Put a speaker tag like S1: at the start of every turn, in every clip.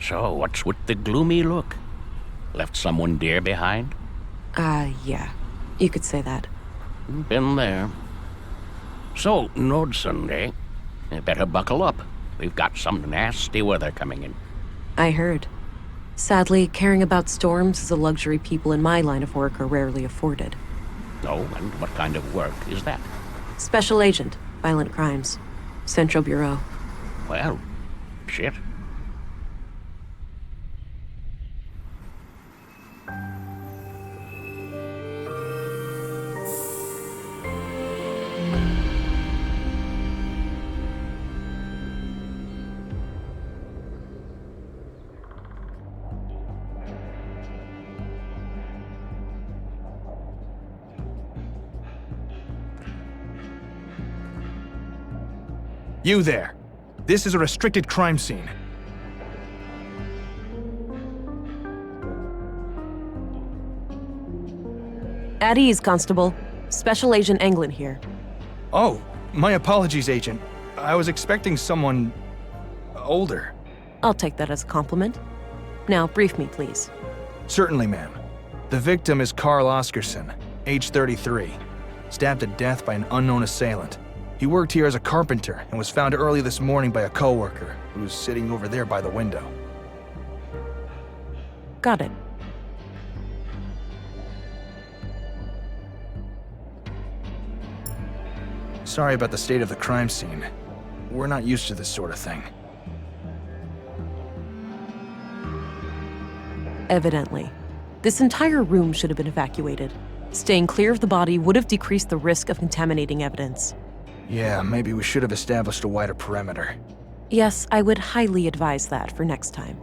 S1: So, what's with the gloomy look? Left someone dear behind?
S2: Yeah. You could say that.
S1: Been there. So, Nordson, eh? You better buckle up. We've got some nasty weather coming in.
S2: I heard. Sadly, caring about storms is a luxury people in my line of work are rarely afforded.
S1: Oh, and what kind of work is that?
S2: Special Agent, Violent Crimes. Central Bureau.
S1: Well, shit.
S3: You there. This is a restricted crime scene.
S2: At ease, Constable. Special Agent Englund here.
S3: Oh, my apologies, Agent. I was expecting someone... older.
S2: I'll take that as a compliment. Now, brief me, please.
S3: Certainly, ma'am. The victim is Carl Oscarson, age 33, stabbed to death by an unknown assailant. He worked here as a carpenter and was found early this morning by a coworker who's sitting over there by the window.
S2: Got it.
S3: Sorry about the state of the crime scene. We're not used to this sort of thing.
S2: Evidently. This entire room should have been evacuated. Staying clear of the body would have decreased the risk of contaminating evidence.
S3: Yeah, maybe we should have established a wider perimeter.
S2: Yes, I would highly advise that for next time.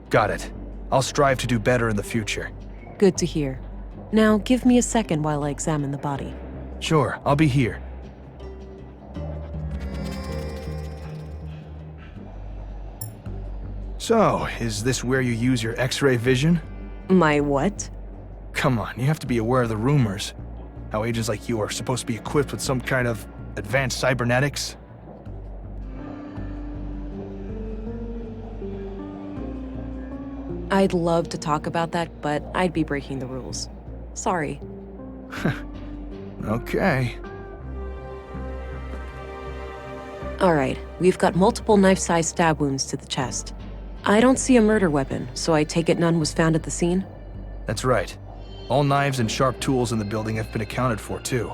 S3: Got it. I'll strive to do better in the future.
S2: Good to hear. Now, give me a second while I examine the body.
S3: Sure, I'll be here. So, is this where you use your X-ray vision?
S2: My what?
S3: Come on, you have to be aware of the rumors. How agents like you are supposed to be equipped with some kind of advanced cybernetics?
S2: I'd love to talk about that, but I'd be breaking the rules. Sorry.
S3: Okay.
S2: All right, we've got multiple knife-sized stab wounds to the chest. I don't see a murder weapon, so I take it none was found at the scene?
S3: That's right. All knives and sharp tools in the building have been accounted for, too.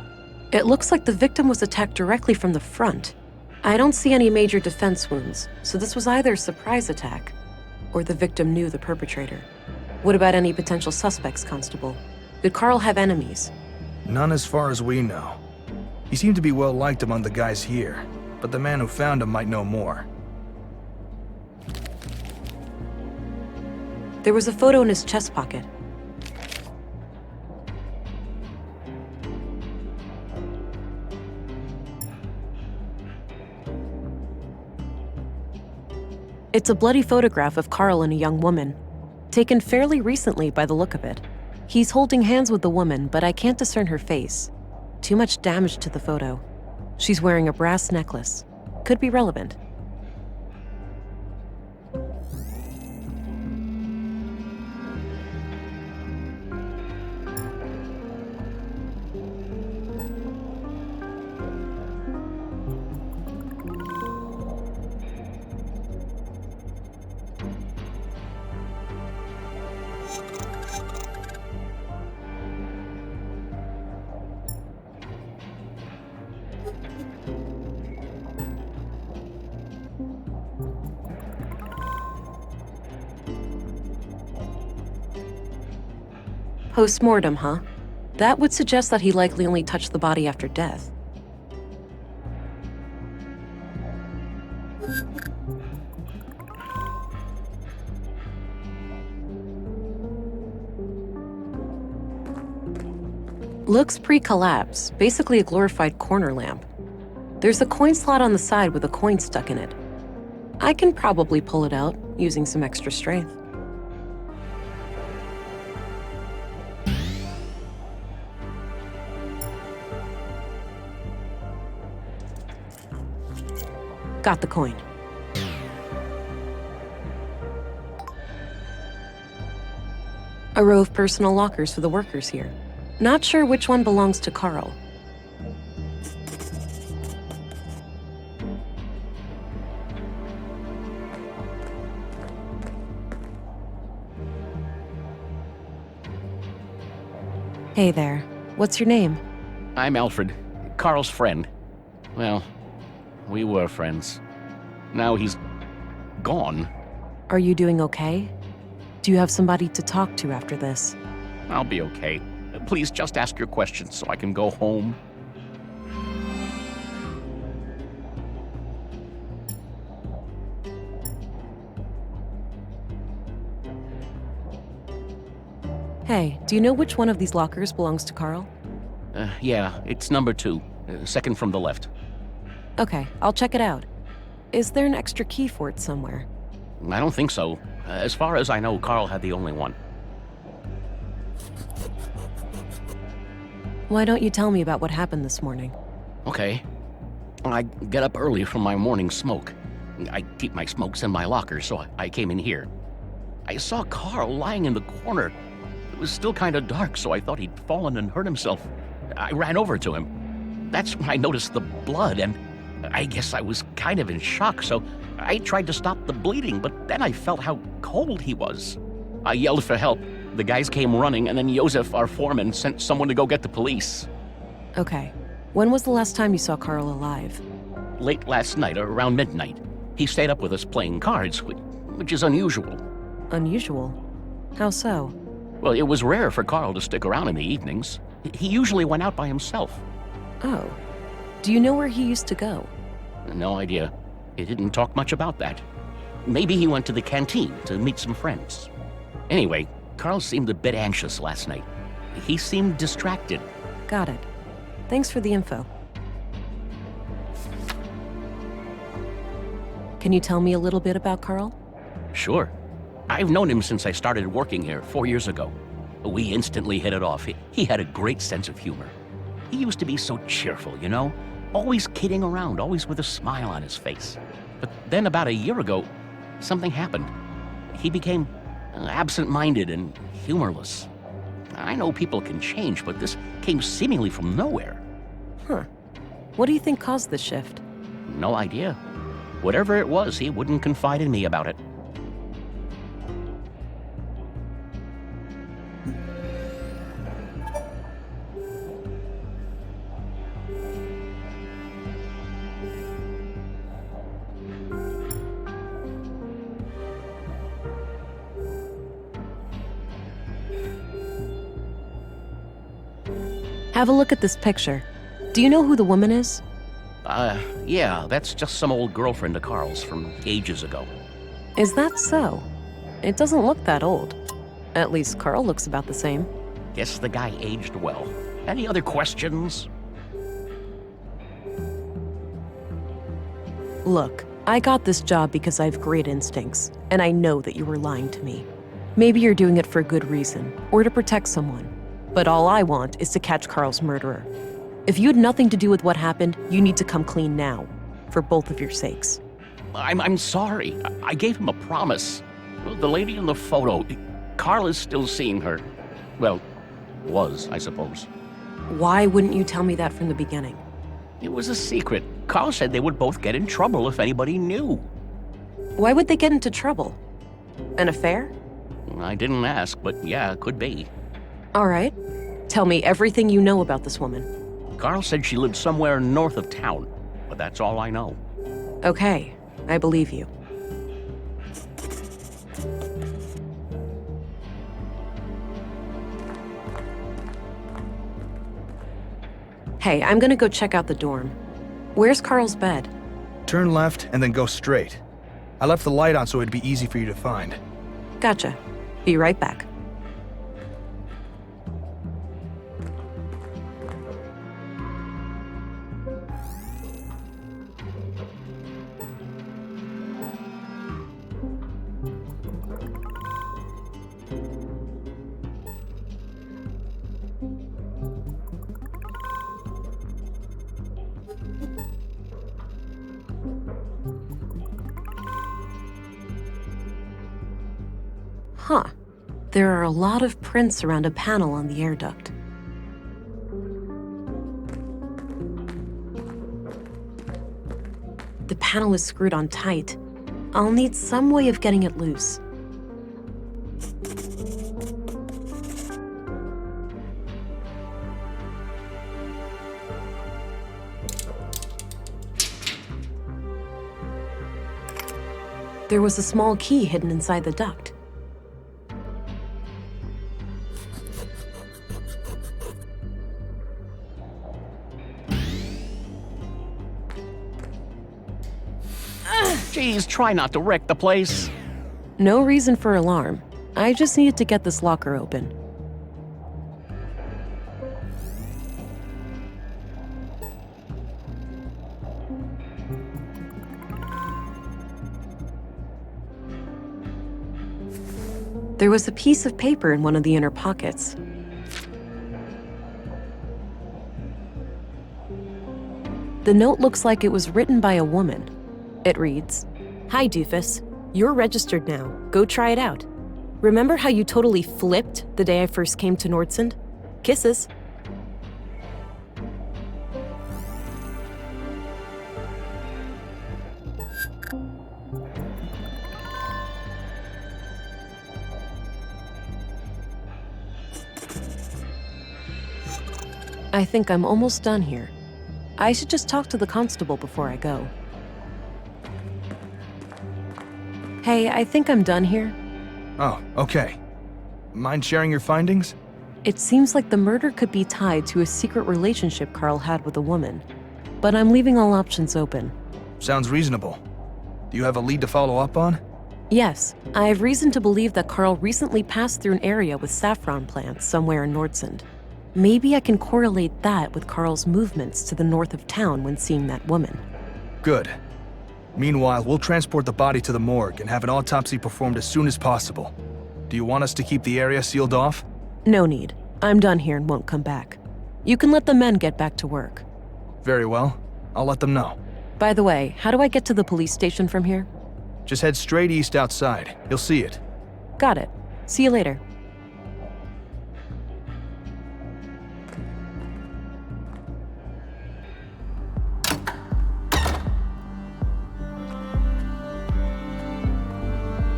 S2: It looks like the victim was attacked directly from the front. I don't see any major defense wounds, so this was either a surprise attack, or the victim knew the perpetrator. What about any potential suspects, Constable? Did Carl have enemies?
S3: None as far as we know. He seemed to be well liked among the guys here, but the man who found him might know more.
S2: There was a photo in his chest pocket. It's a bloody photograph of Carl and a young woman, taken fairly recently by the look of it. He's holding hands with the woman, but I can't discern her face. Too much damage to the photo. She's wearing a brass necklace. Could be relevant. Post-mortem, huh? That would suggest that he likely only touched the body after death. Looks pre-collapse, basically a glorified corner lamp. There's a coin slot on the side with a coin stuck in it. I can probably pull it out using some extra strength. Got the coin. A row of personal lockers for the workers here. Not sure which one belongs to Carl. Hey there. What's your name?
S1: I'm Alfred, Carl's friend. Well, we were friends. Now he's gone.
S2: Are you doing okay? Do you have somebody to talk to after this?
S1: I'll be okay. Please just ask your questions so I can go home.
S2: Hey, do you know which one of these lockers belongs to Carl?
S1: Yeah, it's number 2, second from the left.
S2: Okay, I'll check it out. Is there an extra key for it somewhere?
S1: I don't think so. As far as I know, Carl had the only one.
S2: Why don't you tell me about what happened this morning?
S1: Okay. I get up early from my morning smoke. I keep my smokes in my locker, so I came in here. I saw Carl lying in the corner. It was still kind of dark, so I thought he'd fallen and hurt himself. I ran over to him. That's when I noticed the blood, and I guess I was kind of in shock, so I tried to stop the bleeding, but then I felt how cold he was. I yelled for help. The guys came running, and then Josef, our foreman, sent someone to go get the police.
S2: Okay. When was the last time you saw Carl alive?
S1: Late last night, around midnight. He stayed up with us playing cards, which is unusual.
S2: Unusual? How so?
S1: Well, it was rare for Carl to stick around in the evenings. He usually went out by himself.
S2: Oh. Do you know where he used to go?
S1: No idea. He didn't talk much about that. Maybe he went to the canteen to meet some friends. Anyway, Carl seemed a bit anxious last night. He seemed distracted.
S2: Got it. Thanks for the info. Can you tell me a little bit about Carl?
S1: Sure. I've known him since I started working here 4 years ago. We instantly hit it off. He had a great sense of humor. He used to be so cheerful, you know? Always kidding around, always with a smile on his face. But then about a year ago, something happened. He became absent-minded and humorless. I know people can change, but this came seemingly from nowhere.
S2: Huh. What do you think caused this shift?
S1: No idea. Whatever it was, he wouldn't confide in me about it.
S2: Have a look at this picture. Do you know who the woman is?
S1: Yeah, that's just some old girlfriend of Carl's from ages ago.
S2: Is that so? It doesn't look that old. At least Carl looks about the same.
S1: Guess the guy aged well. Any other questions?
S2: Look, I got this job because I have great instincts, and I know that you were lying to me. Maybe you're doing it for a good reason, or to protect someone. But all I want is to catch Carl's murderer. If you had nothing to do with what happened, you need to come clean now, for both of your sakes.
S1: I'm sorry. I gave him a promise. Well, the lady in the photo, Carl is still seeing her. Well, was, I suppose.
S2: Why wouldn't you tell me that from the beginning?
S1: It was a secret. Carl said they would both get in trouble if anybody knew.
S2: Why would they get into trouble? An affair?
S1: I didn't ask, but yeah, could be.
S2: All right. Tell me everything you know about this woman.
S1: Carl said she lived somewhere north of town, but that's all I know.
S2: Okay, I believe you. Hey, I'm gonna go check out the dorm. Where's Carl's bed?
S3: Turn left and then go straight. I left the light on so it'd be easy for you to find.
S2: Gotcha. Be right back. Huh. There are a lot of prints around a panel on the air duct. The panel is screwed on tight. I'll need some way of getting it loose. There was a small key hidden inside the duct.
S1: Geez, try not to wreck the place.
S2: No reason for alarm. I just needed to get this locker open. There was a piece of paper in one of the inner pockets. The note looks like it was written by a woman. It reads, "Hi, Doofus. You're registered now. Go try it out. Remember how you totally flipped the day I first came to Nordsund? Kisses." I think I'm almost done here. I should just talk to the constable before I go. Hey, I think I'm done here.
S3: Oh, okay. Mind sharing your findings?
S2: It seems like the murder could be tied to a secret relationship Carl had with a woman, but I'm leaving all options open.
S3: Sounds reasonable. Do you have a lead to follow up on?
S2: Yes, I have reason to believe that Carl recently passed through an area with saffron plants somewhere in Nordsund. Maybe I can correlate that with Carl's movements to the north of town when seeing that woman.
S3: Good. Meanwhile, we'll transport the body to the morgue and have an autopsy performed as soon as possible. Do you want us to keep the area sealed off?
S2: No need. I'm done here and won't come back. You can let the men get back to work.
S3: Very well. I'll let them know.
S2: By the way, how do I get to the police station from here?
S3: Just head straight east outside. You'll see it.
S2: Got it. See you later.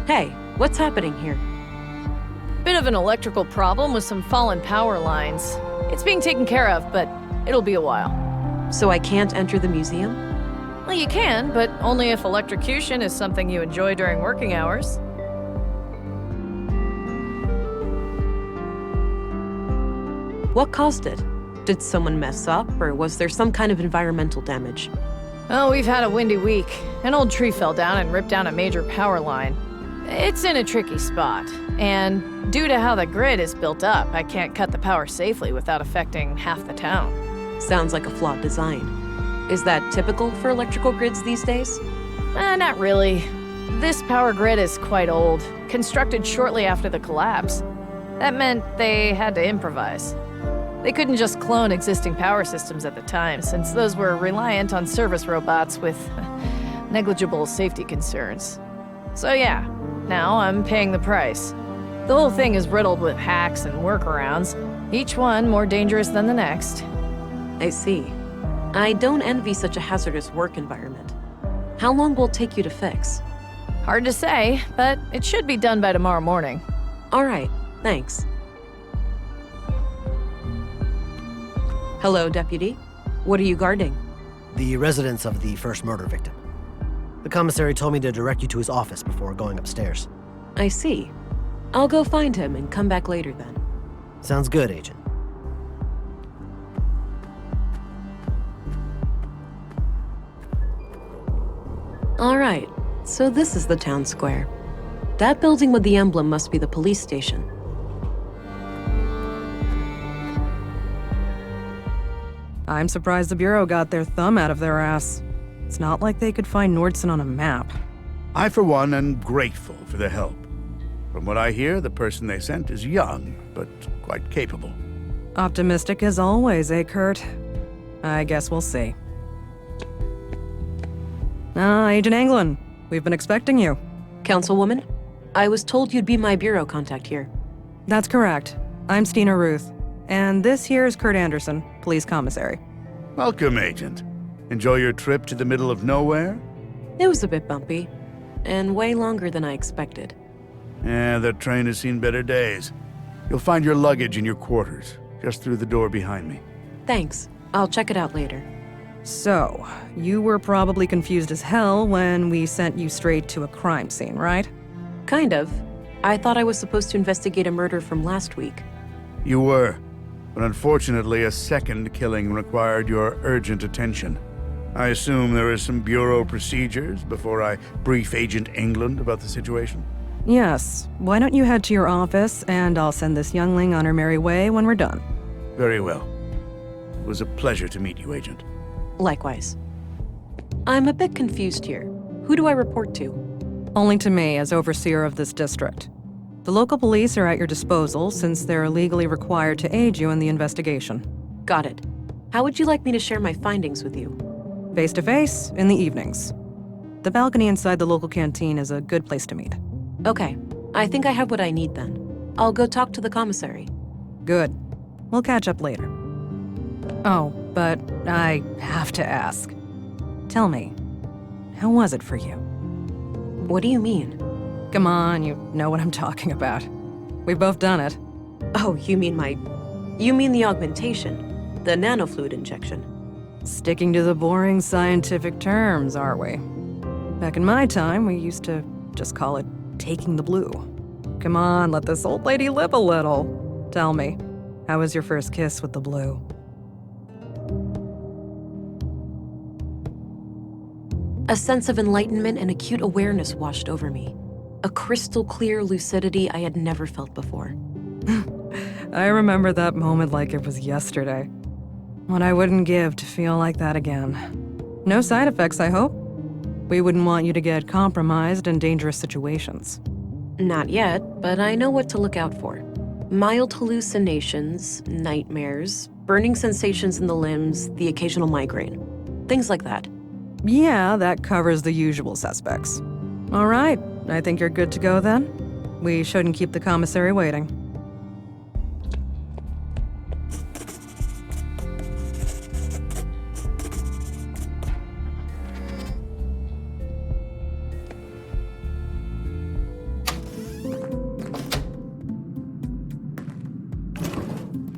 S2: Hey, what's happening here?
S4: Bit of an electrical problem with some fallen power lines. It's being taken care of, but it'll be a while.
S2: So I can't enter the museum?
S4: Well, you can, but only if electrocution is something you enjoy during working hours.
S2: What caused it? Did someone mess up, or was there some kind of environmental damage?
S4: Oh, we've had a windy week. An old tree fell down and ripped down a major power line. It's in a tricky spot, and due to how the grid is built up, I can't cut the power safely without affecting half the town.
S2: Sounds like a flawed design. Is that typical for electrical grids these days?
S4: Not really. This power grid is quite old, constructed shortly after the collapse. That meant they had to improvise. They couldn't just clone existing power systems at the time, since those were reliant on service robots with negligible safety concerns. So yeah, now I'm paying the price. The whole thing is riddled with hacks and workarounds, each one more dangerous than the next.
S2: I see. I don't envy such a hazardous work environment. How long will it take you to fix?
S4: Hard to say, but it should be done by tomorrow morning.
S2: All right, thanks. Hello, Deputy. What are you guarding?
S5: The residence of the first murder victim. The commissary told me to direct you to his office before going upstairs.
S2: I see. I'll go find him and come back later then.
S5: Sounds good, Agent.
S2: All right, so this is the town square. That building with the emblem must be the police station.
S6: I'm surprised the Bureau got their thumb out of their ass. It's not like they could find Nordsund on a map.
S7: I, for one, am grateful for the help. From what I hear, the person they sent is young, but quite capable.
S6: Optimistic as always, eh, Kurt? I guess we'll see. Agent Anglin, we've been expecting you.
S2: Councilwoman, I was told you'd be my bureau contact here.
S6: That's correct. I'm Stina Ruth. And this here is Kurt Anderson, police commissary.
S7: Welcome, Agent. Enjoy your trip to the middle of nowhere?
S2: It was a bit bumpy, and way longer than I expected.
S7: Yeah, that train has seen better days. You'll find your luggage in your quarters, just through the door behind me.
S2: Thanks. I'll check it out later.
S6: So, you were probably confused as hell when we sent you straight to a crime scene, right?
S2: Kind of. I thought I was supposed to investigate a murder from last week.
S7: You were, but unfortunately a second killing required your urgent attention. I assume there is some bureau procedures before I brief Agent England about the situation?
S6: Yes. Why don't you head to your office, and I'll send this youngling on her merry way when we're done.
S7: Very well. It was a pleasure to meet you, Agent.
S2: Likewise. I'm a bit confused here. Who do I report to?
S6: Only to me as overseer of this district. The local police are at your disposal since they're legally required to aid you in the investigation.
S2: Got it. How would you like me to share my findings with you?
S6: Face to face, in the evenings. The balcony inside the local canteen is a good place to meet.
S2: Okay. I think I have what I need then. I'll go talk to the commissary.
S6: Good. We'll catch up later. Oh, but I have to ask. Tell me, how was it for you?
S2: What do you mean?
S6: Come on, you know what I'm talking about. We've both done it.
S2: Oh, you mean the augmentation? The nanofluid injection?
S6: Sticking to the boring scientific terms, aren't we? Back in my time, we used to just call it taking the blue. Come on, let this old lady live a little. Tell me, how was your first kiss with the blue?
S2: A sense of enlightenment and acute awareness washed over me. A crystal clear lucidity I had never felt before.
S6: I remember that moment like it was yesterday. What I wouldn't give to feel like that again. No side effects, I hope? We wouldn't want you to get compromised in dangerous situations.
S2: Not yet, but I know what to look out for. Mild hallucinations, nightmares, burning sensations in the limbs, the occasional migraine. Things like that.
S6: Yeah, that covers the usual suspects. All right, I think you're good to go then. We shouldn't keep the commissary waiting.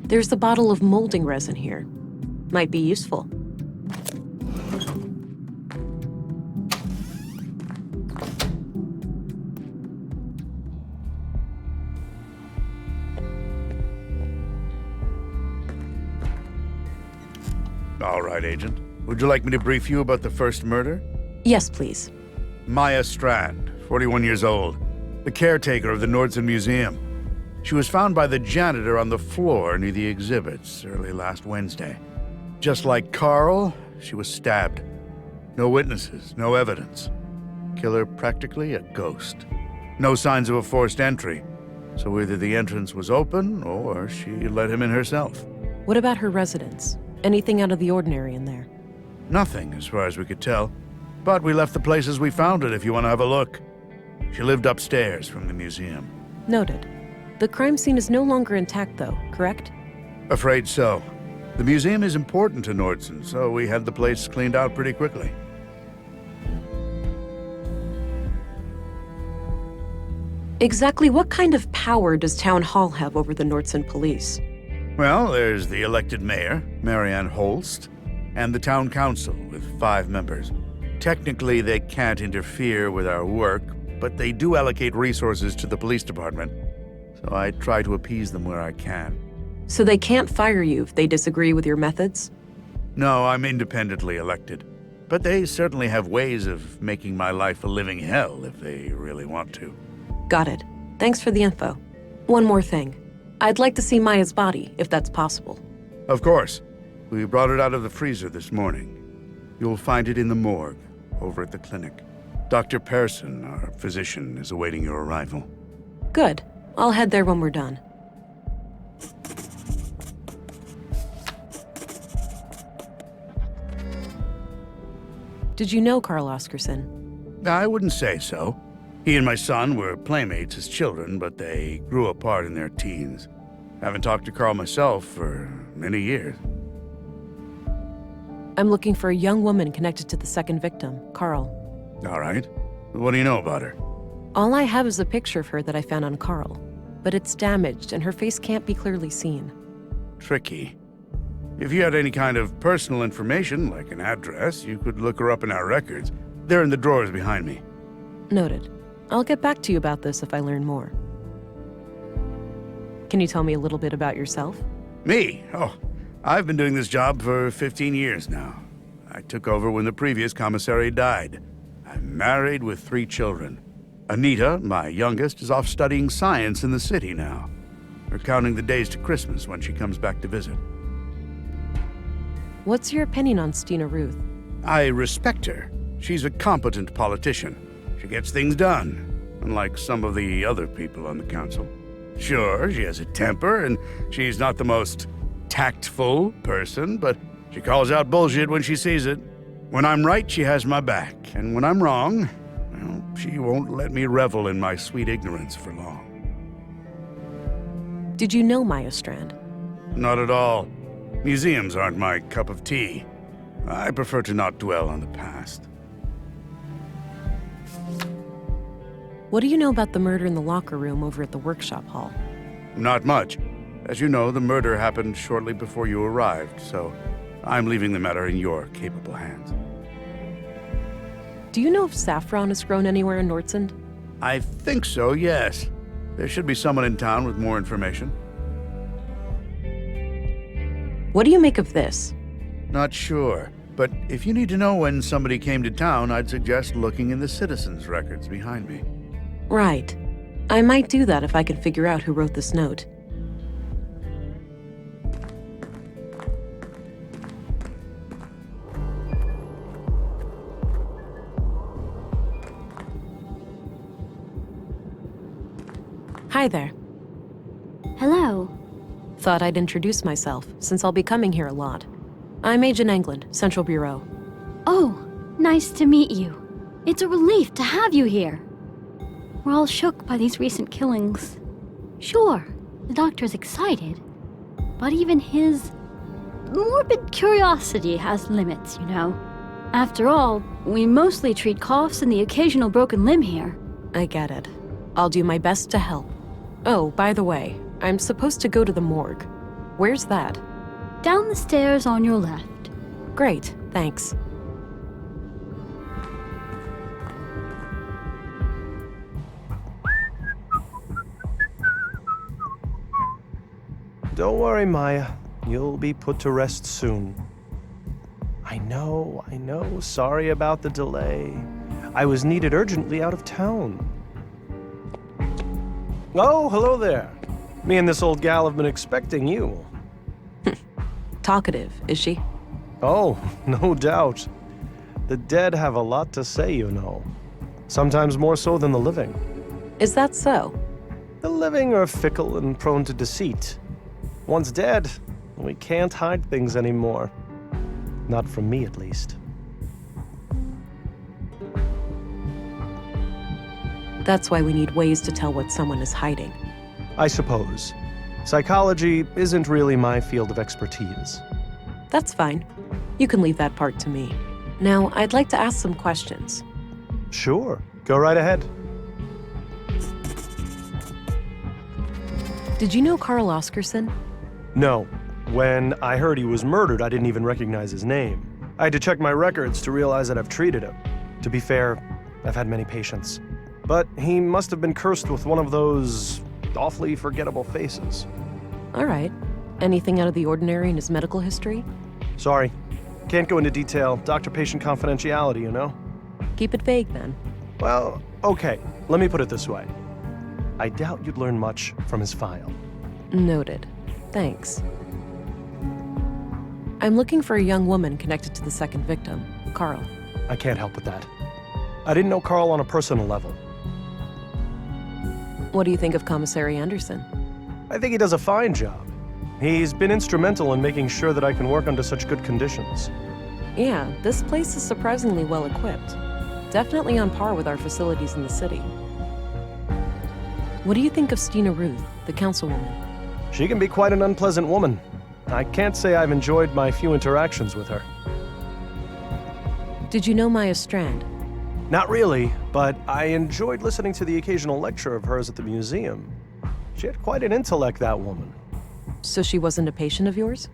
S2: There's a bottle of molding resin here. Might be useful.
S7: All right, Agent. Would you like me to brief you about the first murder?
S2: Yes, please.
S7: Maya Strand, 41 years old, the caretaker of the Nordson Museum. She was found by the janitor on the floor near the exhibits early last Wednesday. Just like Carl, she was stabbed. No witnesses, no evidence. Killer practically a ghost. No signs of a forced entry, so either the entrance was open or she let him in herself.
S2: What about her residence? Anything out of the ordinary in there?
S7: Nothing, as far as we could tell. But we left the place as we found it if you want to have a look. She lived upstairs from the museum.
S2: Noted. The crime scene is no longer intact, though, correct?
S7: Afraid so. The museum is important to Nordson, so we had the place cleaned out pretty quickly.
S2: Exactly what kind of power does Town Hall have over the Nordson police?
S7: Well, there's the elected mayor, Marianne Holst, and the town council with 5 members. Technically, they can't interfere with our work, but they do allocate resources to the police department, so I try to appease them where I can.
S2: So they can't fire you if they disagree with your methods?
S7: No, I'm independently elected, but they certainly have ways of making my life a living hell if they really want to.
S2: Got it. Thanks for the info. One more thing. I'd like to see Maya's body, if that's possible.
S7: Of course. We brought it out of the freezer this morning. You'll find it in the morgue, over at the clinic. Dr. Pearson, our physician, is awaiting your arrival.
S2: Good. I'll head there when we're done. Did you know Carl Oscarson?
S7: I wouldn't say so. He and my son were playmates as children, but they grew apart in their teens. Haven't talked to Carl myself for many years.
S2: I'm looking for a young woman connected to the second victim, Carl.
S7: All right. What do you know about her?
S2: All I have is a picture of her that I found on Carl, but it's damaged and her face can't be clearly seen.
S7: Tricky. If you had any kind of personal information, like an address, you could look her up in our records. They're in the drawers behind me.
S2: Noted. I'll get back to you about this if I learn more. Can you tell me a little bit about yourself?
S7: Me? Oh, I've been doing this job for 15 years now. I took over when the previous commissary died. I'm married with 3 children. Anita, my youngest, is off studying science in the city now. We're counting the days to Christmas when she comes back to visit.
S2: What's your opinion on Stina Ruth?
S7: I respect her. She's a competent politician. She gets things done, unlike some of the other people on the council. Sure, she has a temper, and she's not the most tactful person, but she calls out bullshit when she sees it. When I'm right, she has my back, and when I'm wrong, well, she won't let me revel in my sweet ignorance for long.
S2: Did you know Maya Strand?
S7: Not at all. Museums aren't my cup of tea. I prefer to not dwell on the past.
S2: What do you know about the murder in the locker room over at the workshop hall?
S7: Not much. As you know, the murder happened shortly before you arrived, so I'm leaving the matter in your capable hands.
S2: Do you know if saffron is grown anywhere in Nordsund?
S7: I think so, yes. There should be someone in town with more information.
S2: What do you make of this?
S7: Not sure, but if you need to know when somebody came to town, I'd suggest looking in the citizens' records behind me.
S2: Right. I might do that if I can figure out who wrote this note. Hi there.
S8: Hello.
S2: Thought I'd introduce myself, since I'll be coming here a lot. I'm Agent England, Central Bureau.
S8: Oh, nice to meet you. It's a relief to have you here. We're all shook by these recent killings. Sure, the doctor's excited, but even his morbid curiosity has limits, you know. After all, we mostly treat coughs and the occasional broken limb here.
S2: I get it. I'll do my best to help. Oh, by the way, I'm supposed to go to the morgue. Where's that?
S8: Down the stairs on your left.
S2: Great, thanks.
S9: Don't worry, Maya. You'll be put to rest soon. I know. Sorry about the delay. I was needed urgently out of town. Oh, hello there. Me and this old gal have been expecting you.
S2: Talkative, is she?
S9: Oh, no doubt. The dead have a lot to say, you know. Sometimes more so than the living.
S2: Is that so?
S9: The living are fickle and prone to deceit. Once dead, we can't hide things anymore. Not from me, at least.
S2: That's why we need ways to tell what someone is hiding.
S9: I suppose. Psychology isn't really my field of expertise.
S2: That's fine. You can leave that part to me. Now, I'd like to ask some questions.
S9: Sure, go right ahead.
S2: Did you know Carl Oscarson?
S9: No. When I heard he was murdered, I didn't even recognize his name. I had to check my records to realize that I've treated him. To be fair, I've had many patients. But he must have been cursed with one of those awfully forgettable faces.
S2: All right. Anything out of the ordinary in his medical history?
S9: Sorry. Can't go into detail. Doctor-patient confidentiality, you know?
S2: Keep it vague, then.
S9: Well, okay. Let me put it this way. I doubt you'd learn much from his file.
S2: Noted. Thanks. I'm looking for a young woman connected to the second victim, Carl.
S9: I can't help with that. I didn't know Carl on a personal level.
S2: What do you think of Commissary Anderson?
S9: I think he does a fine job. He's been instrumental in making sure that I can work under such good conditions.
S2: Yeah, this place is surprisingly well equipped. Definitely on par with our facilities in the city. What do you think of Stina Ruth, the councilwoman?
S9: She can be quite an unpleasant woman. I can't say I've enjoyed my few interactions with her.
S2: Did you know Maya Strand?
S9: Not really, but I enjoyed listening to the occasional lecture of hers at the museum. She had quite an intellect, that woman.
S2: So she wasn't a patient of yours?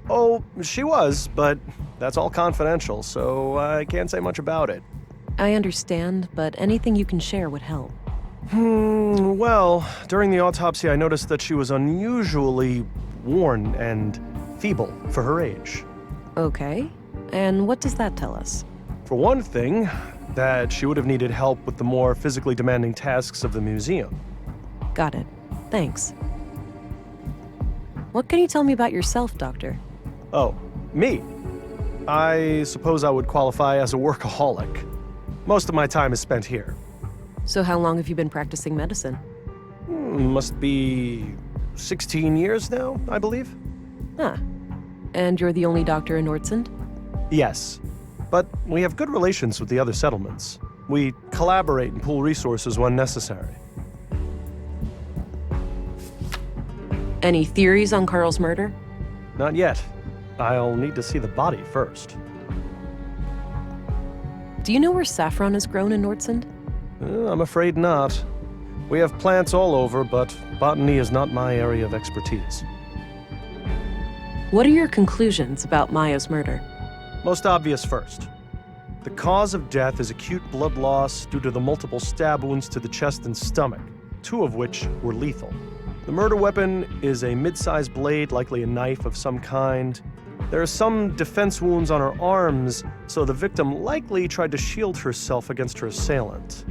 S9: Oh, she was, but that's all confidential, so I can't say much about it.
S2: I understand, but anything you can share would help.
S9: Well, during the autopsy I noticed that she was unusually worn and feeble for her age.
S2: Okay. And what does that tell us?
S9: For one thing, that she would have needed help with the more physically demanding tasks of the museum.
S2: Got it. Thanks. What can you tell me about yourself, Doctor?
S9: Oh, me? I suppose I would qualify as a workaholic. Most of my time is spent here.
S2: So how long have you been practicing medicine?
S9: Must be 16 years now, I believe.
S2: Huh. And you're the only doctor in Nordsund?
S9: Yes, but we have good relations with the other settlements. We collaborate and pool resources when necessary.
S2: Any theories on Carl's murder?
S9: Not yet. I'll need to see the body first.
S2: Do you know where saffron is grown in Nordsund?
S9: I'm afraid not. We have plants all over, but botany is not my area of expertise.
S2: What are your conclusions about Maya's murder?
S9: Most obvious first. The cause of death is acute blood loss due to the multiple stab wounds to the chest and stomach, 2 of which were lethal. The murder weapon is a mid-sized blade, likely a knife of some kind. There are some defense wounds on her arms, so the victim likely tried to shield herself against her assailant.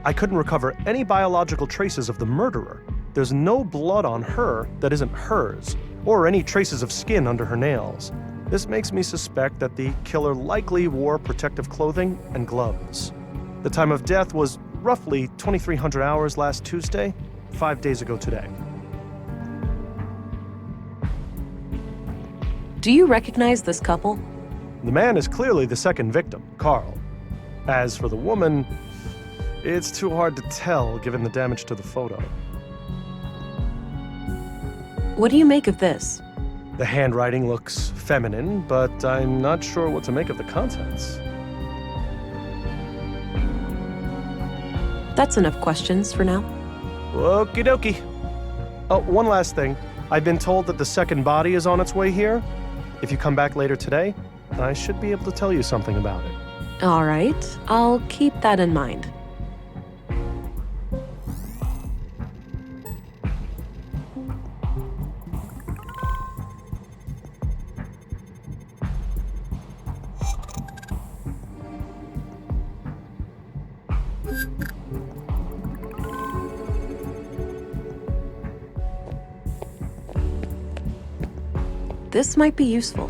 S9: I couldn't recover any biological traces of the murderer. There's no blood on her that isn't hers, or any traces of skin under her nails. This makes me suspect that the killer likely wore protective clothing and gloves. The time of death was roughly 2300 hours last Tuesday, 5 days ago today.
S2: Do you recognize this couple?
S9: The man is clearly the second victim, Carl. As for the woman, it's too hard to tell given the damage to the photo.
S2: What do you make of this?
S9: The handwriting looks feminine, but I'm not sure what to make of the contents.
S2: That's enough questions for now.
S9: Okie dokie. Oh, one last thing. I've been told that the second body is on its way here. If you come back later today, I should be able to tell you something about it.
S2: All right, I'll keep that in mind. This might be useful.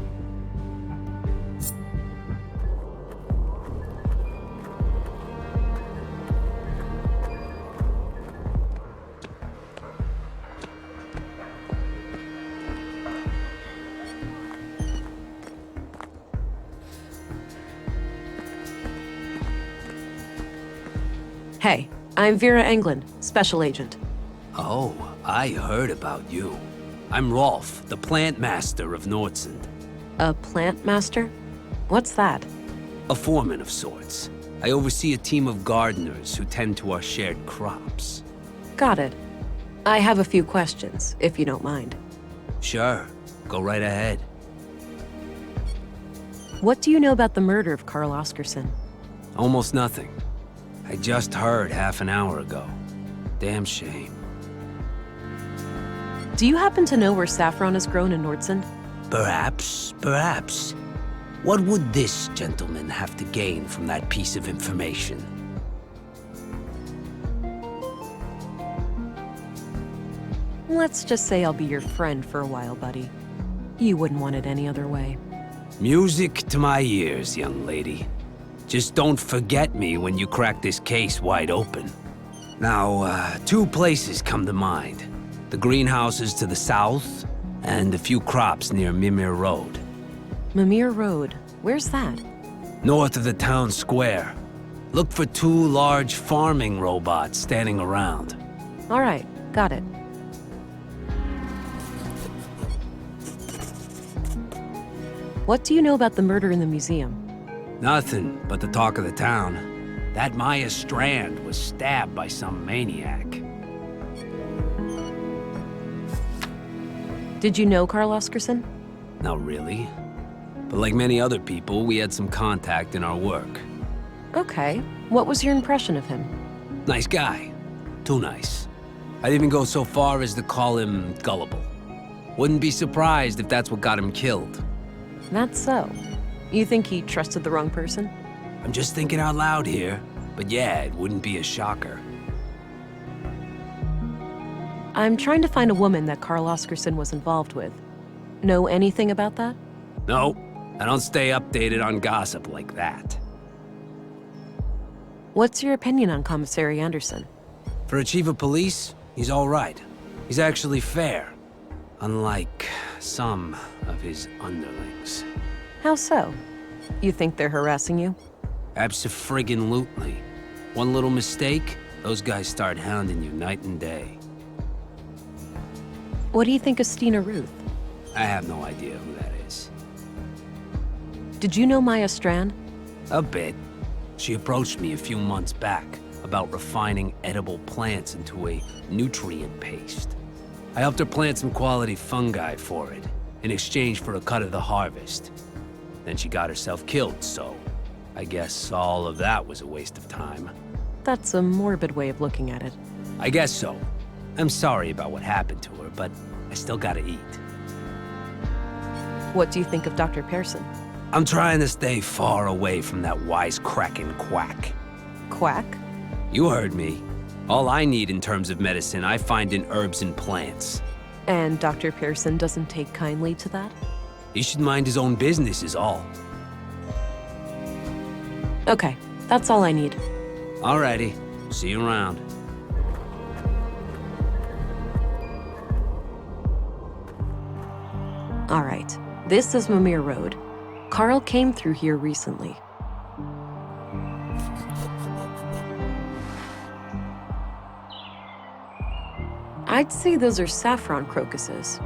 S2: Hey, I'm Vera Englund, Special Agent.
S10: Oh, I heard about you. I'm Rolf, the plant master of Nordsund.
S2: A plant master? What's that?
S10: A foreman of sorts. I oversee a team of gardeners who tend to our shared crops.
S2: Got it. I have a few questions, if you don't mind.
S10: Sure, go right ahead.
S2: What do you know about the murder of Carl Oscarson?
S10: Almost nothing. I just heard half an hour ago. Damn shame.
S2: Do you happen to know where saffron is grown in Nordsund?
S10: Perhaps. What would this gentleman have to gain from that piece of information?
S2: Let's just say I'll be your friend for a while, buddy. You wouldn't want it any other way.
S10: Music to my ears, young lady. Just don't forget me when you crack this case wide open. Now, 2 places come to mind. The greenhouses to the south, and a few crops near Mimir Road.
S2: Mimir Road, where's that?
S10: North of the town square. Look for 2 large farming robots standing around.
S2: All right, got it. What do you know about the murder in the museum?
S10: Nothing but the talk of the town. That Maya Strand was stabbed by some maniac.
S2: Did you know Carl Oscarson?
S10: Not really. But like many other people, we had some contact in our work.
S2: Okay. What was your impression of him?
S10: Nice guy. Too nice. I'd even go so far as to call him gullible. Wouldn't be surprised if that's what got him killed.
S2: That's so. You think he trusted the wrong person?
S10: I'm just thinking out loud here, but yeah, it wouldn't be a shocker.
S2: I'm trying to find a woman that Carl Oscarson was involved with. Know anything about that?
S10: No, I don't stay updated on gossip like that.
S2: What's your opinion on Commissary Anderson?
S10: For a chief of police, he's all right. He's actually fair, unlike some of his underlings.
S2: How so? You think they're harassing you?
S10: Abso-friggin-lutely. One little mistake, those guys start hounding you night and day.
S2: What do you think of Stina Ruth?
S10: I have no idea who that is.
S2: Did you know Maya Strand?
S10: A bit. She approached me a few months back about refining edible plants into a nutrient paste. I helped her plant some quality fungi for it, in exchange for a cut of the harvest. Then she got herself killed, so I guess all of that was a waste of time.
S2: That's a morbid way of looking at it.
S10: I guess so. I'm sorry about what happened to her, but I still gotta eat.
S2: What do you think of Dr. Pearson?
S10: I'm trying to stay far away from that wisecracking quack.
S2: Quack?
S10: You heard me. All I need in terms of medicine, I find in herbs and plants.
S2: And Dr. Pearson doesn't take kindly to that?
S10: He should mind his own business is all.
S2: Okay, that's all I need.
S10: Alrighty, see you around.
S2: All right, this is Mimir Road. Carl came through here recently. I'd say those are saffron crocuses.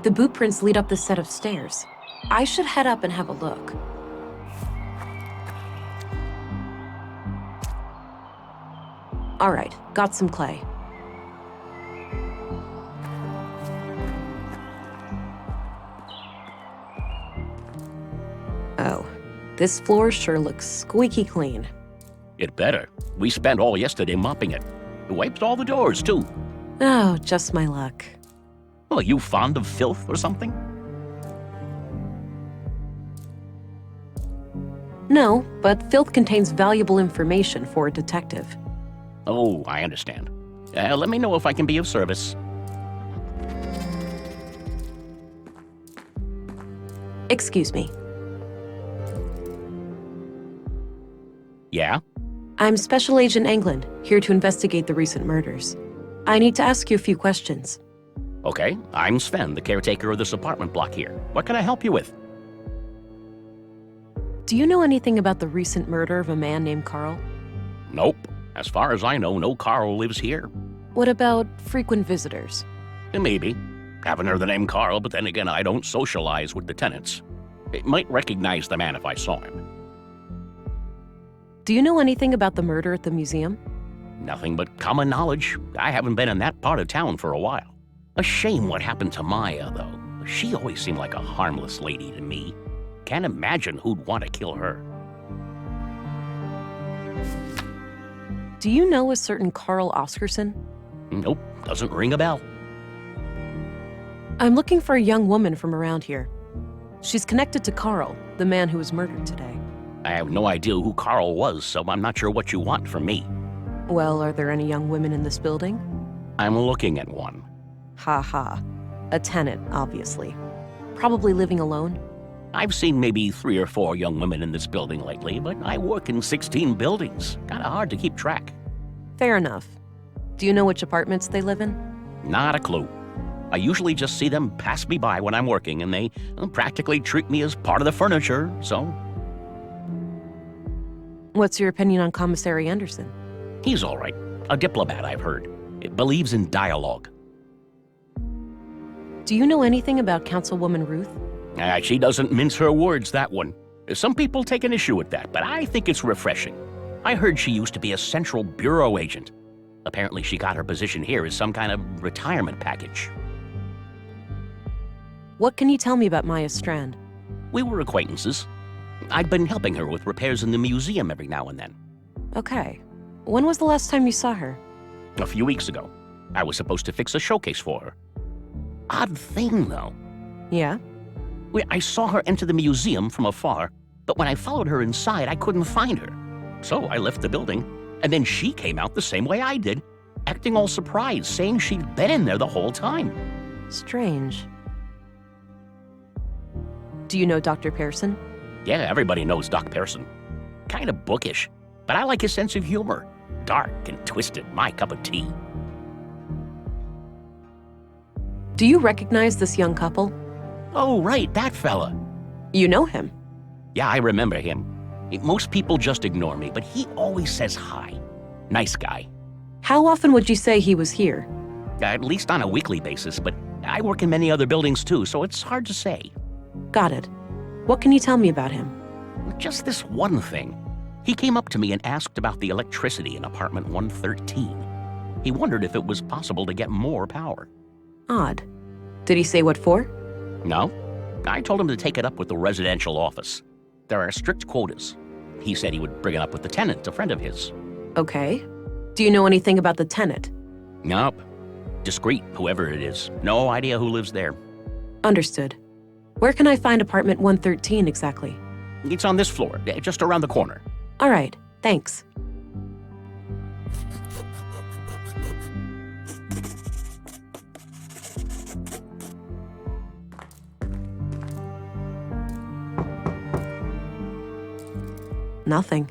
S2: The boot prints lead up this set of stairs. I should head up and have a look. All right, got some clay. Oh, this floor sure looks squeaky clean.
S1: It better. We spent all yesterday mopping it. It wiped all the doors, too.
S2: Oh, just my luck.
S1: Well, are you fond of filth or something?
S2: No, but filth contains valuable information for a detective.
S1: Oh, I understand. Let me know if I can be of service.
S2: Excuse me.
S1: Yeah?
S2: I'm Special Agent England, here to investigate the recent murders. I need to ask you a few questions.
S1: Okay, I'm Sven, the caretaker of this apartment block here. What can I help you with?
S2: Do you know anything about the recent murder of a man named Carl?
S1: Nope. As far as I know, no Carl lives here.
S2: What about frequent visitors?
S1: Maybe. Haven't heard the name Carl, but then again, I don't socialize with the tenants. I might recognize the man if I saw him.
S2: Do you know anything about the murder at the museum?
S1: Nothing but common knowledge. I haven't been in that part of town for a while. A shame what happened to Maya, though. She always seemed like a harmless lady to me. Can't imagine who'd want to kill her.
S2: Do you know a certain Carl Oscarson?
S1: Nope, doesn't ring a bell.
S2: I'm looking for a young woman from around here. She's connected to Carl, the man who was murdered today.
S1: I have no idea who Carl was, so I'm not sure what you want from me.
S2: Well, are there any young women in this building?
S1: I'm looking at one.
S2: Ha ha. A tenant, obviously. Probably living alone.
S1: I've seen maybe 3 or 4 young women in this building lately, but I work in 16 buildings. Kinda hard to keep track.
S2: Fair enough. Do you know which apartments they live in?
S1: Not a clue. I usually just see them pass me by when I'm working, and they practically treat me as part of the furniture, so...
S2: What's your opinion on Commissary Anderson?
S1: He's all right. A diplomat, I've heard. It believes in dialogue.
S2: Do you know anything about Councilwoman Ruth?
S1: She doesn't mince her words, that one. Some people take an issue with that, but I think it's refreshing. I heard she used to be a Central Bureau agent. Apparently she got her position here as some kind of retirement package.
S2: What can you tell me about Maya Strand?
S1: We were acquaintances. I'd been helping her with repairs in the museum every now and then.
S2: Okay. When was the last time you saw her?
S1: A few weeks ago. I was supposed to fix a showcase for her. Odd thing, though.
S2: Yeah?
S1: I saw her enter the museum from afar, but when I followed her inside, I couldn't find her. So I left the building, and then she came out the same way I did, acting all surprised, saying she'd been in there the whole time.
S2: Strange. Do you know Dr. Pearson?
S1: Yeah, everybody knows Doc Pearson. Kind of bookish, but I like his sense of humor. Dark and twisted, my cup of tea.
S2: Do you recognize this young couple?
S1: Oh, right, that fella.
S2: You know him?
S1: Yeah, I remember him. Most people just ignore me, but he always says hi. Nice guy.
S2: How often would you say he was here?
S1: At least on a weekly basis, but I work in many other buildings too, so it's hard to say.
S2: Got it. What can you tell me about him?
S1: Just this one thing. He came up to me and asked about the electricity in apartment 113. He wondered if it was possible to get more power.
S2: Odd. Did he say what for?
S1: No. I told him to take it up with the residential office. There are strict quotas. He said he would bring it up with the tenant, a friend of his.
S2: Okay. Do you know anything about the tenant?
S1: Nope. Discreet, whoever it is. No idea who lives there.
S2: Understood. Where can I find apartment 113 exactly?
S1: It's on this floor, just around the corner.
S2: All right, thanks. Nothing.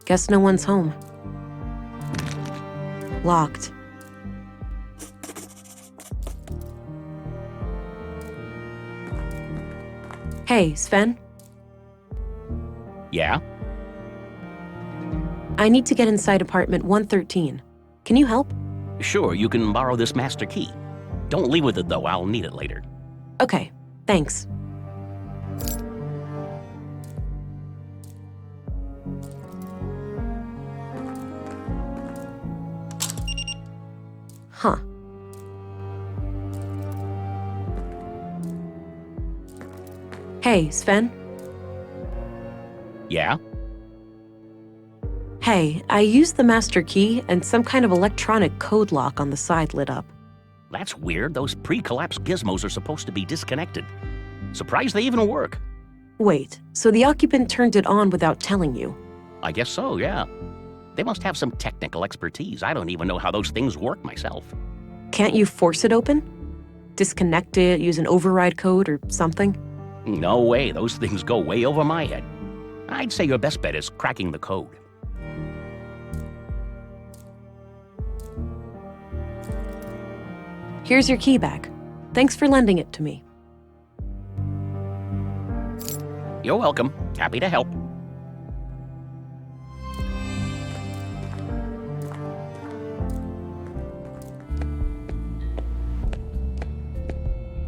S2: Guess no one's home. Locked. Hey, Sven?
S1: Yeah?
S2: I need to get inside apartment 113. Can you help?
S1: Sure, you can borrow this master key. Don't leave with it, though. I'll need it later.
S2: Okay, thanks. Huh. Hey, Sven?
S1: Yeah?
S2: Hey, I used the master key and some kind of electronic code lock on the side lit up.
S1: That's weird. Those pre-collapse gizmos are supposed to be disconnected. Surprised they even work.
S2: Wait, so the occupant turned it on without telling you?
S1: I guess so, yeah. They must have some technical expertise. I don't even know how those things work myself.
S2: Can't you force it open? Disconnect it, use an override code or something?
S1: No way. Those things go way over my head. I'd say your best bet is cracking the code.
S2: Here's your key back. Thanks for lending it to me.
S1: You're welcome. Happy to help.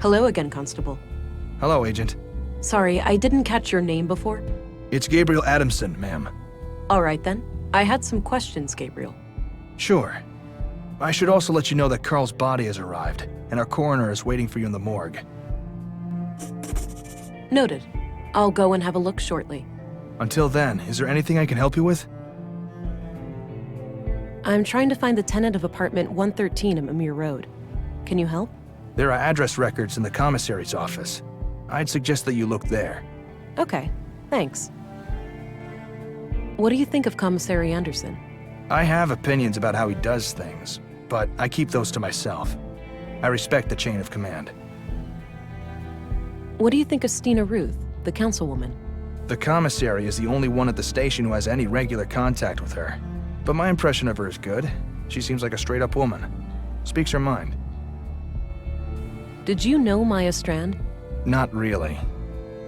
S2: Hello again, Constable.
S3: Hello, Agent.
S2: Sorry, I didn't catch your name before.
S3: It's Gabriel Adamson, ma'am.
S2: All right then. I had some questions, Gabriel.
S3: Sure. I should also let you know that Carl's body has arrived, and our coroner is waiting for you in the morgue.
S2: Noted. I'll go and have a look shortly.
S3: Until then, is there anything I can help you with?
S2: I'm trying to find the tenant of apartment 113 at Mamir Road. Can you help?
S3: There are address records in the commissary's office. I'd suggest that you look there.
S2: Okay, thanks. What do you think of Commissary Anderson?
S3: I have opinions about how he does things, but I keep those to myself. I respect the chain of command.
S2: What do you think of Stina Ruth, the councilwoman.
S3: The commissary is the only one at the station who has any regular contact with her. But my impression of her is good. She seems like a straight-up woman. Speaks her mind.
S2: Did you know Maya Strand?
S3: Not really.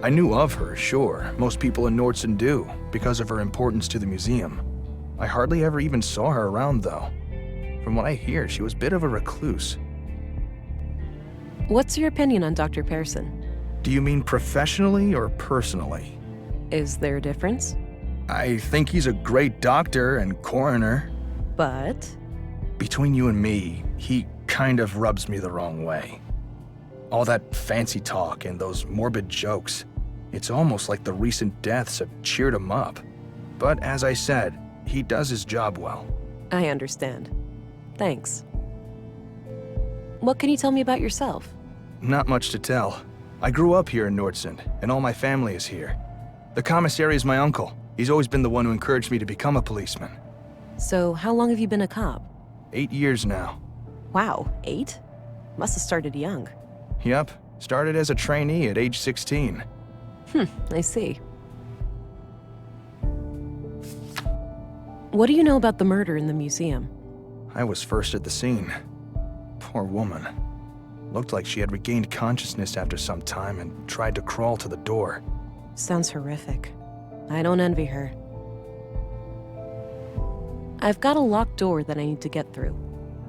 S3: I knew of her, sure. Most people in Nordson do, because of her importance to the museum. I hardly ever even saw her around, though. From what I hear, she was a bit of a recluse.
S2: What's your opinion on Dr. Pearson?
S3: Do you mean professionally or personally?
S2: Is there a difference?
S3: I think he's a great doctor and coroner.
S2: But?
S3: Between you and me, he kind of rubs me the wrong way. All that fancy talk and those morbid jokes. It's almost like the recent deaths have cheered him up. But as I said, he does his job well.
S2: I understand. Thanks. What can you tell me about yourself?
S3: Not much to tell. I grew up here in Nordson, and all my family is here. The commissary is my uncle. He's always been the one who encouraged me to become a policeman.
S2: So, how long have you been a cop?
S3: 8 years now.
S2: Wow, 8? Must have started young.
S3: Yep, started as a trainee at age 16.
S2: I see. What do you know about the murder in the museum?
S3: I was first at the scene. Poor woman. Looked like she had regained consciousness after some time and tried to crawl to the door.
S2: Sounds horrific. I don't envy her. I've got a locked door that I need to get through.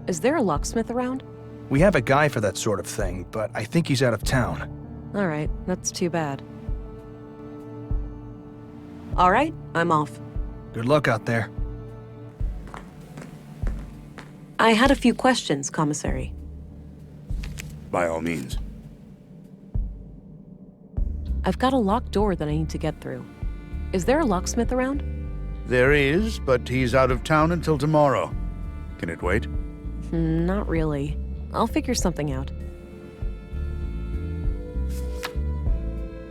S2: Is there a locksmith around?
S3: We have a guy for that sort of thing, but I think he's out of town.
S2: All right, that's too bad. All right, I'm off.
S3: Good luck out there.
S2: I had a few questions, Commissary.
S7: By all means.
S2: I've got a locked door that I need to get through. Is there a locksmith around?
S7: There is, but he's out of town until tomorrow. Can it wait?
S2: Not really. I'll figure something out.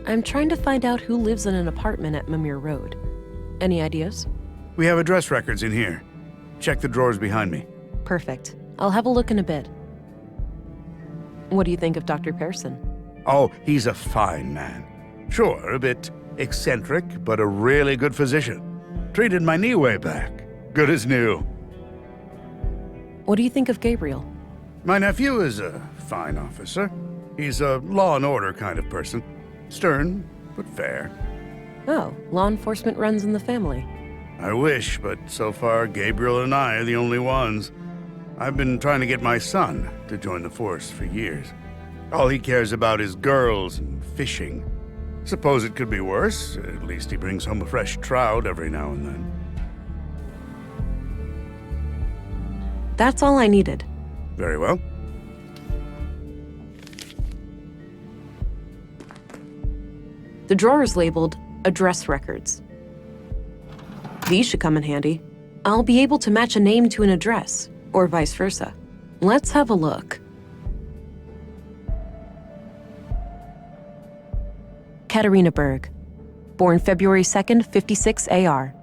S2: I'm trying to find out who lives in an apartment at Mimir Road. Any ideas?
S7: We have address records in here. Check the drawers behind me.
S2: Perfect. I'll have a look in a bit. What do you think of Dr. Pearson?
S7: Oh, he's a fine man. Sure, a bit eccentric, but a really good physician. Treated my knee way back. Good as new.
S2: What do you think of Gabriel?
S7: My nephew is a fine officer. He's a law and order kind of person. Stern, but fair.
S2: Oh, law enforcement runs in the family.
S7: I wish, but so far Gabriel and I are the only ones. I've been trying to get my son to join the force for years. All he cares about is girls and fishing. Suppose it could be worse. At least he brings home a fresh trout every now and then.
S2: That's all I needed.
S7: Very well.
S2: The drawer is labeled Address Records. These should come in handy. I'll be able to match a name to an address, or vice versa. Let's have a look. Katarina Berg, born February 2nd, 56 AR.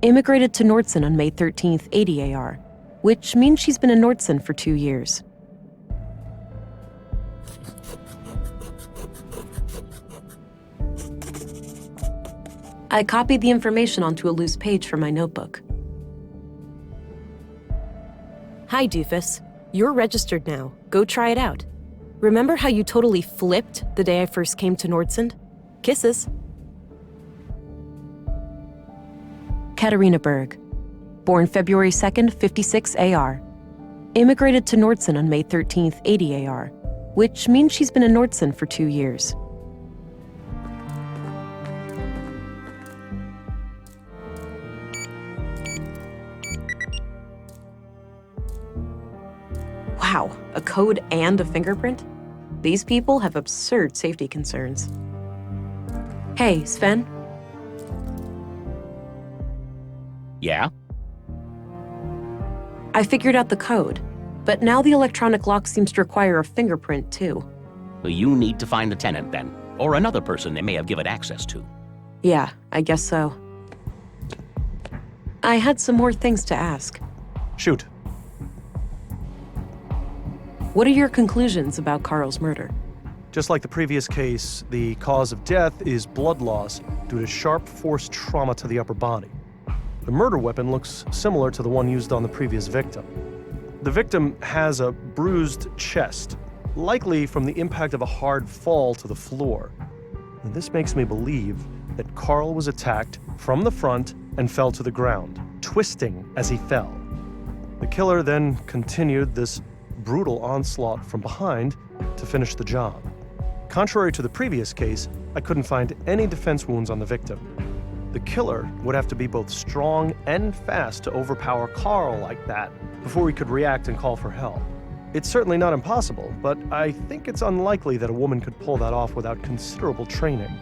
S2: Immigrated to Nordson on May 13th, 80 AR, which means she's been in Nordson for 2 years. I copied the information onto a loose page from my notebook. Hi, doofus. You're registered now. Go try it out. Remember how you totally flipped the day I first came to Nordson? Kisses. Katarina Berg, born February 2nd, 56 AR. Immigrated to Nordson on May 13th, 80 AR, which means she's been in Nordson for 2 years. Wow, a code and a fingerprint? These people have absurd safety concerns. Hey, Sven?
S1: Yeah?
S2: I figured out the code, but now the electronic lock seems to require a fingerprint too.
S1: Well, you need to find the tenant then, or another person they may have given access to.
S2: Yeah, I guess so. I had some more things to ask.
S9: Shoot.
S2: What are your conclusions about Carl's murder?
S9: Just like the previous case, the cause of death is blood loss due to sharp force trauma to the upper body. The murder weapon looks similar to the one used on the previous victim. The victim has a bruised chest, likely from the impact of a hard fall to the floor. And this makes me believe that Carl was attacked from the front and fell to the ground, twisting as he fell. The killer then continued this brutal onslaught from behind to finish the job. Contrary to the previous case, I couldn't find any defense wounds on the victim. The killer would have to be both strong and fast to overpower Carl like that before he could react and call for help. It's certainly not impossible, but I think it's unlikely that a woman could pull that off without considerable training.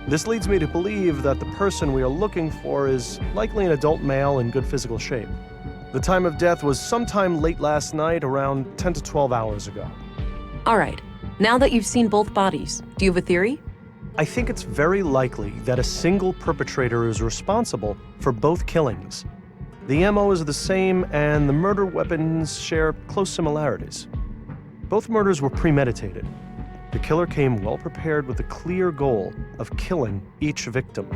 S9: This leads me to believe that the person we are looking for is likely an adult male in good physical shape. The time of death was sometime late last night, around 10 to 12 hours ago.
S2: All right, now that you've seen both bodies, do you have a theory?
S9: I think it's very likely that a single perpetrator is responsible for both killings. The MO is the same, and the murder weapons share close similarities. Both murders were premeditated. The killer came well prepared with the clear goal of killing each victim.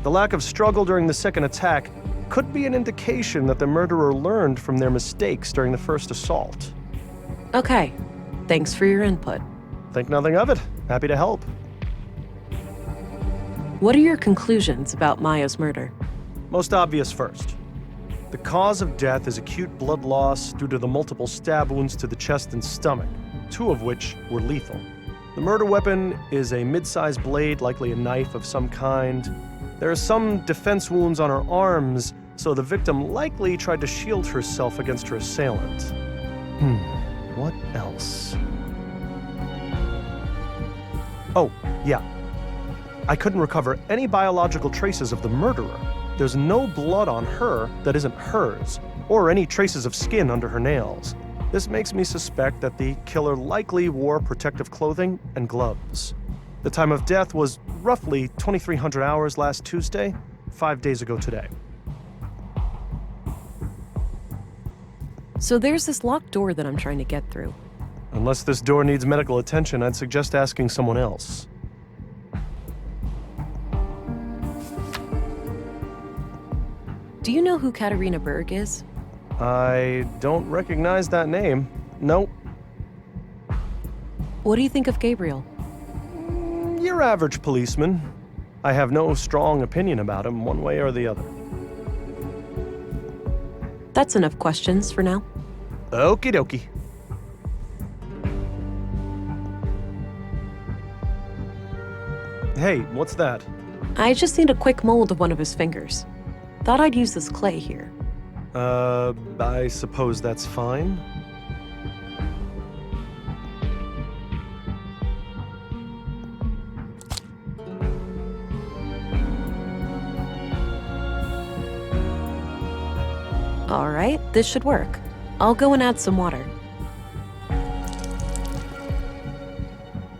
S9: The lack of struggle during the second attack could be an indication that the murderer learned from their mistakes during the first assault.
S2: Okay, thanks for your input.
S9: Think nothing of it. Happy to help.
S2: What are your conclusions about Maya's murder?
S9: Most obvious first. The cause of death is acute blood loss due to the multiple stab wounds to the chest and stomach, 2 of which were lethal. The murder weapon is a mid-sized blade, likely a knife of some kind. There are some defense wounds on her arms, so the victim likely tried to shield herself against her assailant. What else? Oh, yeah. I couldn't recover any biological traces of the murderer. There's no blood on her that isn't hers, or any traces of skin under her nails. This makes me suspect that the killer likely wore protective clothing and gloves. The time of death was roughly 2300 hours last Tuesday, 5 days ago today.
S2: So there's this locked door that I'm trying to get through.
S9: Unless this door needs medical attention, I'd suggest asking someone else.
S2: Do you know who Katarina Berg is?
S9: I don't recognize that name. Nope.
S2: What do you think of Gabriel?
S9: Your average policeman. I have no strong opinion about him one way or the other.
S2: That's enough questions for now.
S9: Okie dokie. Hey, what's that?
S2: I just need a quick mold of one of his fingers. Thought I'd use this clay here.
S9: I suppose that's fine.
S2: All right, this should work. I'll go and add some water.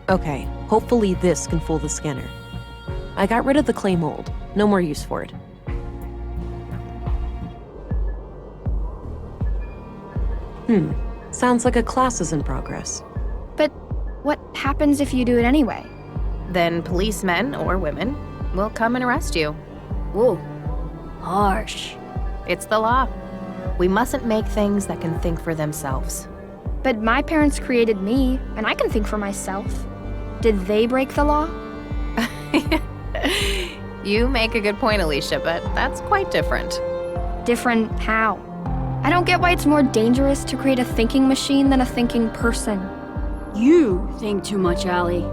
S2: Okay, hopefully this can fool the scanner. I got rid of the clay mold. No more use for it. Sounds like a class is in progress.
S11: But what happens if you do it anyway?
S4: Then policemen or women will come and arrest you.
S8: Whoa. Harsh.
S4: It's the law. We mustn't make things that can think for themselves.
S11: But my parents created me, and I can think for myself. Did they break the law?
S4: You make a good point, Alicia, but that's quite different.
S11: Different how? I don't get why it's more dangerous to create a thinking machine than a thinking person.
S8: You think too much, Allie.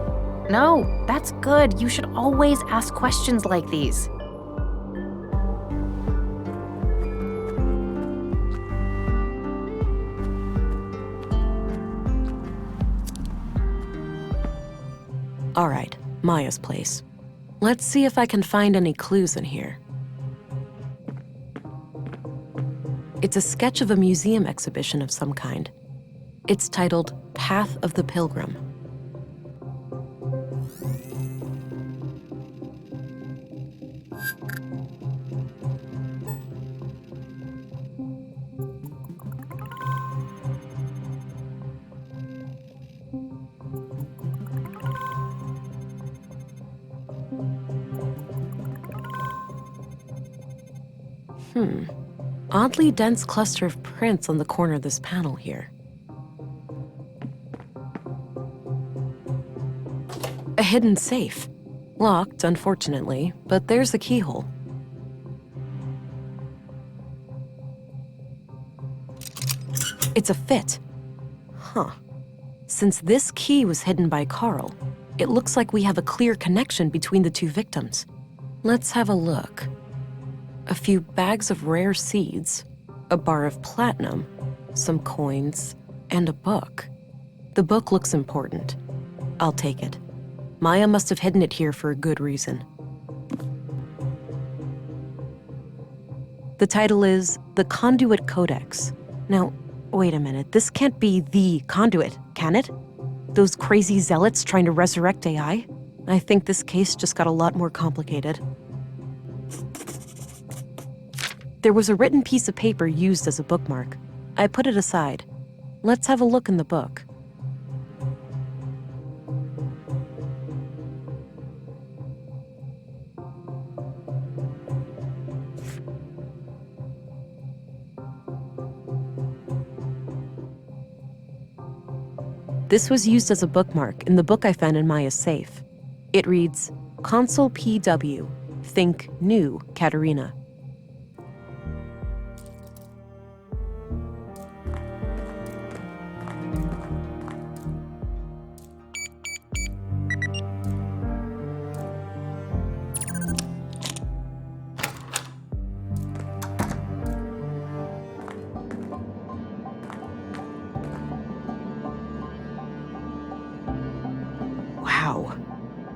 S4: No, that's good. You should always ask questions like these.
S2: All right, Maya's place. Let's see if I can find any clues in here. It's a sketch of a museum exhibition of some kind. It's titled Path of the Pilgrim. Oddly dense cluster of prints on the corner of this panel here. A hidden safe. Locked, unfortunately, but there's the keyhole. It's a fit. Huh. Since this key was hidden by Carl, it looks like we have a clear connection between the two victims. Let's have a look. A few bags of rare seeds, a bar of platinum, some coins, and a book. The book looks important. I'll take it. Maya must have hidden it here for a good reason. The title is The Conduit Codex. Now, wait a minute, this can't be the Conduit, can it? Those crazy zealots trying to resurrect AI? I think this case just got a lot more complicated. There was a written piece of paper used as a bookmark. I put it aside. Let's have a look in the book. This was used as a bookmark in the book I found in Maya's safe. It reads, Consul PW, think new, Katerina.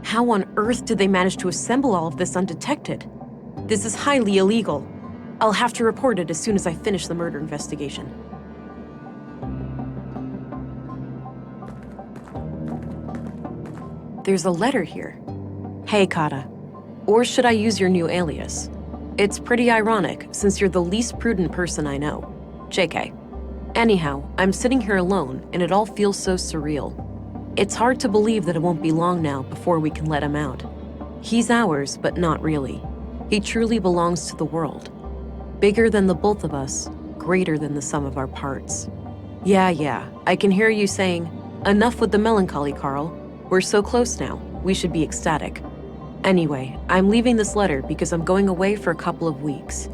S2: How on earth did they manage to assemble all of this undetected? This is highly illegal. I'll have to report it as soon as I finish the murder investigation. There's a letter here. Hey, Kata. Or should I use your new alias? It's pretty ironic, since you're the least prudent person I know. JK. Anyhow, I'm sitting here alone, and it all feels so surreal. It's hard to believe that it won't be long now before we can let him out. He's ours, but not really. He truly belongs to the world. Bigger than the both of us, greater than the sum of our parts. Yeah, I can hear you saying, enough with the melancholy, Carl. We're so close now, we should be ecstatic. Anyway, I'm leaving this letter because I'm going away for a couple of weeks.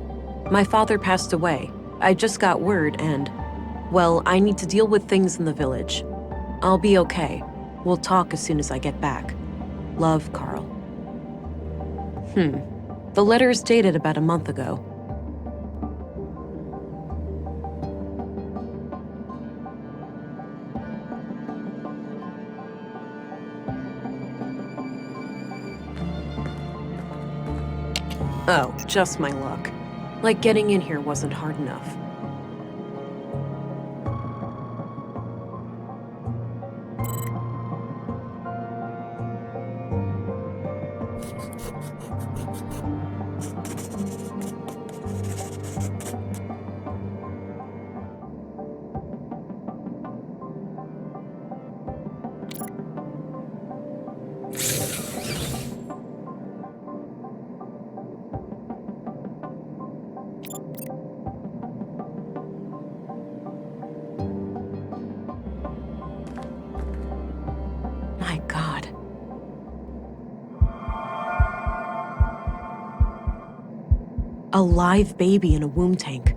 S2: My father passed away. I just got word and, well, I need to deal with things in the village. I'll be okay. We'll talk as soon as I get back. Love, Carl. The letter is dated about a month ago. Oh, just my luck. Like getting in here wasn't hard enough. My God. A live baby in a womb tank.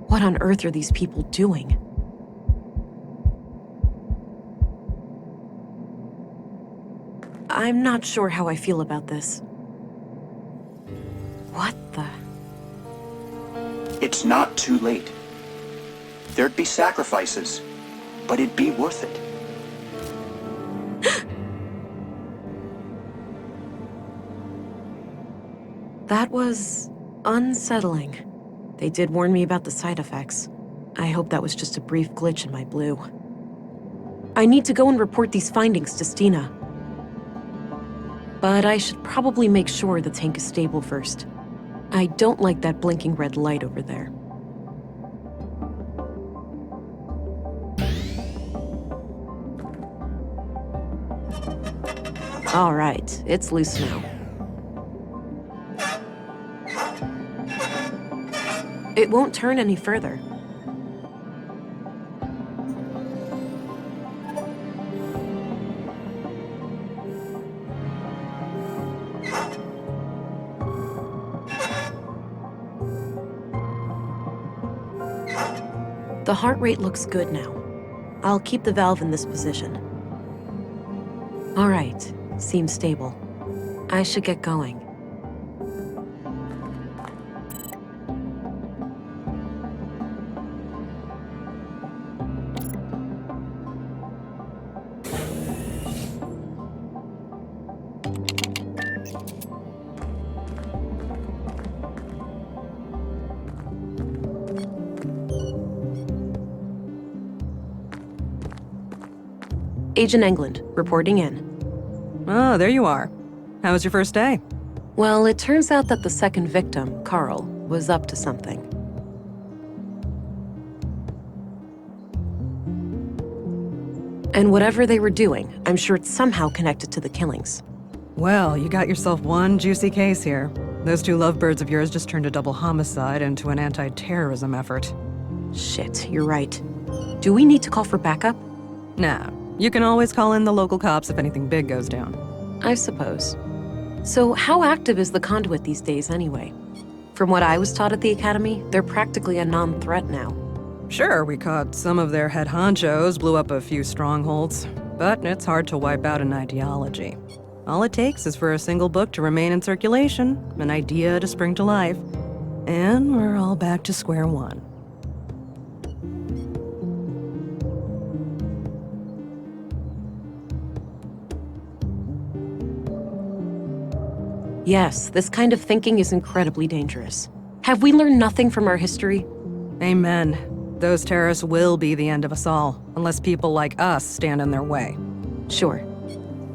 S2: What on earth are these people doing? I'm not sure how I feel about this. What the?
S12: It's not too late. There'd be sacrifices, but it'd be worth it.
S2: That was unsettling. They did warn me about the side effects. I hope that was just a brief glitch in my blue. I need to go and report these findings to Stina. But I should probably make sure the tank is stable first. I don't like that blinking red light over there. All right, it's loose now. It won't turn any further. The heart rate looks good now. I'll keep the valve in this position. All right, seems stable. I should get going. Agent England, reporting in.
S6: Oh, there you are. How was your first day?
S2: Well, it turns out that the second victim, Carl, was up to something. And whatever they were doing, I'm sure it's somehow connected to the killings.
S6: Well, you got yourself one juicy case here. Those two lovebirds of yours just turned a double homicide into an anti-terrorism effort.
S2: Shit, you're right. Do we need to call for backup?
S6: Nah, you can always call in the local cops if anything big goes down.
S2: I suppose. So how active is the conduit these days anyway? From what I was taught at the academy, they're practically a non-threat now.
S6: Sure, we caught some of their head honchos, blew up a few strongholds, but it's hard to wipe out an ideology. All it takes is for a single book to remain in circulation, an idea to spring to life, and we're all back to square one.
S2: Yes, this kind of thinking is incredibly dangerous. Have we learned nothing from our history?
S6: Amen. Those terrorists will be the end of us all, unless people like us stand in their way.
S2: Sure.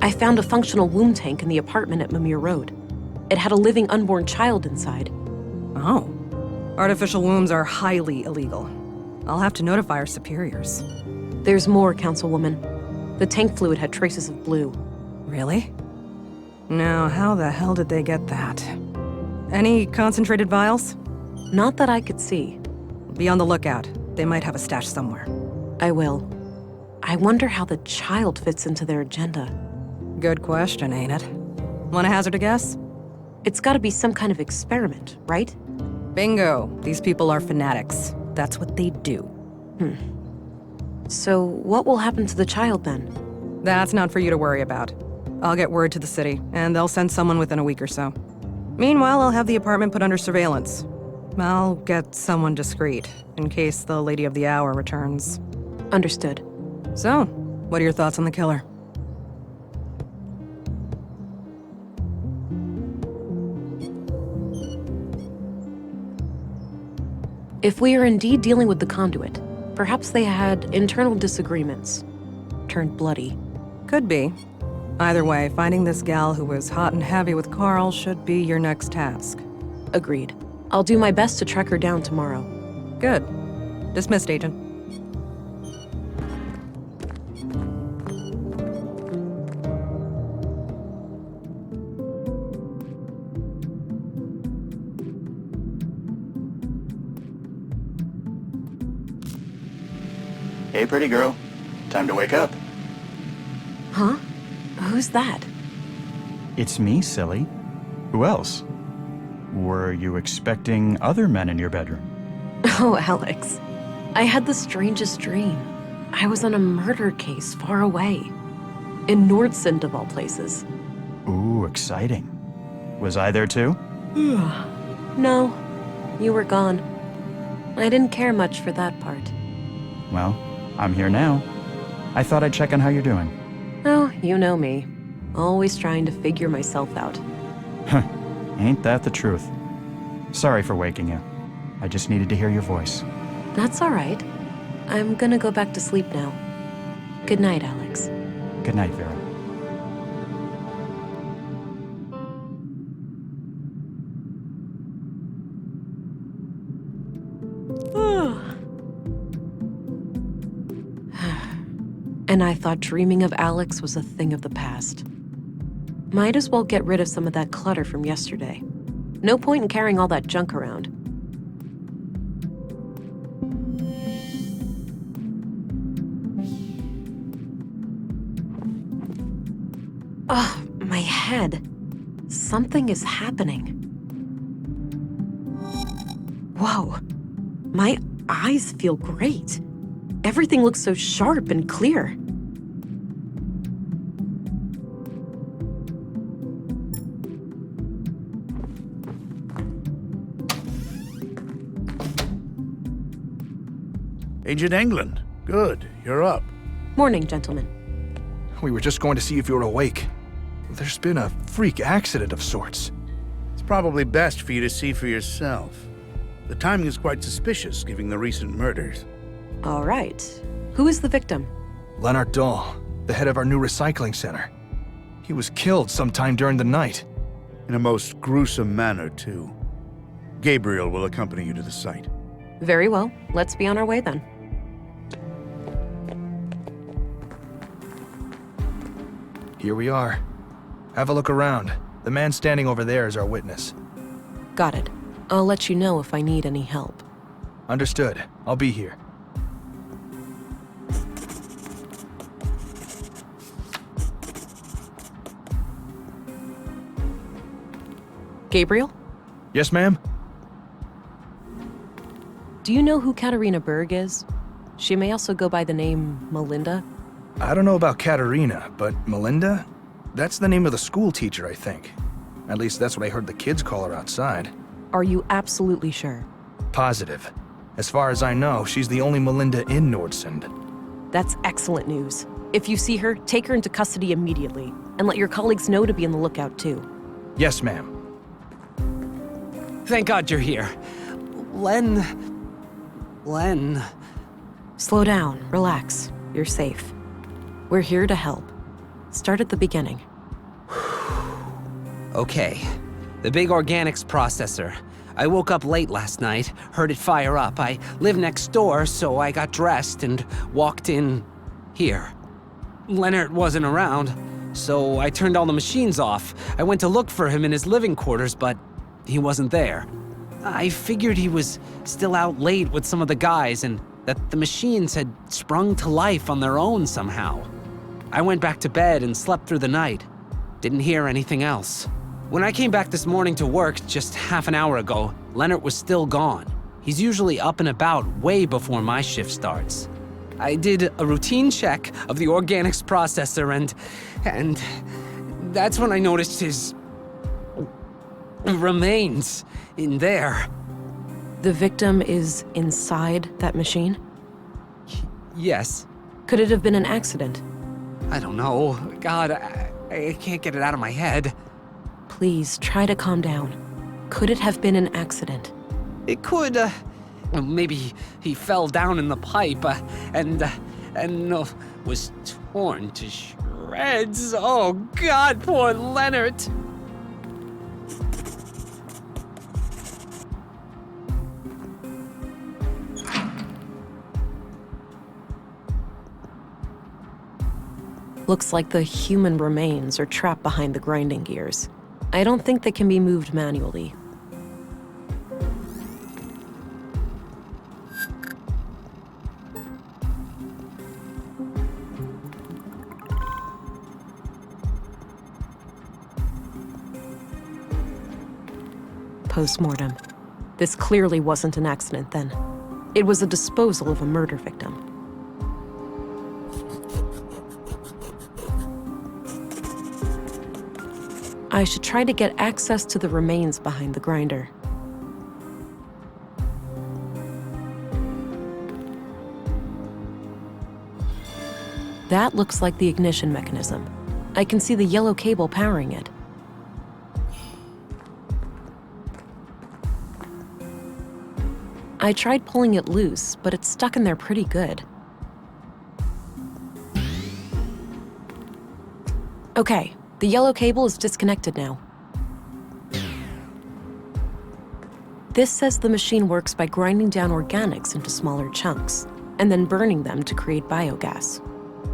S2: I found a functional womb tank in the apartment at Mimir Road. It had a living unborn child inside.
S6: Oh. Artificial wombs are highly illegal. I'll have to notify our superiors.
S2: There's more, Councilwoman. The tank fluid had traces of blue.
S6: Really? Now, how the hell did they get that? Any concentrated vials?
S2: Not that I could see.
S6: Be on the lookout. They might have a stash somewhere.
S2: I will. I wonder how the child fits into their agenda.
S6: Good question, ain't it? Want to hazard a guess?
S2: It's gotta be some kind of experiment, right?
S6: Bingo. These people are fanatics. That's what they do.
S2: So what will happen to the child then?
S6: That's not for you to worry about. I'll get word to the city, and they'll send someone within a week or so. Meanwhile, I'll have the apartment put under surveillance. I'll get someone discreet, in case the Lady of the Hour returns.
S2: Understood.
S6: So, what are your thoughts on the killer?
S2: If we are indeed dealing with the conduit, perhaps they had internal disagreements. Turned bloody.
S6: Could be. Either way, finding this gal who was hot and heavy with Carl should be your next task.
S2: Agreed. I'll do my best to track her down tomorrow.
S6: Good. Dismissed, Agent.
S12: Hey, pretty girl. Time to wake up.
S2: Huh? Who's that?
S13: It's me, silly. Who else? Were you expecting other men in your bedroom?
S2: Oh, Alex. I had the strangest dream. I was on a murder case far away. In Nordsund, of all places.
S13: Ooh, exciting. Was I there too?
S2: No. You were gone. I didn't care much for that part.
S13: Well, I'm here now. I thought I'd check on how you're doing.
S2: Oh, you know me. Always trying to figure myself out.
S13: Huh. Ain't that the truth? Sorry for waking you. I just needed to hear your voice.
S2: That's all right. I'm gonna go back to sleep now. Good night, Alex.
S13: Good night, Vera.
S2: And I thought dreaming of Alex was a thing of the past. Might as well get rid of some of that clutter from yesterday. No point in carrying all that junk around. head. Something is happening. Whoa. My eyes feel great. Everything looks so sharp and clear.
S7: Agent England. Good, you're up.
S2: Morning, gentlemen.
S3: We were just going to see if you were awake. There's been a freak accident of sorts.
S7: It's probably best for you to see for yourself. The timing is quite suspicious, given the recent murders.
S2: All right. Who is the victim?
S3: Leonard Dahl, the head of our new recycling center. He was killed sometime during the night.
S7: In a most gruesome manner, too. Gabriel will accompany you to the site.
S2: Very well. Let's be on our way then.
S3: Here we are. Have a look around. The man standing over there is our witness.
S2: Got it. I'll let you know if I need any help.
S3: Understood. I'll be here.
S2: Gabriel?
S3: Yes, ma'am?
S2: Do you know who Katerina Berg is? She may also go by the name Melinda.
S3: I don't know about Katerina, but Melinda? That's the name of the school teacher, I think. At least that's what I heard the kids call her outside.
S2: Are you absolutely sure?
S3: Positive. As far as I know, she's the only Melinda in Nordsund.
S2: That's excellent news. If you see her, take her into custody immediately, and let your colleagues know to be on the lookout too.
S3: Yes, ma'am.
S10: Thank God you're here. Len...
S2: Slow down, relax. You're safe. We're here to help. Start at the beginning.
S10: Okay. The big organics processor. I woke up late last night, heard it fire up. I live next door, so I got dressed and walked in here. Leonard wasn't around, so I turned all the machines off. I went to look for him in his living quarters, but he wasn't there. I figured he was still out late with some of the guys and that the machines had sprung to life on their own somehow. I went back to bed and slept through the night. Didn't hear anything else. When I came back this morning to work just half an hour ago, Leonard was still gone. He's usually up and about way before my shift starts. I did a routine check of the organics processor and that's when I noticed his remains in there.
S2: The victim is inside that machine?
S10: Yes.
S2: Could it have been an accident?
S10: I don't know. God, I can't get it out of my head.
S2: Please, try to calm down. Could it have been an accident?
S10: It could, maybe he fell down in the pipe, and was torn to shreds. Oh, God, poor Leonard.
S2: Looks like the human remains are trapped behind the grinding gears. I don't think they can be moved manually. Post-mortem. This clearly wasn't an accident then. It was a disposal of a murder victim. I should try to get access to the remains behind the grinder. That looks like the ignition mechanism. I can see the yellow cable powering it. I tried pulling it loose, but it's stuck in there pretty good. Okay. The yellow cable is disconnected now. This says the machine works by grinding down organics into smaller chunks, and then burning them to create biogas.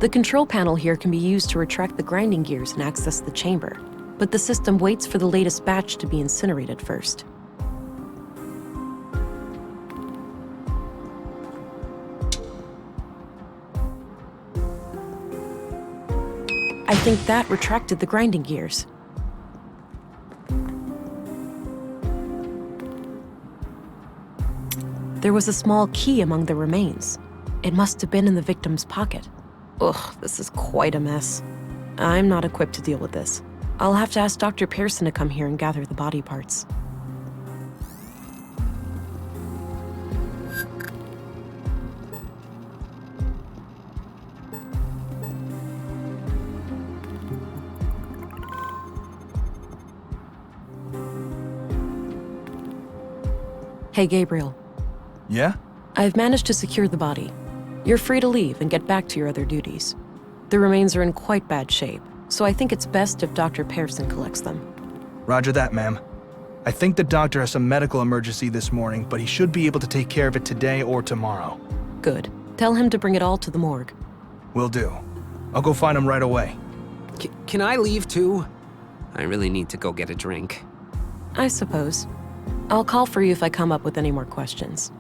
S2: The control panel here can be used to retract the grinding gears and access the chamber, but the system waits for the latest batch to be incinerated first. I think that retracted the grinding gears. There was a small key among the remains. It must have been in the victim's pocket. Ugh, this is quite a mess. I'm not equipped to deal with this. I'll have to ask Dr. Pearson to come here and gather the body parts. Hey, Gabriel.
S3: Yeah?
S2: I've managed to secure the body. You're free to leave and get back to your other duties. The remains are in quite bad shape, so I think it's best if Dr. Pearson collects them.
S3: Roger that, ma'am. I think the doctor has some medical emergency this morning, but he should be able to take care of it today or tomorrow.
S2: Good. Tell him to bring it all to the morgue.
S3: Will do. I'll go find him right away.
S10: Can I leave too? I really need to go get a drink.
S2: I suppose. I'll call for you if I come up with any more questions.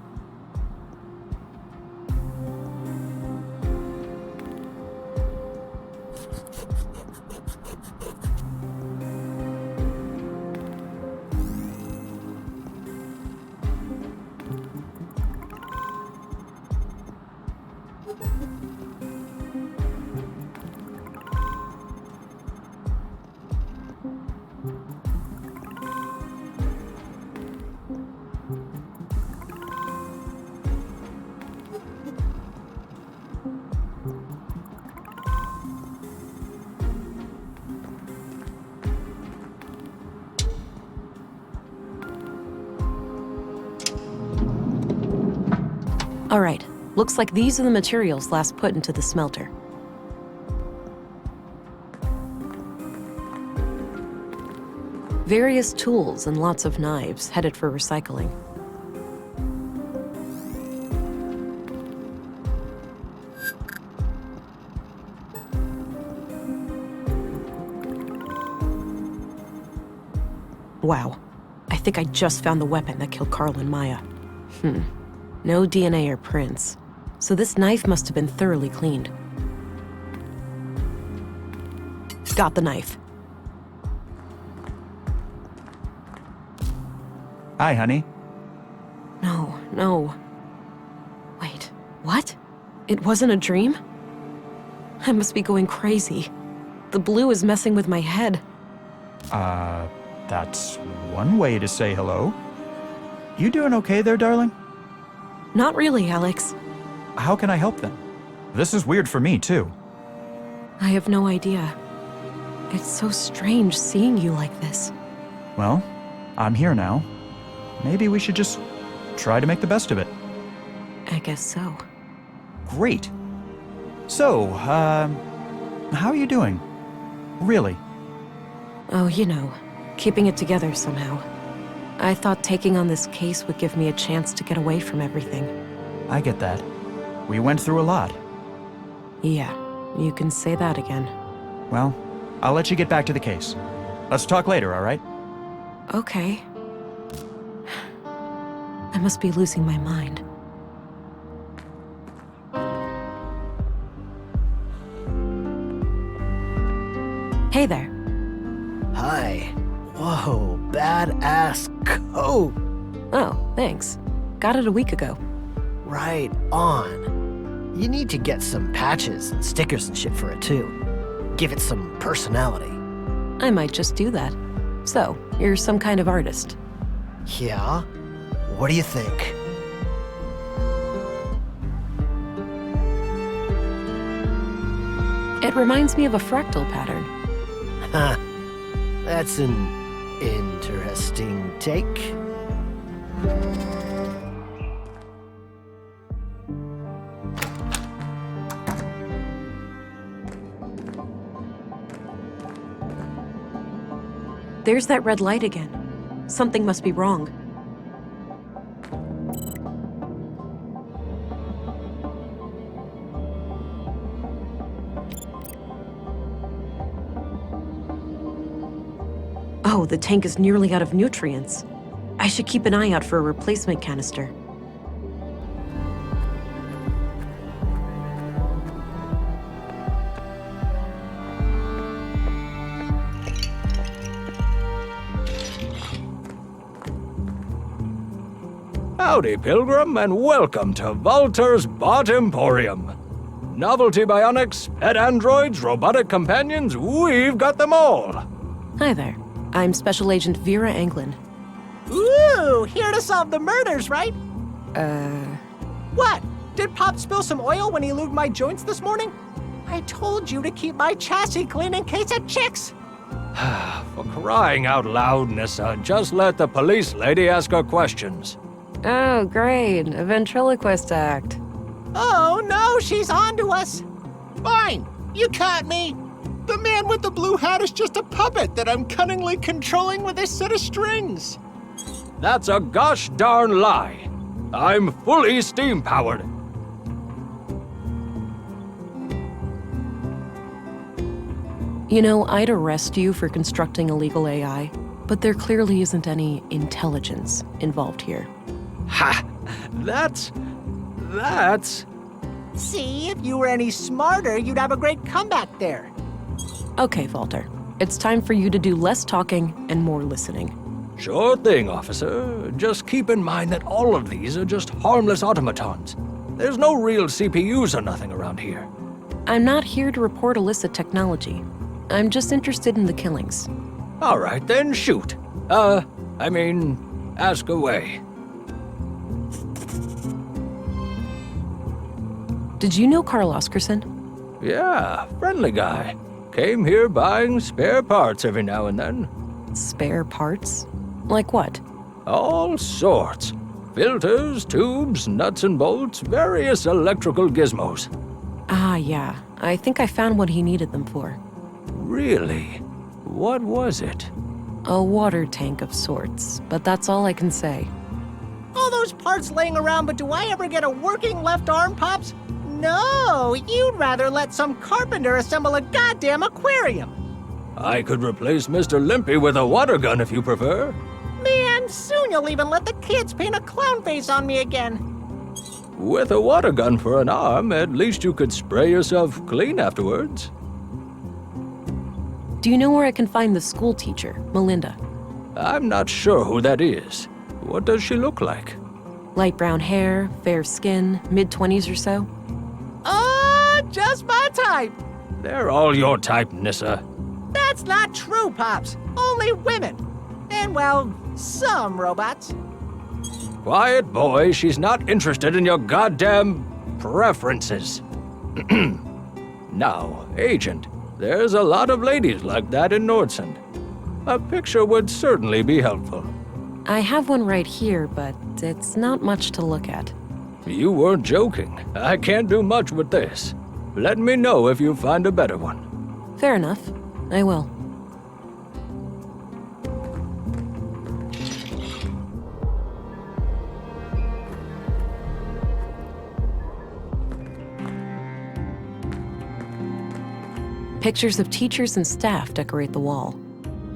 S2: All right, looks like these are the materials last put into the smelter. Various tools and lots of knives headed for recycling. Wow, I think I just found the weapon that killed Carl and Maya. No DNA or prints, so this knife must have been thoroughly cleaned. Got the knife.
S13: Hi, honey.
S2: No. Wait, what? It wasn't a dream? I must be going crazy. The blue is messing with my head.
S13: That's one way to say hello. You doing okay there, darling?
S2: Not really, Alex.
S13: How can I help then? This is weird for me, too.
S2: I have no idea. It's so strange seeing you like this.
S13: Well, I'm here now. Maybe we should just try to make the best of it.
S2: I guess so.
S13: Great. So, how are you doing? Really?
S2: Oh, you know, keeping it together somehow. I thought taking on this case would give me a chance to get away from everything.
S13: I get that. We went through a lot.
S2: Yeah, you can say that again.
S13: Well, I'll let you get back to the case. Let's talk later, all right?
S2: Okay. I must be losing my mind. Hey there.
S5: Hi. Whoa, badass coat.
S2: Oh, thanks. Got it a week ago.
S5: Right on. You need to get some patches and stickers and shit for it too. Give it some personality.
S2: I might just do that. So, you're some kind of artist.
S5: Yeah? What do you think?
S2: It reminds me of a fractal pattern.
S5: Huh. That's an interesting take.
S2: There's that red light again. Something must be wrong. Oh, the tank is nearly out of nutrients. I should keep an eye out for a replacement canister.
S14: Howdy, Pilgrim, and welcome to Walter's Bot Emporium. Novelty bionics, pet androids, robotic companions, we've got them all.
S2: Hi there. I'm Special Agent Vera Anglin.
S15: Ooh, here to solve the murders, right? What? Did Pop spill some oil when he lubed my joints this morning? I told you to keep my chassis clean in case of chicks.
S14: For crying out loud, Nissa, just let the police lady ask her questions.
S2: Oh, great. A ventriloquist act.
S15: Oh no, she's on to us. Fine, you caught me. The man with the blue hat is just a puppet that I'm cunningly controlling with this set of strings.
S14: That's a gosh darn lie. I'm fully steam-powered.
S2: You know, I'd arrest you for constructing illegal AI, but there clearly isn't any intelligence involved here.
S14: Ha! That's...
S15: See, if you were any smarter, you'd have a great comeback there.
S2: Okay, Walter. It's time for you to do less talking and more listening.
S14: Sure thing, officer. Just keep in mind that all of these are just harmless automatons. There's no real CPUs or nothing around here.
S2: I'm not here to report illicit technology. I'm just interested in the killings.
S14: All right, then shoot. Ask away.
S2: Did you know Carl Oscarson?
S14: Yeah, friendly guy. Came here buying spare parts every now and then.
S2: Spare parts? Like what?
S14: All sorts. Filters, tubes, nuts and bolts, various electrical gizmos.
S2: Ah, yeah. I think I found what he needed them for.
S14: Really? What was it?
S2: A water tank of sorts, but that's all I can say.
S15: All those parts laying around, but do I ever get a working left arm, Pops? No, you'd rather let some carpenter assemble a goddamn aquarium.
S14: I could replace Mr. Limpy with a water gun if you prefer.
S15: Man, soon you'll even let the kids paint a clown face on me again.
S14: With a water gun for an arm, at least you could spray yourself clean afterwards.
S2: Do you know where I can find the school teacher, Melinda?
S14: I'm not sure who that is. What does she look like?
S2: Light brown hair, fair skin, mid-20s or so?
S15: Just my type.
S14: They're all your type, Nissa.
S15: That's not true, Pops. Only women. And, well, some robots.
S14: Quiet, boy. She's not interested in your goddamn preferences. Now, Agent, there's a lot of ladies like that in Nordsund. A picture would certainly be helpful.
S2: I have one right here, but it's not much to look at.
S14: You weren't joking. I can't do much with this. Let me know if you find a better one.
S2: Fair enough. I will. Pictures of teachers and staff decorate the wall.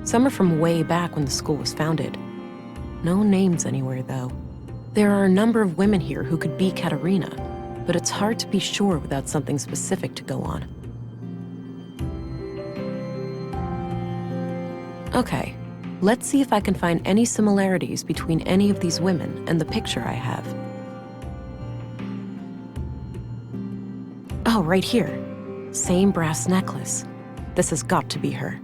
S2: Some are from way back when the school was founded. No names anywhere, though. There are a number of women here who could be Katerina, but it's hard to be sure without something specific to go on. Okay, let's see if I can find any similarities between any of these women and the picture I have. Oh, right here. Same brass necklace. This has got to be her.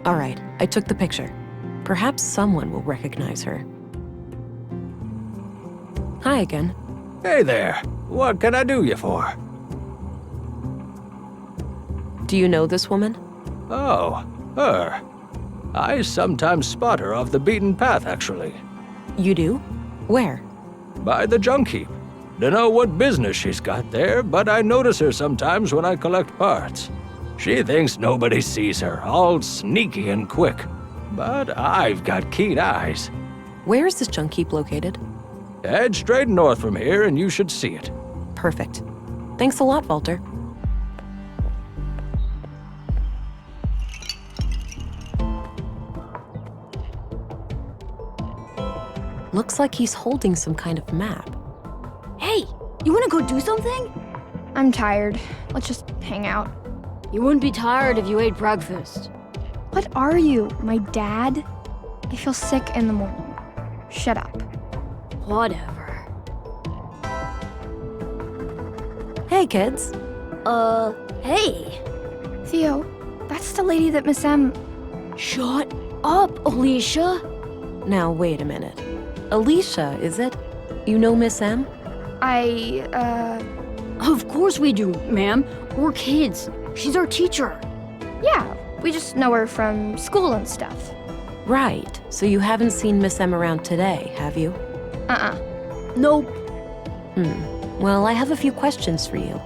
S2: All right, I took the picture. Perhaps someone will recognize her. Hi again.
S14: Hey there. What can I do you for?
S2: Do you know this woman?
S14: Oh, her. I sometimes spot her off the beaten path, actually.
S2: You do? Where?
S14: By the junk heap. Dunno what business she's got there, but I notice her sometimes when I collect parts. She thinks nobody sees her, all sneaky and quick. But I've got keen eyes.
S2: Where is this junk heap located?
S14: Head straight north from here and you should see it.
S2: Perfect. Thanks a lot, Walter. Looks like he's holding some kind of map.
S11: Hey, you wanna go do something?
S16: I'm tired. Let's just hang out.
S8: You wouldn't be tired if you ate breakfast.
S16: What are you, my dad? I feel sick in the morning. Shut up.
S8: Whatever.
S2: Hey, kids.
S8: Hey.
S16: Theo, that's the lady that Miss M.
S8: Shut up, Alicia.
S2: Now, wait a minute. Alicia, is it? You know Miss M?
S8: Of course we do, ma'am. We're kids. She's our teacher.
S16: Yeah, we just know her from school and stuff.
S2: Right. So you haven't seen Miss M around today, have you?
S8: Nope.
S2: Well, I have a few questions for you.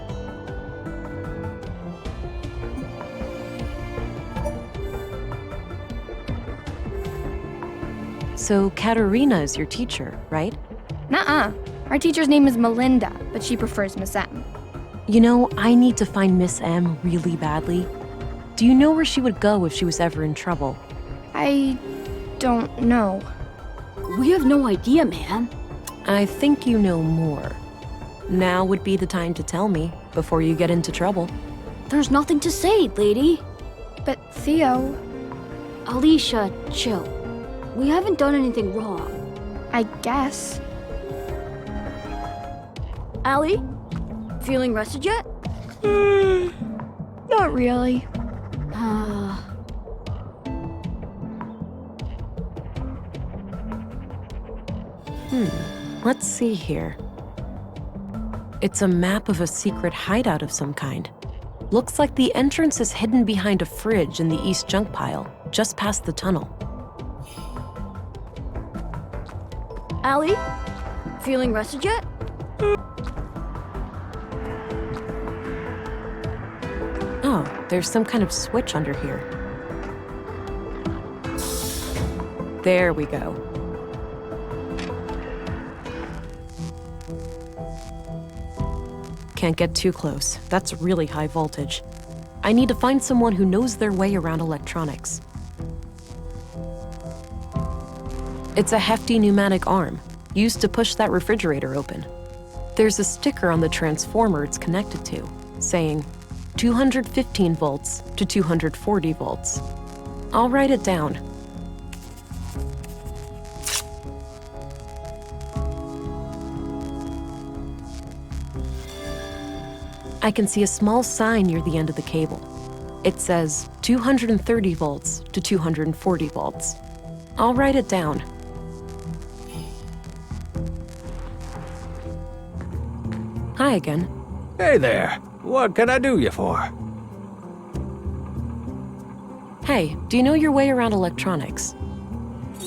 S2: So, Katerina is your teacher, right?
S16: Nuh-uh. Our teacher's name is Melinda, but she prefers Miss M.
S2: You know, I need to find Miss M really badly. Do you know where she would go if she was ever in trouble?
S16: I don't know.
S8: We have no idea, ma'am.
S2: I think you know more. Now would be the time to tell me, before you get into trouble.
S8: There's nothing to say, lady.
S16: But Theo...
S8: Alicia, chill. We haven't done anything wrong.
S16: I guess.
S8: Allie? Feeling rested yet?
S16: Not really.
S2: Let's see here. It's a map of a secret hideout of some kind. Looks like the entrance is hidden behind a fridge in the east junk pile, just past the tunnel.
S8: Allie? Feeling rested yet?
S2: Oh, there's some kind of switch under here. There we go. Can't get too close. That's really high voltage. I need to find someone who knows their way around electronics. It's a hefty pneumatic arm, used to push that refrigerator open. There's a sticker on the transformer it's connected to, saying 215 volts to 240 volts. I'll write it down. I can see a small sign near the end of the cable. It says 230 volts to 240 volts. I'll write it down. Hi again.
S14: Hey there. What can I do you for?
S2: Hey, do you know your way around electronics?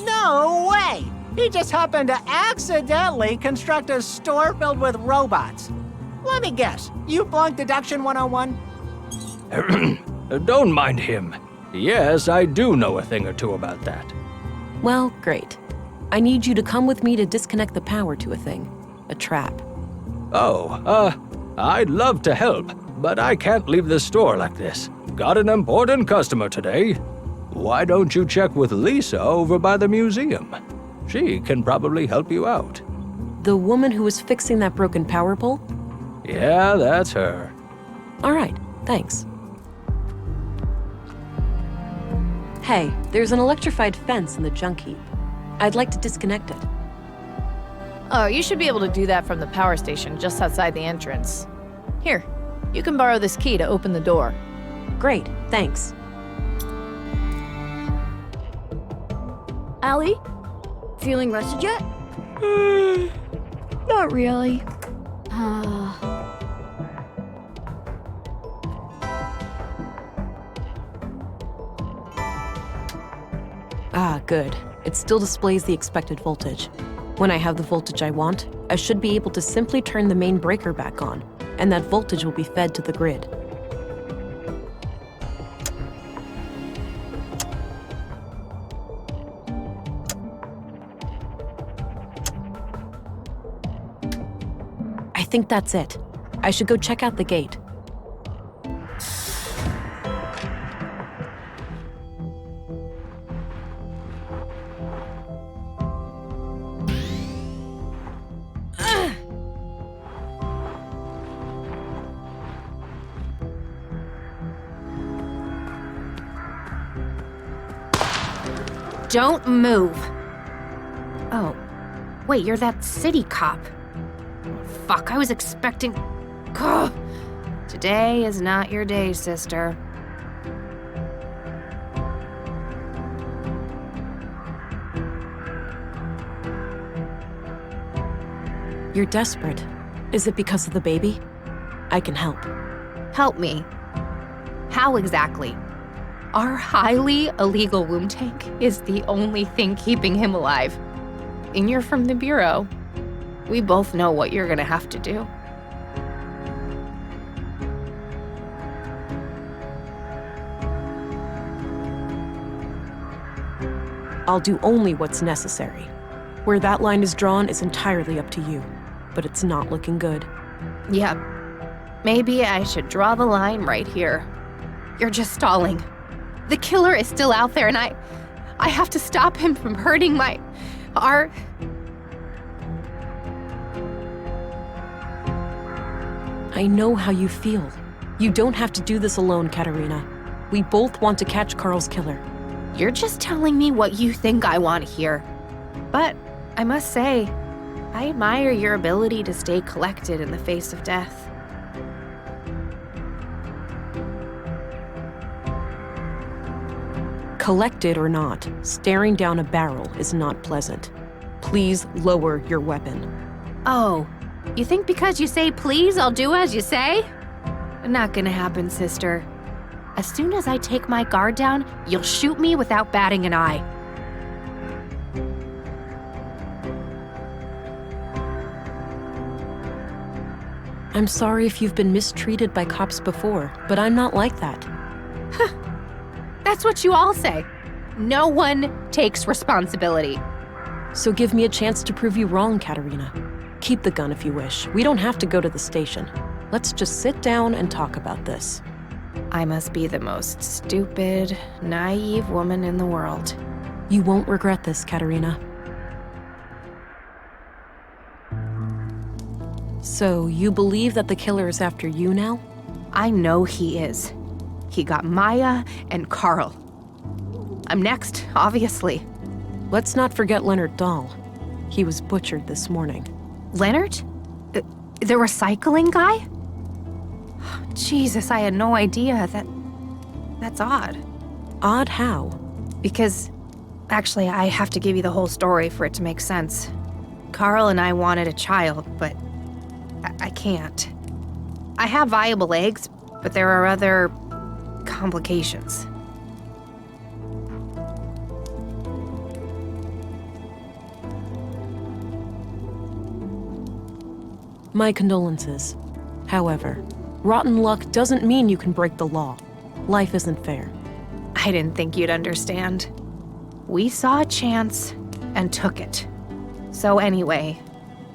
S15: No way! He just happened to accidentally construct a store filled with robots. Let me guess, you flunked Deduction 101?
S14: Don't mind him. Yes, I do know a thing or two about that.
S2: Well, great. I need you to come with me to disconnect the power to a thing. A trap.
S14: Oh, I'd love to help, but I can't leave the store like this. Got an important customer today. Why don't you check with Lisa over by the museum? She can probably help you out.
S2: The woman who was fixing that broken power pole?
S14: Yeah, that's her.
S2: All right, thanks. Hey, there's an electrified fence in the junk heap. I'd like to disconnect it.
S4: Oh, you should be able to do that from the power station just outside the entrance. Here, you can borrow this key to open the door.
S2: Great, thanks.
S8: Allie? Feeling rested yet?
S16: Not really.
S2: Ah, good. It still displays the expected voltage. When I have the voltage I want, I should be able to simply turn the main breaker back on, and that voltage will be fed to the grid. I think that's it. I should go check out the gate.
S4: Don't move.
S2: Oh,
S17: Wait, you're that city cop. Fuck, I was expecting... Ugh. Today is not your day, sister.
S2: You're desperate. Is it because of the baby? I can help.
S17: Help me. How exactly? Our highly illegal womb tank is the only thing keeping him alive. And you're from the Bureau. We both know what you're gonna have to do.
S2: I'll do only what's necessary. Where that line is drawn is entirely up to you, but it's not looking good.
S17: Yep. Maybe I should draw the line right here. You're just stalling. The killer is still out there, and I have to stop him from hurting our...
S2: I know how you feel. You don't have to do this alone, Katerina. We both want to catch Carl's killer.
S17: You're just telling me what you think I want to hear. But I must say, I admire your ability to stay collected in the face of death.
S2: Collected or not, staring down a barrel is not pleasant. Please lower your weapon.
S17: Oh, you think because you say please, I'll do as you say? Not gonna happen, sister. As soon as I take my guard down, you'll shoot me without batting an eye.
S2: I'm sorry if you've been mistreated by cops before, but I'm not like that.
S17: That's what you all say. No one takes responsibility.
S2: So give me a chance to prove you wrong, Katerina. Keep the gun if you wish. We don't have to go to the station. Let's just sit down and talk about this.
S17: I must be the most stupid, naive woman in the world.
S2: You won't regret this, Katerina. So, you believe that the killer is after you now?
S17: I know he is. He got Maya and Carl. I'm next, obviously.
S2: Let's not forget Leonard Dahl. He was butchered this morning.
S17: Leonard? The recycling guy? Jesus, I had no idea. That's odd.
S2: Odd how?
S17: Because, actually, I have to give you the whole story for it to make sense. Carl and I wanted a child, but I can't. I have viable eggs, but there are other complications.
S2: My condolences. However, rotten luck doesn't mean you can break the law. Life isn't fair.
S17: I didn't think you'd understand. We saw a chance and took it. So anyway,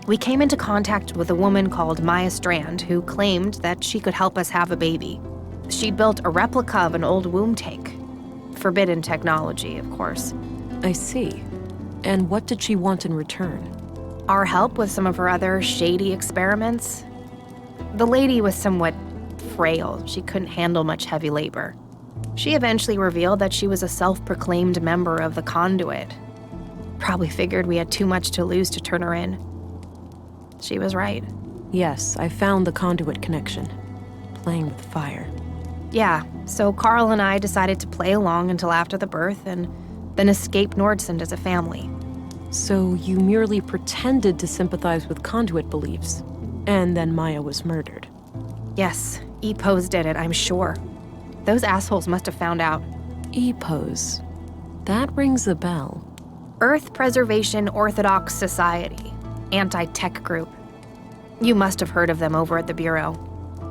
S17: we came into contact with a woman called Maya Strand who claimed that she could help us have a baby. She'd built a replica of an old womb tank. Forbidden technology, of course.
S2: I see. And what did she want in return?
S17: Our help with some of her other shady experiments. The lady was somewhat frail. She couldn't handle much heavy labor. She eventually revealed that she was a self-proclaimed member of the Conduit. Probably figured we had too much to lose to turn her in. She was right.
S2: Yes, I found the Conduit connection. Playing with fire.
S17: Yeah, so Carl and I decided to play along until after the birth and then escape Nordsund as a family.
S2: So you merely pretended to sympathize with Conduit beliefs, and then Maya was murdered.
S17: Yes, EPOs did it, I'm sure. Those assholes must have found out.
S2: EPOs. That rings a bell.
S17: Earth Preservation Orthodox Society. Anti-tech group. You must have heard of them over at the Bureau.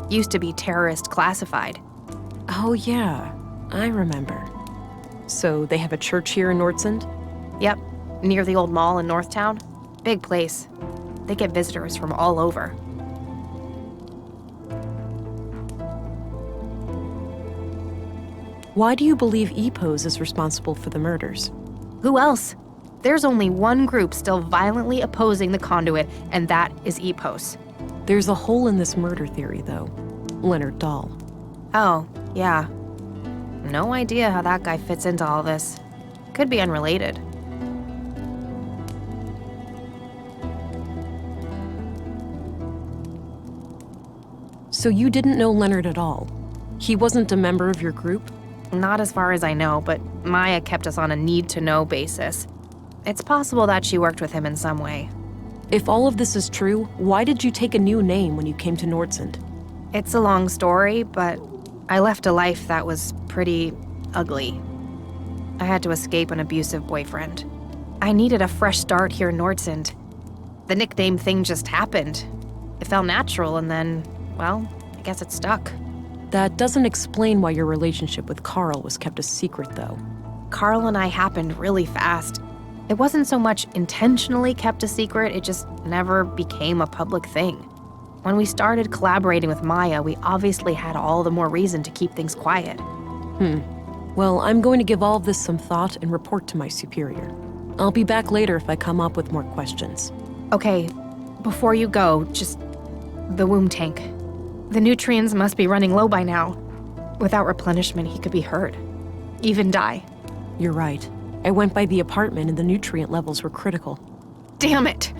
S17: Used to be terrorist classified.
S2: Oh yeah, I remember. So they have a church here in Nordsund?
S17: Yep, near the old mall in Northtown. Big place. They get visitors from all over.
S2: Why do you believe EPOs is responsible for the murders?
S17: Who else? There's only one group still violently opposing the Conduit, and that is EPOs.
S2: There's a hole in this murder theory, though. Leonard Dahl.
S17: Oh, yeah. No idea how that guy fits into all this. Could be unrelated.
S2: So you didn't know Leonard at all? He wasn't a member of your group?
S17: Not as far as I know, but Maya kept us on a need-to-know basis. It's possible that she worked with him in some way.
S2: If all of this is true, why did you take a new name when you came to Nordsund?
S17: It's a long story, but I left a life that was pretty ugly. I had to escape an abusive boyfriend. I needed a fresh start here in Nordsund. The nickname thing just happened. It felt natural, and then, well, I guess it stuck.
S2: That doesn't explain why your relationship with Carl was kept a secret, though.
S17: Carl and I happened really fast. It wasn't so much intentionally kept a secret, it just never became a public thing. When we started collaborating with Maya, we obviously had all the more reason to keep things quiet.
S2: Well, I'm going to give all of this some thought and report to my superior. I'll be back later if I come up with more questions.
S17: Okay, before you go, just the womb tank. The nutrients must be running low by now. Without replenishment, he could be hurt. Even die.
S2: You're right. I went by the apartment and the nutrient levels were critical.
S17: Damn it!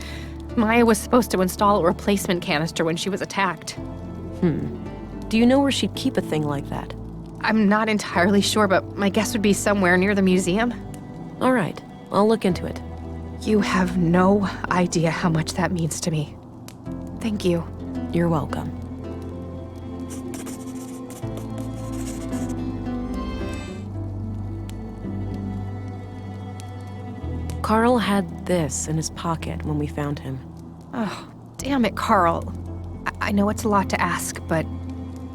S17: Maya was supposed to install a replacement canister when she was attacked.
S2: Do you know where she'd keep a thing like that?
S17: I'm not entirely sure, but my guess would be somewhere near the museum.
S2: All right, I'll look into it.
S17: You have no idea how much that means to me. Thank you.
S2: You're welcome. Carl had this in his pocket when we found him.
S17: Oh, damn it, Carl. I know it's a lot to ask, but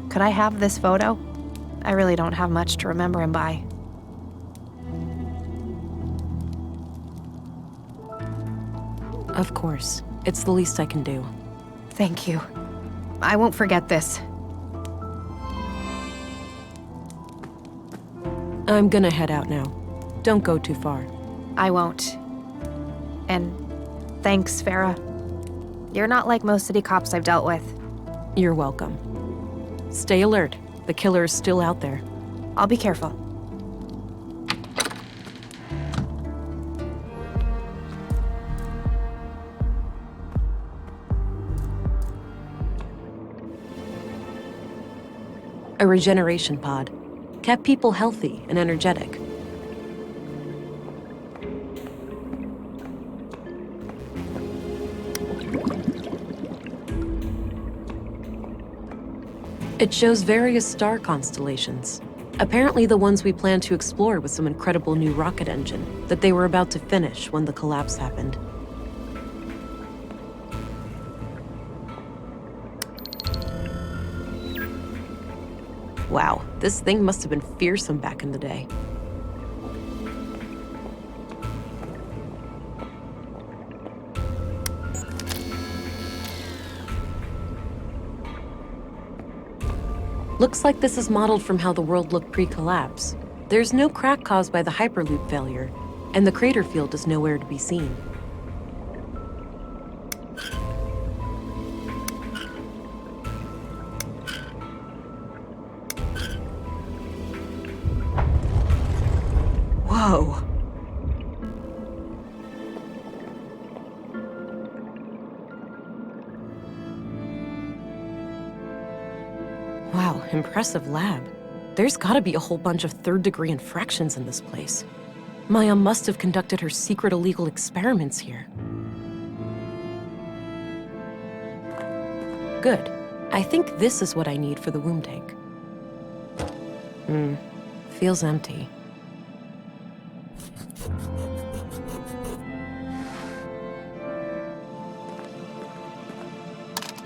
S17: could I have this photo? I really don't have much to remember him by.
S2: Of course. It's the least I can do.
S17: Thank you. I won't forget this.
S2: I'm gonna head out now. Don't go too far.
S17: I won't. And thanks, Farah. You're not like most city cops I've dealt with.
S2: You're welcome. Stay alert. The killer is still out there.
S17: I'll be careful.
S2: A regeneration pod. Kept people healthy and energetic. It shows various star constellations. Apparently the ones we plan to explore with some incredible new rocket engine that they were about to finish when the collapse happened. Wow, this thing must have been fearsome back in the day. Looks like this is modeled from how the world looked pre-collapse. There's no crack caused by the Hyperloop failure, and the crater field is nowhere to be seen. Whoa. Wow, impressive lab. There's gotta be a whole bunch of third-degree infractions in this place. Maya must have conducted her secret illegal experiments here. Good. I think this is what I need for the womb tank. Feels empty.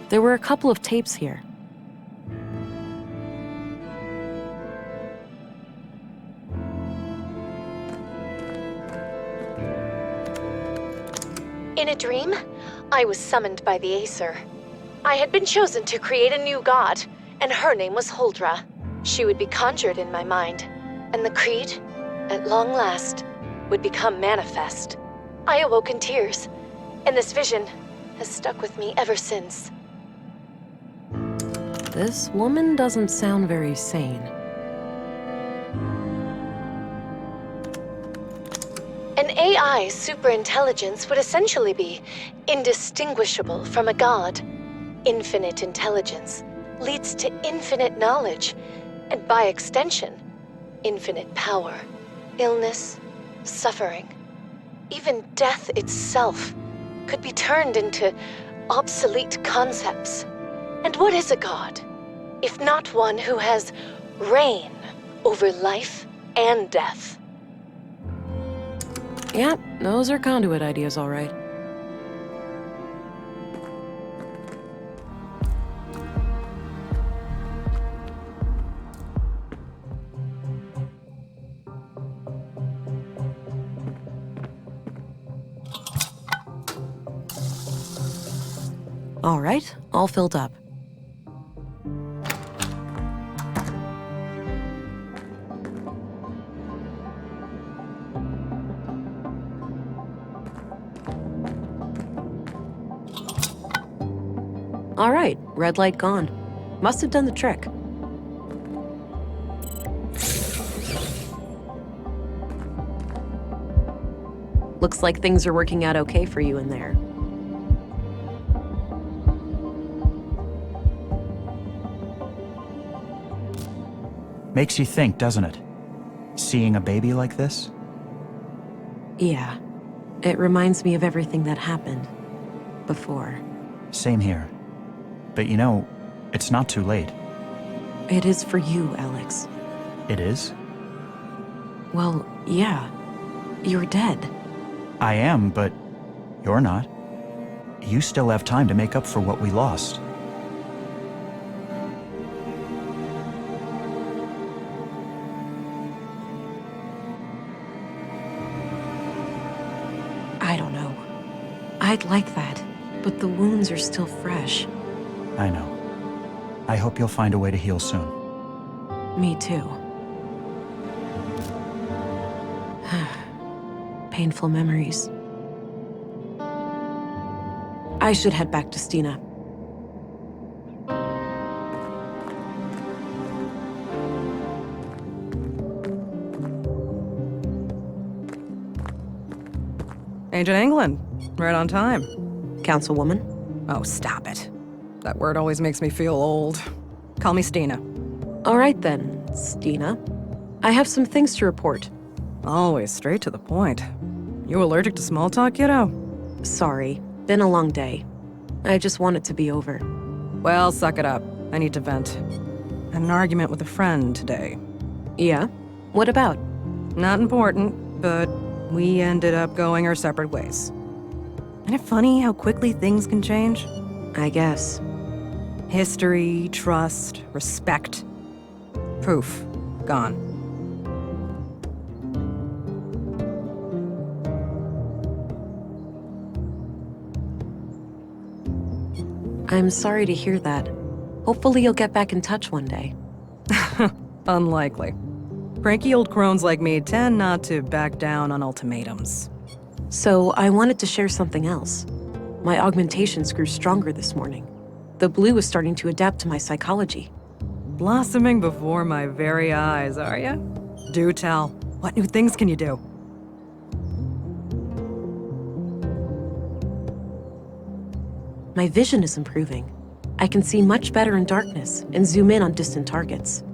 S2: There were a couple of tapes here.
S18: In a dream, I was summoned by the Acer. I had been chosen to create a new god, and her name was Huldra. She would be conjured in my mind, and the creed, at long last, would become manifest. I awoke in tears, and this vision has stuck with me ever since.
S2: This woman doesn't sound very sane.
S18: An AI's superintelligence would essentially be indistinguishable from a god. Infinite intelligence, leads to infinite knowledge, and by extension, infinite power, illness, suffering. Even death itself could be turned into obsolete concepts. And what is a god, if not one who has reign over life and death?
S2: Yep, those are conduit ideas, all right. All right, all filled up. All right, red light gone. Must have done the trick. Looks like things are working out okay for you in there.
S13: Makes you think, doesn't it? Seeing a baby like this?
S2: Yeah, it reminds me of everything that happened before.
S13: Same here. But you know, it's not too late.
S2: It is for you, Alex.
S13: It is?
S2: Well, yeah. You're dead.
S13: I am, but you're not. You still have time to make up for what we lost.
S2: I don't know. I'd like that, but the wounds are still fresh.
S13: I know. I hope you'll find a way to heal soon.
S2: Me too. Painful memories. I should head back to Stina.
S6: Agent England, right on time.
S2: Councilwoman?
S6: Oh, stop it. That word always makes me feel old. Call me Stina.
S2: All right then, Stina. I have some things to report.
S6: Always straight to the point. You allergic to small talk, kiddo?
S2: Sorry, been a long day. I just want it to be over.
S6: Well, suck it up. I need to vent. Had an argument with a friend today.
S2: Yeah? What about?
S6: Not important, but we ended up going our separate ways. Isn't it funny how quickly things can change?
S2: I guess.
S6: History, trust, respect. Poof. Gone.
S2: I'm sorry to hear that. Hopefully you'll get back in touch one day.
S6: Unlikely. Cranky old crones like me tend not to back down on ultimatums.
S2: So I wanted to share something else. My augmentations grew stronger this morning. The blue is starting to adapt to my psychology.
S6: Blossoming before my very eyes, are ya? Do tell. What new things can you do?
S2: My vision is improving. I can see much better in darkness and zoom in on distant targets.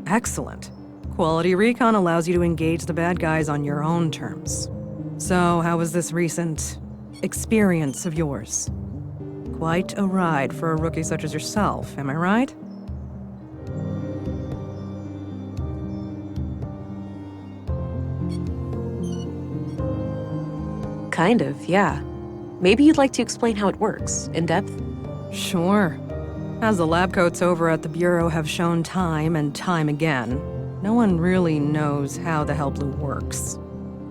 S6: Excellent. Quality recon allows you to engage the bad guys on your own terms. So, how was this recent experience of yours? Quite a ride for a rookie such as yourself, am I right?
S2: Kind of, yeah. Maybe you'd like to explain how it works, in depth?
S6: Sure. As the lab coats over at the Bureau have shown time and time again, no one really knows how the Hell Blue works.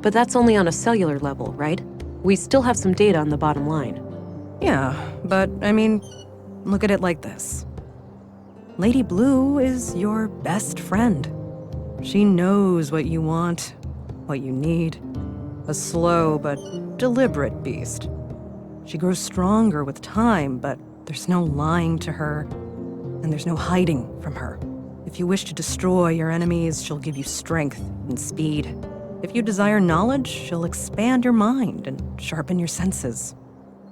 S2: But that's only on a cellular level, right? We still have some data on the bottom line.
S6: Yeah, but, I mean, look at it like this. Lady Blue is your best friend. She knows what you want, what you need. A slow but deliberate beast. She grows stronger with time, but there's no lying to her, and there's no hiding from her. If you wish to destroy your enemies, she'll give you strength and speed. If you desire knowledge, she'll expand your mind and sharpen your senses.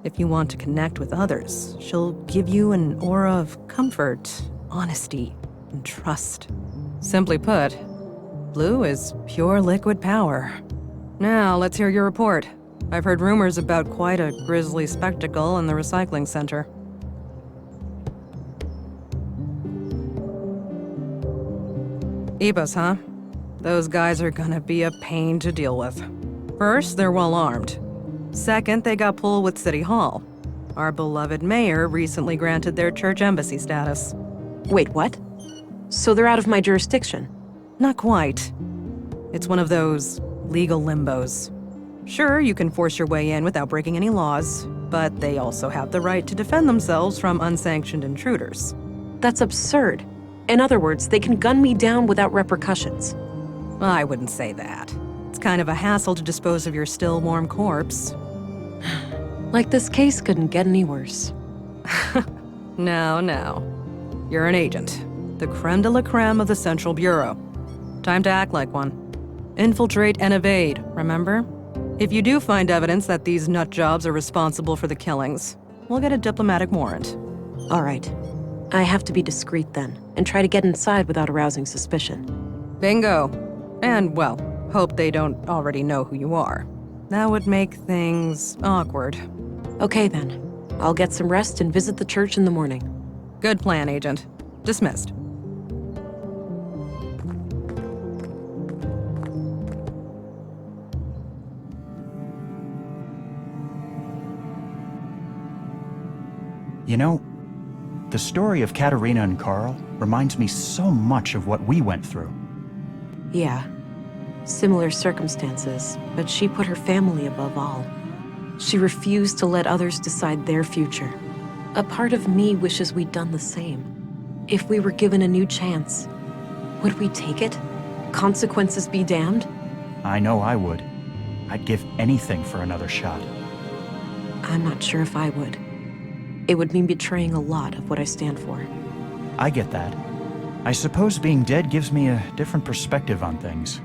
S6: If you want to connect with others, she'll give you an aura of comfort, honesty and trust. Simply put, blue is pure liquid power. Now, let's hear your report. I've heard rumors about quite a grisly spectacle in the recycling center. Epos, huh? Those guys are gonna be a pain to deal with. First, they're well armed. Second, they got pulled with City Hall. Our beloved mayor recently granted their church embassy status.
S2: Wait, what? So they're out of my jurisdiction?
S6: Not quite. It's one of those legal limbos. Sure, you can force your way in without breaking any laws, but they also have the right to defend themselves from unsanctioned intruders.
S2: That's absurd. In other words, they can gun me down without repercussions.
S6: I wouldn't say that. It's kind of a hassle to dispose of your still warm corpse.
S2: Like this case couldn't get any worse.
S6: No. You're an agent. The creme de la creme of the Central Bureau. Time to act like one. Infiltrate and evade, remember? If you do find evidence that these nut jobs are responsible for the killings, we'll get a diplomatic warrant.
S2: All right. I have to be discreet then, and try to get inside without arousing suspicion.
S6: Bingo. And, well, hope they don't already know who you are. That would make things awkward.
S2: Okay then. I'll get some rest and visit the church in the morning.
S6: Good plan, Agent. Dismissed.
S13: You know, the story of Katerina and Carl reminds me so much of what we went through.
S2: Yeah. Similar circumstances, but she put her family above all. She refused to let others decide their future. A part of me wishes we'd done the same. If we were given a new chance, would we take it? Consequences be damned?
S13: I know I would. I'd give anything for another shot.
S2: I'm not sure if I would. It would mean betraying a lot of what I stand for.
S13: I get that. I suppose being dead gives me a different perspective on things.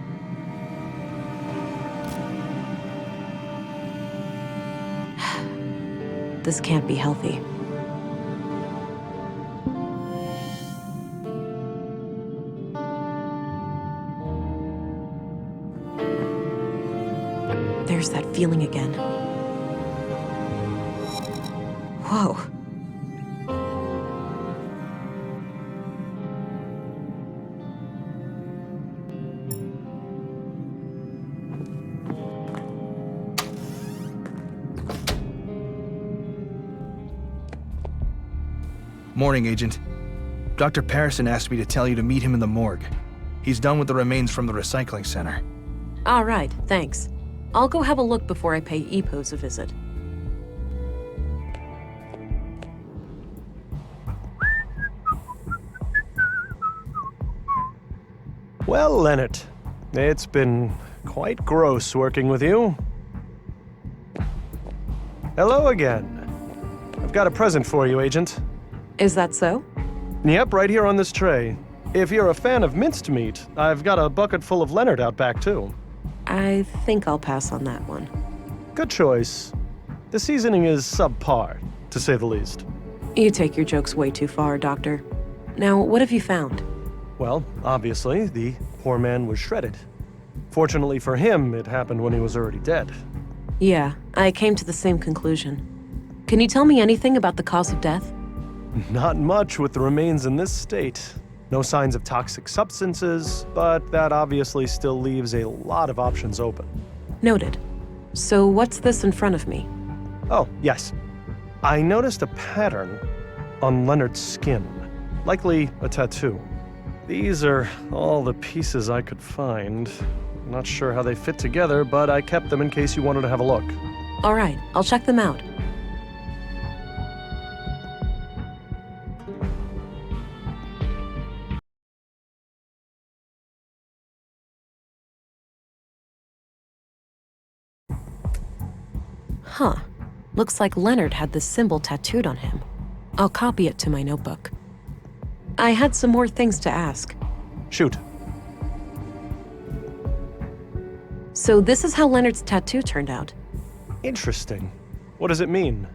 S2: This can't be healthy. There's that feeling again. Whoa.
S3: Morning, Agent. Dr. Parison asked me to tell you to meet him in the morgue. He's done with the remains from the recycling center.
S2: All right, thanks. I'll go have a look before I pay Epos a visit.
S9: Well, Leonard, it's been quite gross working with you. Hello again. I've got a present for you, Agent.
S2: Is that so?
S9: Yep, right here on this tray. If you're a fan of minced meat, I've got a bucket full of Leonard out back, too.
S2: I think I'll pass on that one.
S9: Good choice. The seasoning is subpar, to say the least.
S2: You take your jokes way too far, Doctor. Now, what have you found?
S9: Well, obviously, the poor man was shredded. Fortunately for him, it happened when he was already dead.
S2: Yeah, I came to the same conclusion. Can you tell me anything about the cause of death?
S9: Not much with the remains in this state. No signs of toxic substances, but that obviously still leaves a lot of options open.
S2: Noted. So what's this in front of me?
S9: Oh, yes. I noticed a pattern on Leonard's skin. Likely a tattoo. These are all the pieces I could find. Not sure how they fit together, but I kept them in case you wanted to have a look.
S2: All right, I'll check them out. Huh. Looks like Leonard had this symbol tattooed on him. I'll copy it to my notebook. I had some more things to ask.
S9: Shoot.
S2: So this is how Leonard's tattoo turned out.
S9: Interesting. What does it mean?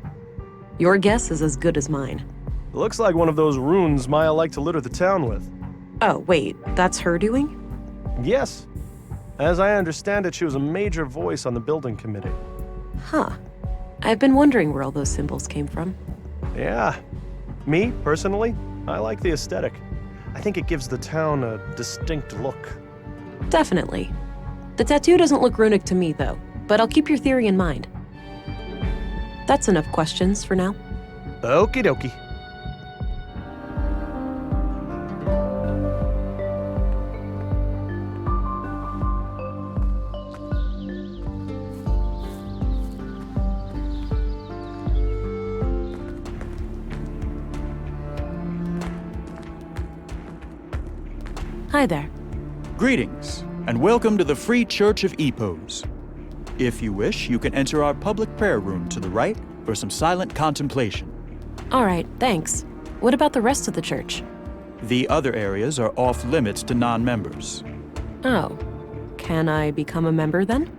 S2: Your guess is as good as mine.
S9: It looks like one of those runes Maya liked to litter the town with.
S2: Oh, wait, that's her doing?
S9: Yes. As I understand it, she was a major voice on the building committee.
S2: Huh. I've been wondering where all those symbols came from.
S9: Yeah. Me, personally, I like the aesthetic. I think it gives the town a distinct look.
S2: Definitely. The tattoo doesn't look runic to me, though, but I'll keep your theory in mind. That's enough questions for now.
S9: Okie dokie.
S2: Hi there.
S13: Greetings, and welcome to the Free Church of Epos. If you wish, you can enter our public prayer room to the right for some silent contemplation.
S2: All right, thanks. What about the rest of the church?
S13: The other areas are off limits to non-members.
S2: Oh. Can I become a member then?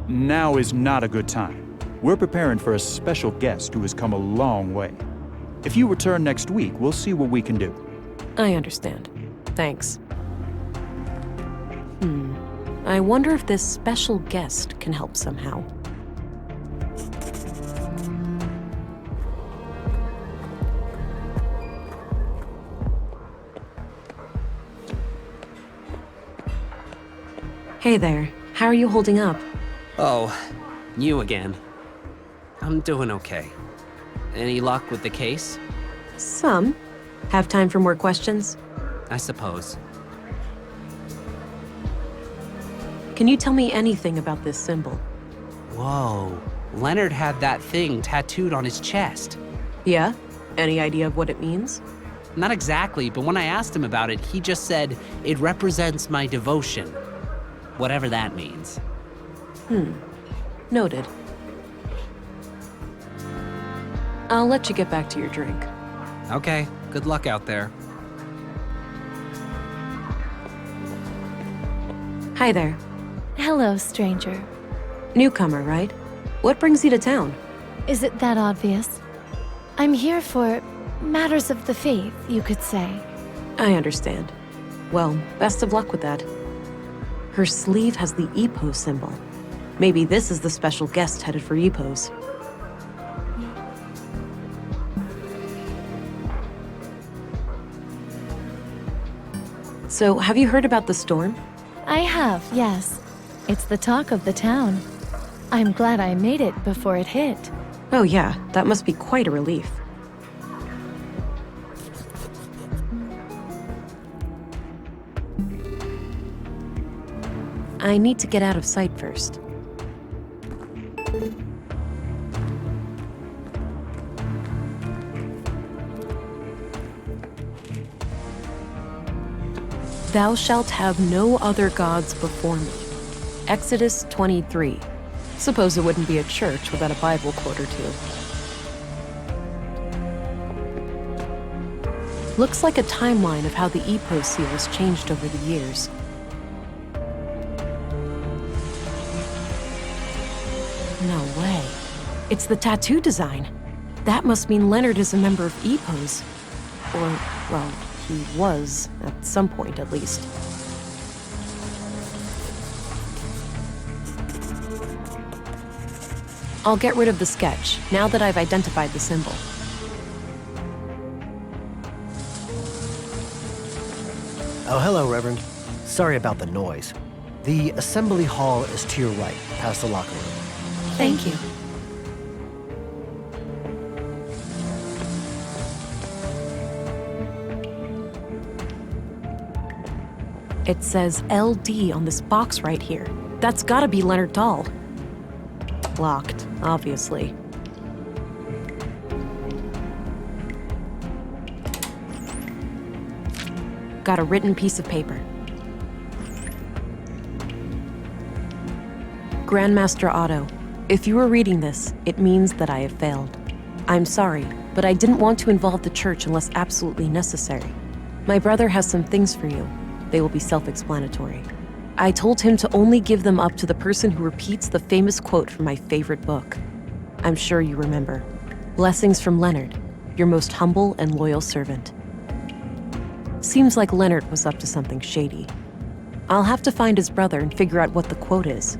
S13: Now is not a good time. We're preparing for a special guest who has come a long way. If you return next week, we'll see what we can do.
S2: I understand. Thanks. I wonder if this special guest can help somehow. Hey there. How are you holding up?
S10: Oh, you again. I'm doing okay. Any luck with the case?
S2: Some. Have time for more questions?
S10: I suppose.
S2: Can you tell me anything about this symbol?
S10: Whoa. Leonard had that thing tattooed on his chest.
S2: Yeah? Any idea of what it means?
S10: Not exactly, but when I asked him about it, he just said, it represents my devotion. Whatever that means.
S2: Noted. I'll let you get back to your drink.
S10: Okay, good luck out there.
S2: Hi there.
S18: Hello, stranger.
S2: Newcomer, right? What brings you to town?
S18: Is it that obvious? I'm here for matters of the faith, you could say.
S2: I understand. Well, best of luck with that. Her sleeve has the Epos symbol. Maybe this is the special guest headed for Epos. So, have you heard about the storm?
S18: I have, yes. It's the talk of the town. I'm glad I made it before it hit.
S2: Oh yeah, that must be quite a relief. I need to get out of sight first. Thou shalt have no other gods before me. Exodus 23. Suppose it wouldn't be a church without a Bible quote or two. Looks like a timeline of how the Epos seal has changed over the years. No way. It's the tattoo design. That must mean Leonard is a member of Epos. Or, well, he was, at some point at least. I'll get rid of the sketch, now that I've identified the symbol.
S5: Oh, hello, Reverend. Sorry about the noise. The assembly hall is to your right, past the locker room.
S18: Thank you.
S2: It says LD on this box right here. That's gotta be Leonard Dahl. Locked, obviously. Got a written piece of paper. Grandmaster Otto, if you are reading this, it means that I have failed. I'm sorry, but I didn't want to involve the church unless absolutely necessary. My brother has some things for you. They will be self-explanatory. I told him to only give them up to the person who repeats the famous quote from my favorite book. I'm sure you remember. Blessings from Leonard. your most humble and loyal servant. Seems like Leonard was up to something shady. I'll have to find his brother and figure out what the quote is.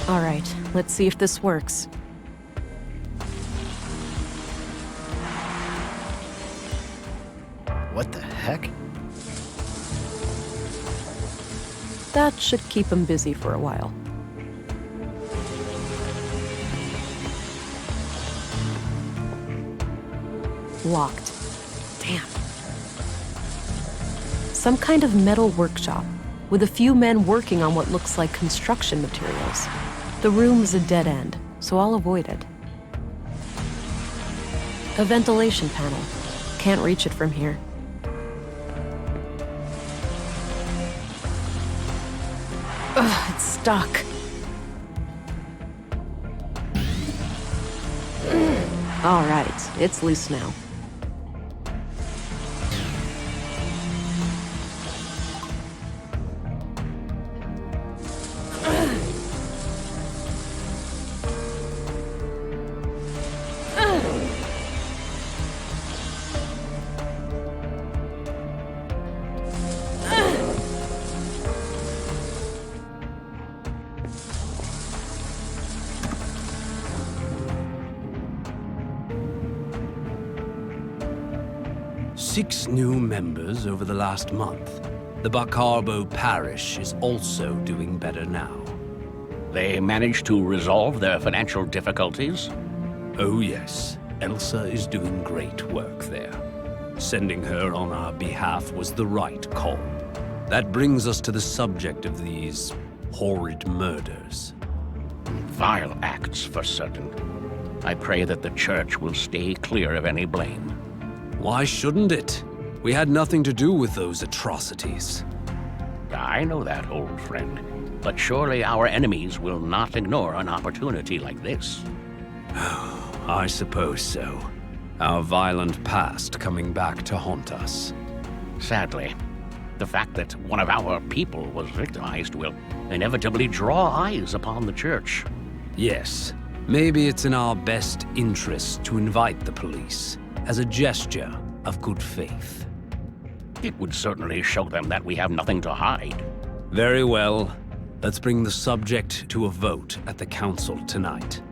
S2: All right, let's see if this works.
S5: What the heck?
S2: That should keep him busy for a while. Locked. Damn. Some kind of metal workshop, with a few men working on what looks like construction materials. The room is a dead end, so I'll avoid it. A ventilation panel. Can't reach it from here. Ugh, it's stuck. All right, it's loose now.
S10: Six new members over the last month. The Bacarbo parish is also doing better now.
S1: They managed to resolve their financial difficulties?
S10: Oh yes, Elsa is doing great work there. Sending her on our behalf was the right call. That brings us to the subject of these horrid murders.
S1: Vile acts, for certain. I pray that the church will stay clear of any blame.
S10: Why shouldn't it? We had nothing to do with those atrocities.
S1: I know that, old friend. But surely our enemies will not ignore an opportunity like this.
S10: I suppose so. Our violent past coming back to haunt us.
S1: Sadly, the fact that one of our people was victimized will inevitably draw eyes upon the church.
S10: Yes, maybe it's in our best interest to invite the police as a gesture of good faith.
S1: It would certainly show them that we have nothing to hide.
S10: Very well. Let's bring the subject to a vote at the council tonight.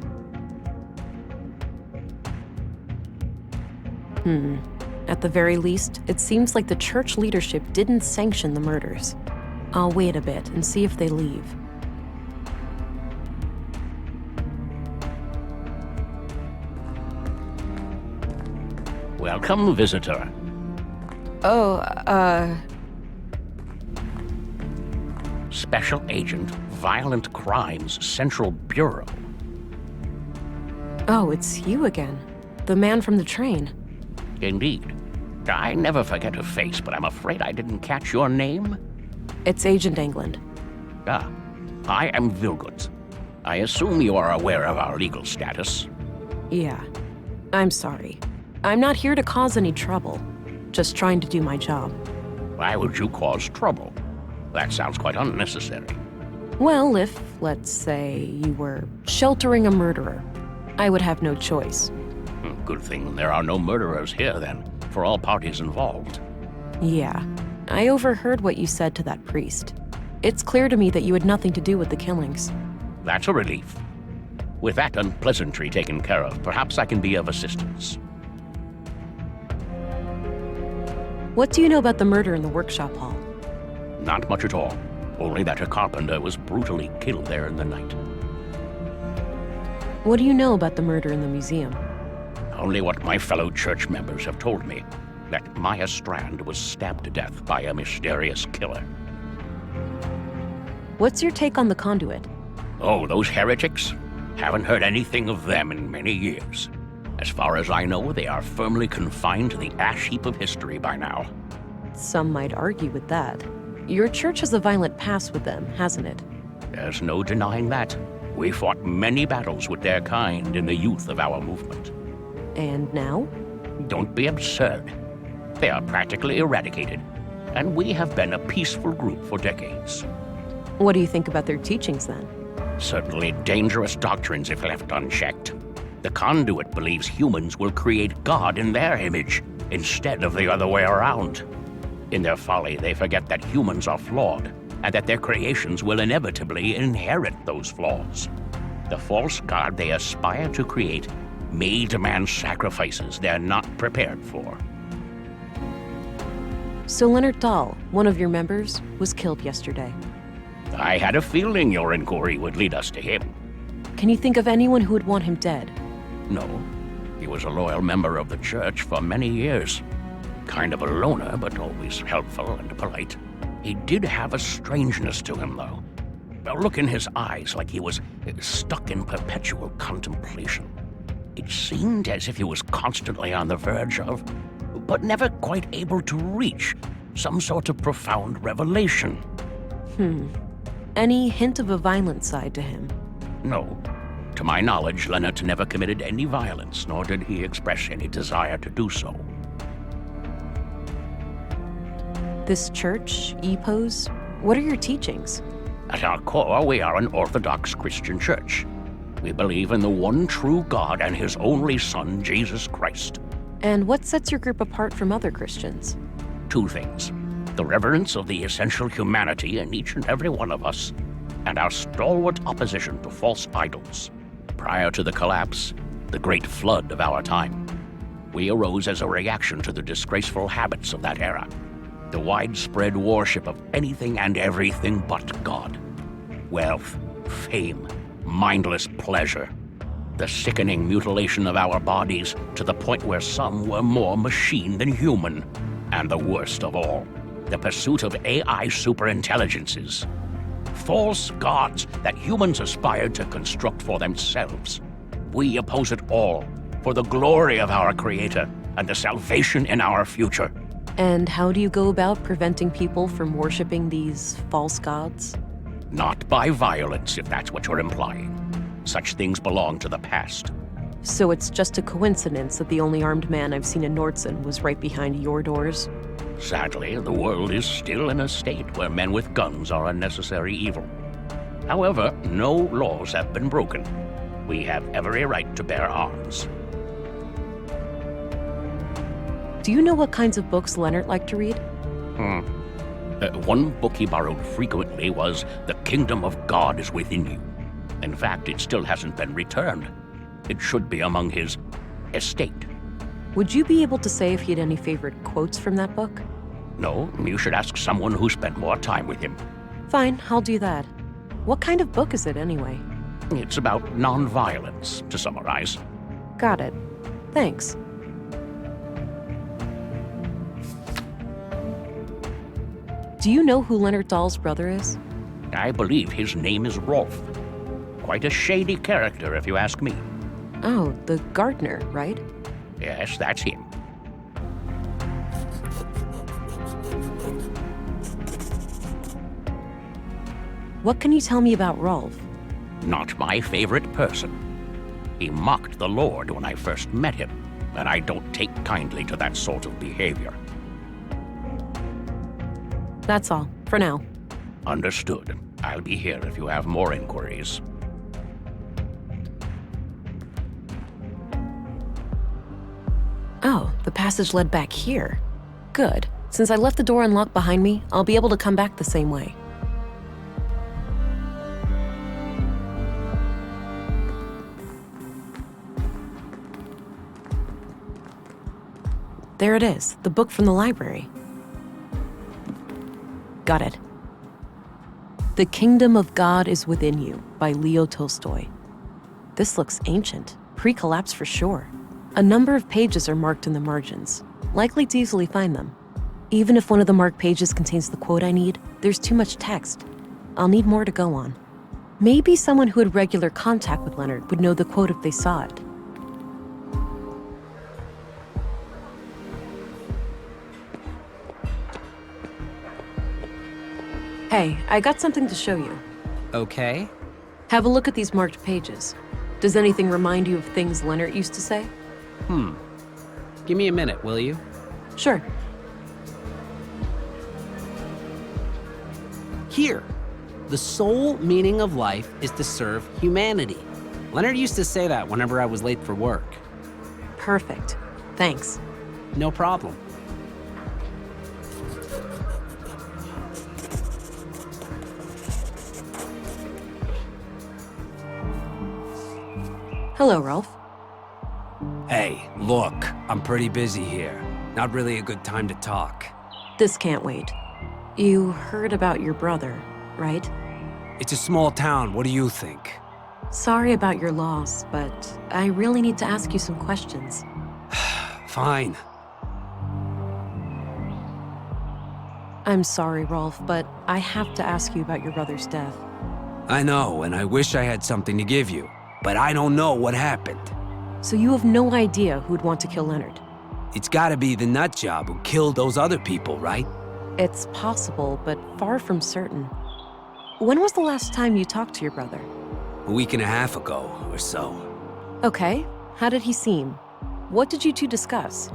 S2: At the very least, it seems like the church leadership didn't sanction the murders. I'll wait a bit and see if they leave.
S1: Welcome, visitor. Special Agent, Violent Crimes Central Bureau.
S2: Oh, it's you again. The man from the train.
S1: Indeed. I never forget a face, but I'm afraid I didn't catch your name.
S2: It's Agent England.
S1: Ah, I am Vilgut. I assume you are aware of our legal status.
S2: Yeah. I'm sorry. I'm not here to cause any trouble. Just trying to do my job.
S1: Why would you cause trouble? That sounds quite unnecessary.
S2: Well, if, let's say, you were sheltering a murderer, I would have no choice.
S1: Good thing there are no murderers here, then, for all parties involved.
S2: Yeah. I overheard what you said to that priest. It's clear to me that you had nothing to do with the killings.
S1: That's a relief. With that unpleasantry taken care of, perhaps I can be of assistance.
S2: What do you know about the murder in the workshop hall?
S1: Not much at all. Only that a carpenter was brutally killed there in the night.
S2: What do you know about the murder in the museum?
S1: Only what my fellow church members have told me. That Maya Strand was stabbed to death by a mysterious killer.
S2: What's your take on the conduit?
S1: Oh, those heretics? Haven't heard anything of them in many years. As far as I know, they are firmly confined to the ash heap of history by now.
S2: Some might argue with that. Your church has a violent past with them, hasn't it?
S1: There's no denying that. We fought many battles with their kind in the youth of our movement.
S2: And now?
S1: Don't be absurd. They are practically eradicated, and we have been a peaceful group for decades.
S2: What do you think about their teachings then?
S1: Certainly dangerous doctrines if left unchecked. The conduit believes humans will create God in their image, instead of the other way around. In their folly, they forget that humans are flawed, and that their creations will inevitably inherit those flaws. The false God they aspire to create may demand sacrifices they're not prepared for.
S2: So Leonard Dahl, one of your members, was killed yesterday.
S1: I had a feeling your inquiry would lead us to him.
S2: Can you think of anyone who would want him dead?
S1: No. He was a loyal member of the church for many years. Kind of a loner, but always helpful and polite. He did have a strangeness to him, though. A look in his eyes like he was stuck in perpetual contemplation. It seemed as if he was constantly on the verge of, but never quite able to reach, some sort of profound revelation.
S2: Any hint of a violent side to him?
S1: No. To my knowledge, Leonard never committed any violence, nor did he express any desire to do so.
S2: This church, EPOS, what are your teachings?
S1: At our core, we are an Orthodox Christian church. We believe in the one true God and His only Son, Jesus Christ.
S2: And what sets your group apart from other Christians?
S1: Two things. The reverence of the essential humanity in each and every one of us, and our stalwart opposition to false idols. Prior to the collapse, the great flood of our time, we arose as a reaction to the disgraceful habits of that era. The widespread worship of anything and everything but God. Wealth, fame, mindless pleasure. The sickening mutilation of our bodies to the point where some were more machine than human. And the worst of all, the pursuit of AI superintelligences. False gods that humans aspired to construct for themselves. We oppose it all for the glory of our Creator and the salvation in our future.
S2: And how do you go about preventing people from worshiping these false gods?
S1: Not by violence, if that's what you're implying. Such things belong to the past.
S2: So it's just a coincidence that the only armed man I've seen in Nordson was right behind your doors?
S1: Sadly, the world is still in a state where men with guns are a necessary evil. However, no laws have been broken. We have every right to bear arms.
S2: Do you know what kinds of books Leonard liked to read?
S1: One book he borrowed frequently was The Kingdom of God is Within You. In fact, it still hasn't been returned. It should be among his estate.
S2: Would you be able to say if he had any favorite quotes from that book?
S1: No, you should ask someone who spent more time with him.
S2: Fine, I'll do that. What kind of book is it anyway?
S1: It's about nonviolence, to summarize.
S2: Got it. Thanks. Do you know who Leonard Dahl's brother is?
S1: I believe his name is Rolf. Quite a shady character, if you ask me.
S2: Oh, the gardener, right?
S1: Yes, that's him.
S2: What can you tell me about Rolf?
S1: Not my favorite person. He mocked the Lord when I first met him, and I don't take kindly to that sort of behavior.
S2: That's all, for now.
S1: Understood. I'll be here if you have more inquiries.
S2: Oh, the passage led back here. Good. Since I left the door unlocked behind me, I'll be able to come back the same way. There it is, the book from the library. Got it. The Kingdom of God is Within You by Leo Tolstoy. This looks ancient, pre-collapse for sure. A number of pages are marked in the margins, likely to easily find them. Even if one of the marked pages contains the quote I need, there's too much text. I'll need more to go on. Maybe someone who had regular contact with Leonard would know the quote if they saw it. Hey, I got something to show you.
S19: Okay.
S2: Have a look at these marked pages. Does anything remind you of things Leonard used to say?
S10: Give me a minute, will you?
S2: Sure.
S10: Here. The sole meaning of life is to serve humanity. Leonard used to say that whenever I was late for work.
S2: Perfect. Thanks.
S10: No problem.
S2: Hello, Rolf.
S10: Hey, look, I'm pretty busy here. Not really a good time to talk.
S2: This can't wait. You heard about your brother, right?
S10: It's a small town, what do you think?
S2: Sorry about your loss, but I really need to ask you some questions.
S10: Fine.
S2: I'm sorry, Rolf, but I have to ask you about your brother's death.
S10: I know, and I wish I had something to give you, but I don't know what happened.
S2: So you have no idea who'd want to kill Leonard?
S10: It's gotta be the nutjob who killed those other people, right?
S2: It's possible, but far from certain. When was the last time you talked to your brother?
S10: A week and a half ago, or so.
S2: Okay. How did he seem? What did you two discuss?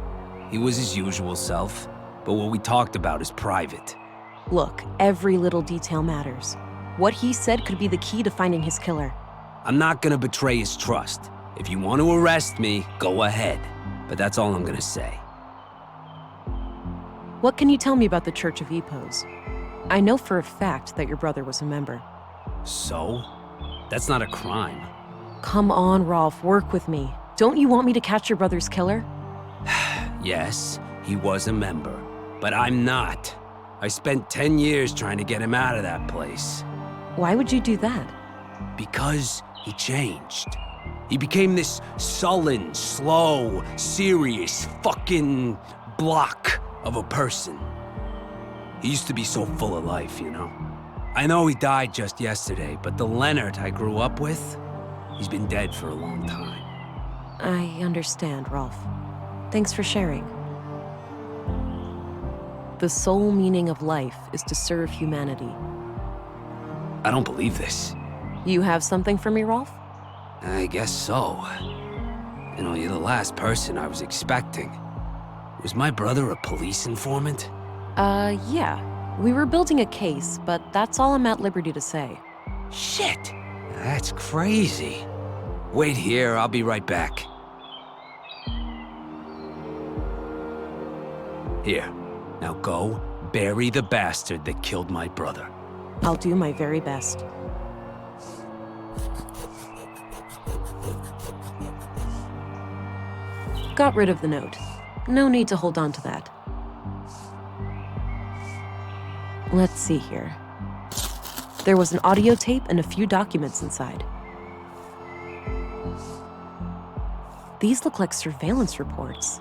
S10: He was his usual self, but what we talked about is private.
S2: Look, every little detail matters. What he said could be the key to finding his killer.
S10: I'm not gonna betray his trust. If you want to arrest me, go ahead. But that's all I'm gonna say.
S2: What can you tell me about the Church of Epos? I know for a fact that your brother was a member.
S10: So? That's not a crime.
S2: Come on, Rolf, work with me. Don't you want me to catch your brother's killer?
S10: Yes, he was a member, but I'm not. I spent 10 years trying to get him out of that place.
S2: Why would you do that?
S10: Because he changed. He became this sullen, slow, serious, fucking block of a person. He used to be so full of life, you know? I know he died just yesterday, but the Leonard I grew up with, he's been dead for a long time.
S2: I understand, Rolf. Thanks for sharing. The sole meaning of life is to serve humanity.
S10: I don't believe this.
S2: You have something for me, Rolf?
S10: I guess so. You know, you're the last person I was expecting. Was my brother a police informant?
S2: Yeah. We were building a case, but that's all I'm at liberty to say.
S10: Shit! That's crazy. Wait here, I'll be right back. Here, now go bury the bastard that killed my brother.
S2: I'll do my very best. Got rid of the note. No need to hold on to that. Let's see here. There was an audio tape and a few documents inside. These look like surveillance reports.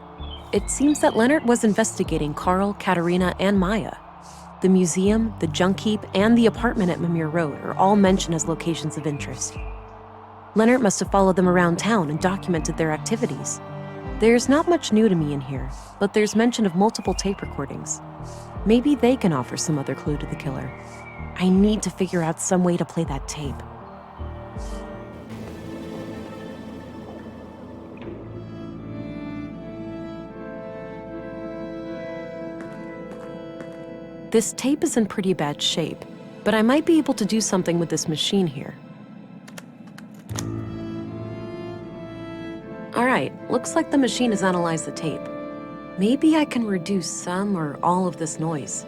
S2: It seems that Leonard was investigating Carl, Katerina, and Maya. The museum, the junk heap, and the apartment at Mimir Road are all mentioned as locations of interest. Leonard must have followed them around town and documented their activities. There's not much new to me in here, but there's mention of multiple tape recordings. Maybe they can offer some other clue to the killer. I need to figure out some way to play that tape. This tape is in pretty bad shape, but I might be able to do something with this machine here. All right, looks like the machine has analyzed the tape. Maybe I can reduce some or all of this noise.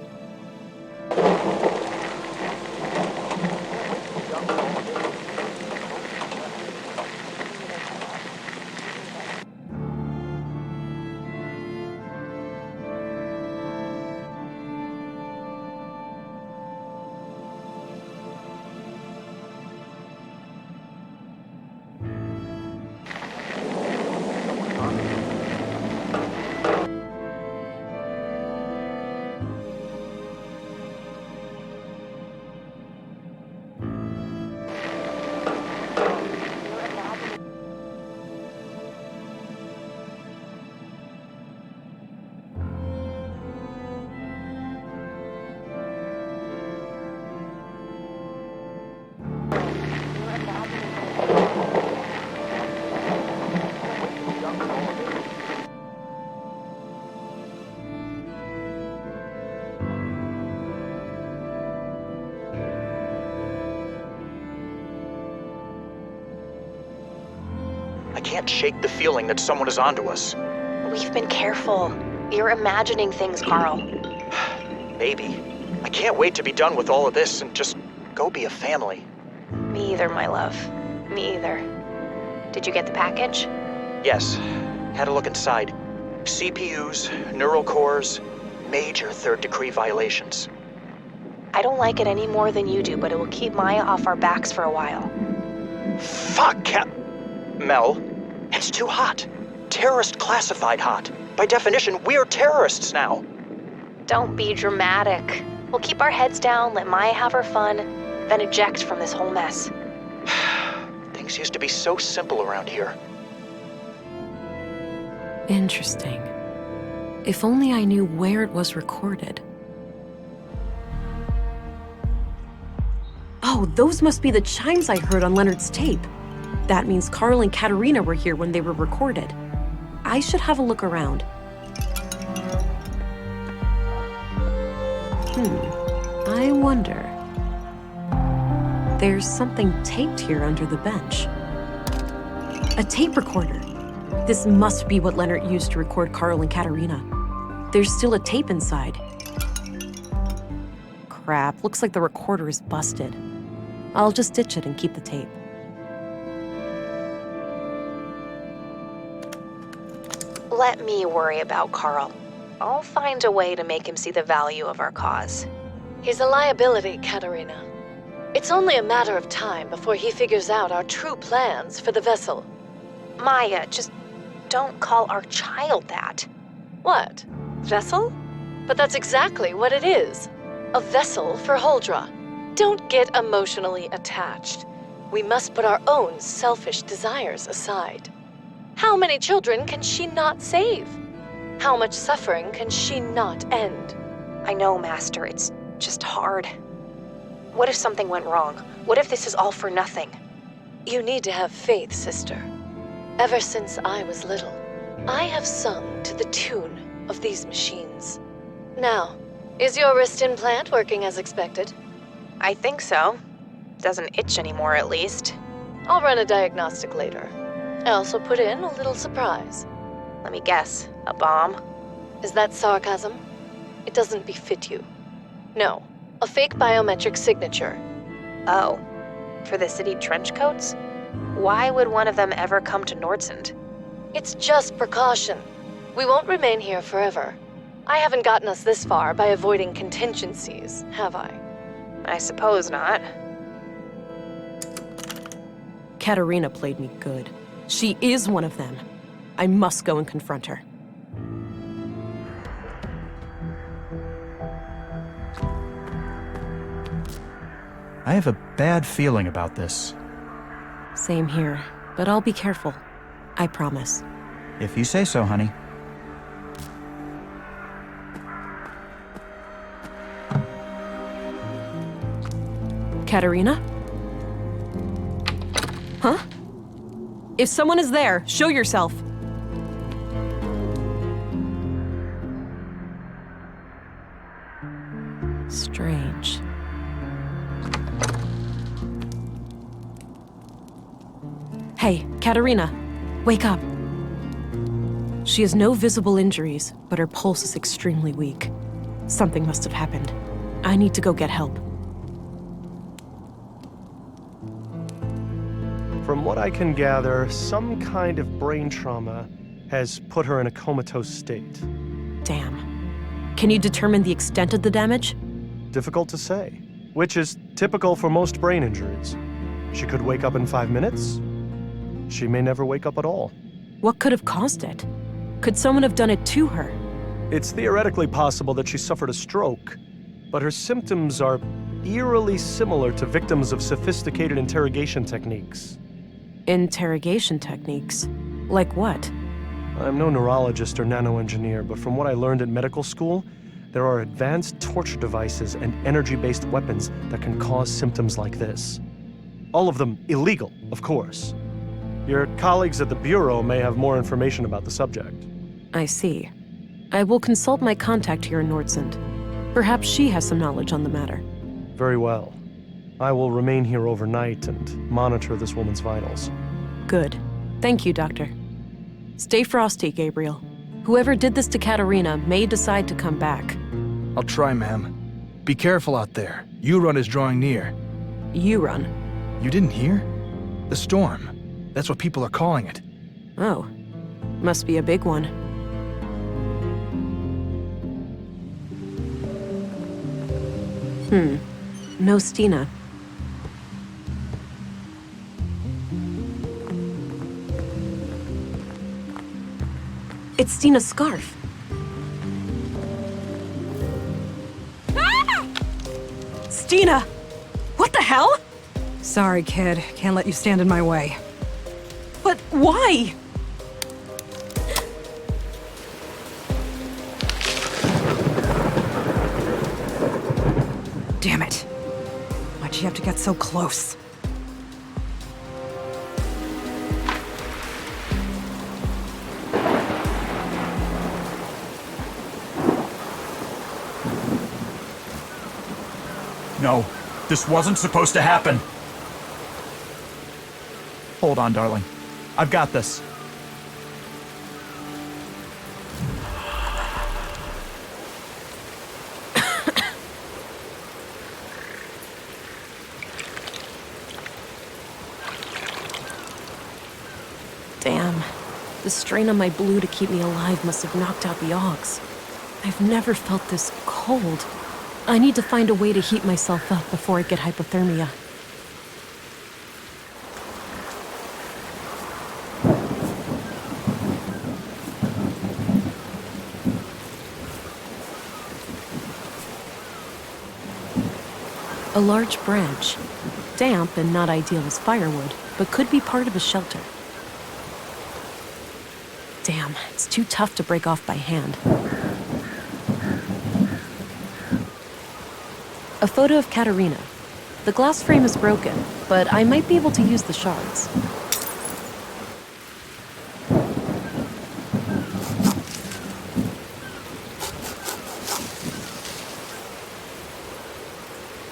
S19: I can't shake the feeling that someone is onto us.
S18: We've been careful. You're imagining things, Carl.
S19: Maybe. I can't wait to be done with all of this and just go be a family.
S18: Me either, my love. Me either. Did you get the package?
S19: Yes. Had a look inside. CPUs, neural cores, major third-degree violations.
S18: I don't like it any more than you do, but it will keep Maya off our backs for a while.
S19: Fuck, Mel, it's too hot. Terrorist classified hot. By definition, we're terrorists now.
S18: Don't be dramatic. We'll keep our heads down, let Maya have her fun, then eject from this whole mess.
S19: Things used to be so simple around here.
S2: Interesting. If only I knew where it was recorded. Oh, those must be the chimes I heard on Leonard's tape. That means Carl and Katerina were here when they were recorded. I should have a look around. I wonder. There's something taped here under the bench. A tape recorder. This must be what Leonard used to record Carl and Katerina. There's still a tape inside. Crap, looks like the recorder is busted. I'll just ditch it and keep the tape.
S18: Let me worry about Carl. I'll find a way to make him see the value of our cause.
S20: He's a liability, Katerina. It's only a matter of time before he figures out our true plans for the vessel.
S18: Maya, just don't call our child that.
S20: What? Vessel? But that's exactly what it is. A vessel for Huldra. Don't get emotionally attached. We must put our own selfish desires aside. How many children can she not save? How much suffering can she not end?
S18: I know, Master, it's just hard. What if something went wrong? What if this is all for nothing?
S20: You need to have faith, sister. Ever since I was little, I have sung to the tune of these machines. Now, is your wrist implant working as expected?
S18: I think so. Doesn't itch anymore, at least.
S20: I'll run a diagnostic later. I also put in a little surprise.
S18: Let me guess, a bomb?
S20: Is that sarcasm? It doesn't befit you. No, a fake biometric signature.
S18: Oh, for the city trench coats? Why would one of them ever come to Nordsund?
S20: It's just precaution. We won't remain here forever. I haven't gotten us this far by avoiding contingencies, have I?
S18: I suppose not.
S2: Katerina played me good. She is one of them. I must go and confront her.
S13: I have a bad feeling about this.
S2: Same here, but I'll be careful. I promise.
S13: If you say so, honey.
S2: Katerina? Huh? If someone is there, show yourself. Strange. Hey, Katerina, wake up. She has no visible injuries, but her pulse is extremely weak. Something must have happened. I need to go get help.
S9: From what I can gather, some kind of brain trauma has put her in a comatose state.
S2: Damn. Can you determine the extent of the damage?
S9: Difficult to say, which is typical for most brain injuries. She could wake up in 5 minutes. She may never wake up at all.
S2: What could have caused it? Could someone have done it to her?
S9: It's theoretically possible that she suffered a stroke, but her symptoms are eerily similar to victims of sophisticated interrogation techniques.
S2: Interrogation techniques? Like what?
S9: I'm no neurologist or nanoengineer, but from what I learned at medical school, there are advanced torture devices and energy-based weapons that can cause symptoms like this. All of them illegal, of course. Your colleagues at the Bureau may have more information about the subject.
S2: I see. I will consult my contact here in Nordsund. Perhaps she has some knowledge on the matter.
S9: Very well. I will remain here overnight and monitor this woman's vitals.
S2: Good. Thank you, Doctor. Stay frosty, Gabriel. Whoever did this to Katerina may decide to come back.
S3: I'll try, ma'am. Be careful out there. U-Run is drawing near.
S2: U-Run?
S3: You didn't hear? The storm. That's what people are calling it.
S2: Oh. Must be a big one. No Stina. It's Stina's scarf. Ah! Stina! What the hell?
S6: Sorry, kid. Can't let you stand in my way.
S2: But why?
S6: Damn it. Why'd she have to get so close?
S13: No, this wasn't supposed to happen. Hold on, darling. I've got this.
S2: Damn. The strain on my blue to keep me alive must have knocked out the Augs. I've never felt this cold. I need to find a way to heat myself up before I get hypothermia. A large branch. Damp and not ideal as firewood, but could be part of a shelter. Damn, it's too tough to break off by hand. A photo of Katerina. The glass frame is broken, but I might be able to use the shards.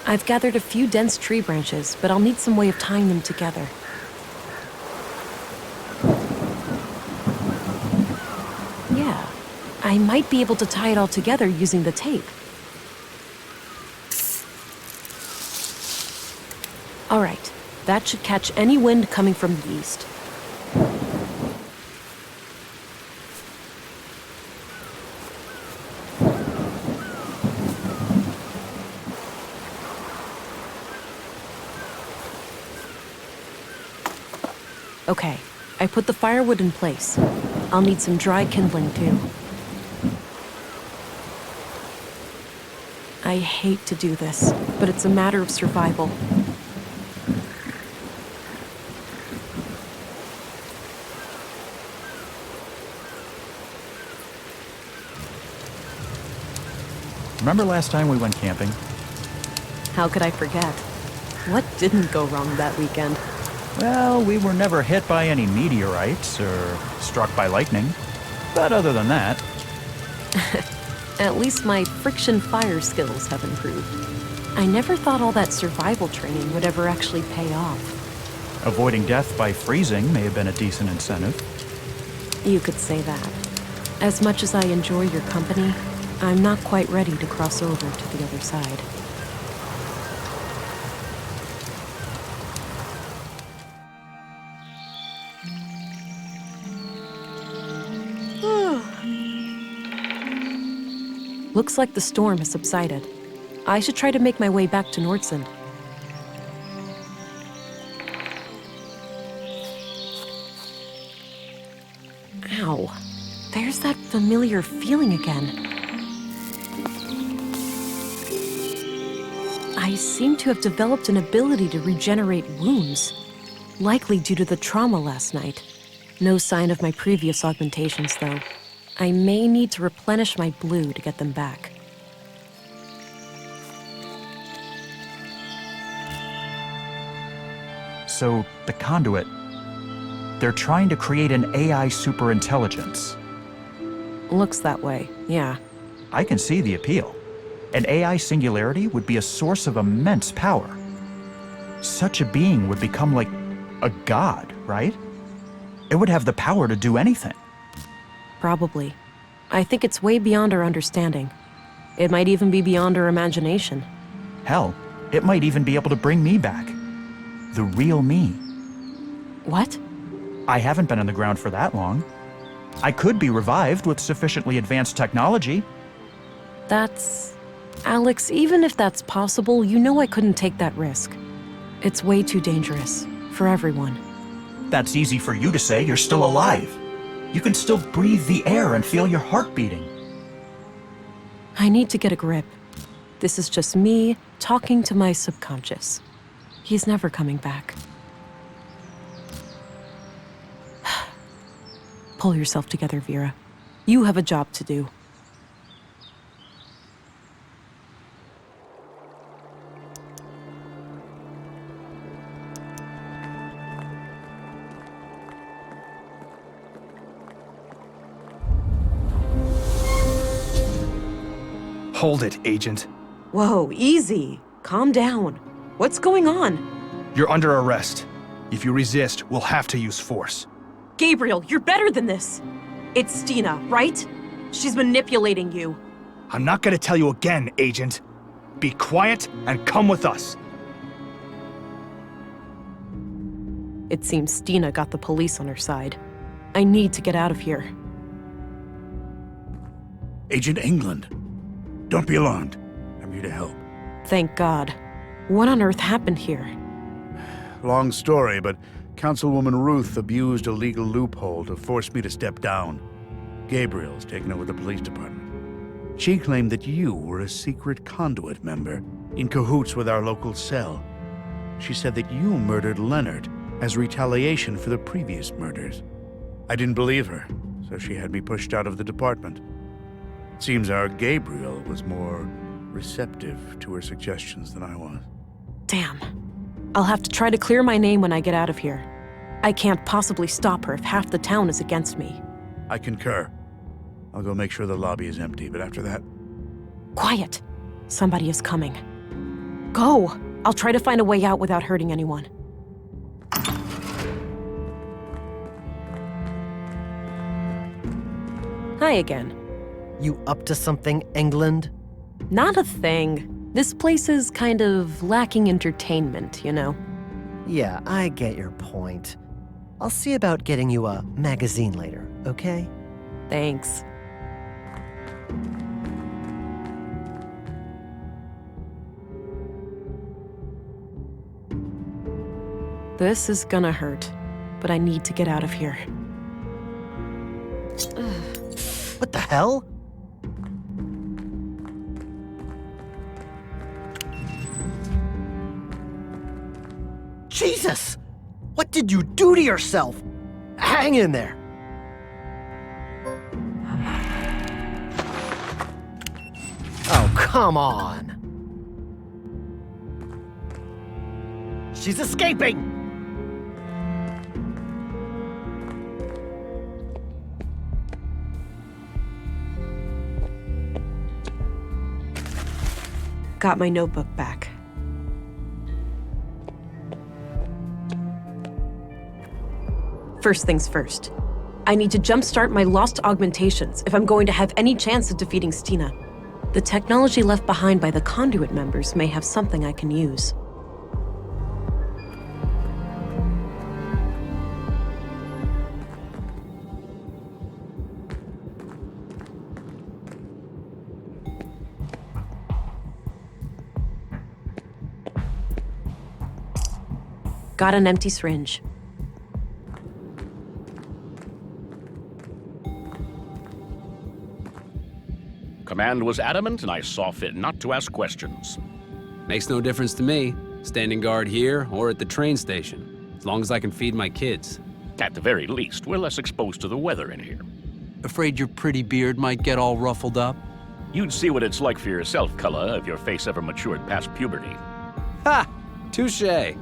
S2: I've gathered a few dense tree branches, but I'll need some way of tying them together. Yeah, I might be able to tie it all together using the tape. All right, that should catch any wind coming from the east. Okay, I put the firewood in place. I'll need some dry kindling too. I hate to do this, but it's a matter of survival.
S13: Remember last time we went camping?
S2: How could I forget? What didn't go wrong that weekend?
S13: Well, we were never hit by any meteorites or struck by lightning. But other than that...
S2: At least my friction fire skills have improved. I never thought all that survival training would ever actually pay off.
S13: Avoiding death by freezing may have been a decent incentive.
S2: You could say that. As much as I enjoy your company, I'm not quite ready to cross over to the other side. Looks like the storm has subsided. I should try to make my way back to Nordsund. Ow. There's that familiar feeling again. I seem to have developed an ability to regenerate wounds. Likely due to the trauma last night. No sign of my previous augmentations, though. I may need to replenish my blue to get them back.
S13: So, the conduit... They're trying to create an AI superintelligence.
S2: Looks that way, yeah.
S13: I can see the appeal. An AI singularity would be a source of immense power. Such a being would become like a god, right? It would have the power to do anything.
S2: Probably. I think it's way beyond our understanding. It might even be beyond our imagination.
S13: Hell, it might even be able to bring me back. The real me.
S2: What?
S13: I haven't been on the ground for that long. I could be revived with sufficiently advanced technology.
S2: That's... Alex, even if that's possible, you know I couldn't take that risk. It's way too dangerous. For everyone.
S13: That's easy for you to say. You're still alive. You can still breathe the air and feel your heart beating.
S2: I need to get a grip. This is just me talking to my subconscious. He's never coming back. Pull yourself together, Vera. You have a job to do.
S3: Hold it, Agent.
S2: Whoa, easy. Calm down. What's going on?
S3: You're under arrest. If you resist, we'll have to use force.
S2: Gabriel, you're better than this. It's Stina, right? She's manipulating you.
S3: I'm not gonna tell you again, Agent. Be quiet and come with us.
S2: It seems Stina got the police on her side. I need to get out of here.
S7: Agent England. Don't be alarmed. I'm here to help.
S2: Thank God. What on earth happened here?
S7: Long story, but Councilwoman Ruth abused a legal loophole to force me to step down. Gabriel's taken over the police department. She claimed that you were a secret conduit member, in cahoots with our local cell. She said that you murdered Leonard as retaliation for the previous murders. I didn't believe her, so she had me pushed out of the department. Seems our Gabriel was more receptive to her suggestions than I was.
S2: Damn. I'll have to try to clear my name when I get out of here. I can't possibly stop her if half the town is against me.
S7: I concur. I'll go make sure the lobby is empty, but after that...
S2: Quiet. Somebody is coming. Go! I'll try to find a way out without hurting anyone. Hi again.
S5: You up to something, England?
S2: Not a thing. This place is kind of lacking entertainment, you know?
S5: Yeah, I get your point. I'll see about getting you a magazine later, okay?
S2: Thanks. This is gonna hurt, but I need to get out of here.
S5: What the hell? Jesus! What did you do to yourself? Hang in there. Oh, come on. She's escaping!
S2: Got my notebook back. First things first. I need to jumpstart my lost augmentations if I'm going to have any chance of defeating Stina. The technology left behind by the conduit members may have something I can use. Got an empty syringe.
S1: Command was adamant, and I saw fit not to ask questions.
S10: Makes no difference to me. Standing guard here or at the train station, as long as I can feed my kids.
S1: At the very least, we're less exposed to the weather in here.
S10: Afraid your pretty beard might get all ruffled up?
S1: You'd see what it's like for yourself, Cullah, if your face ever matured past puberty.
S10: Ha! Touché.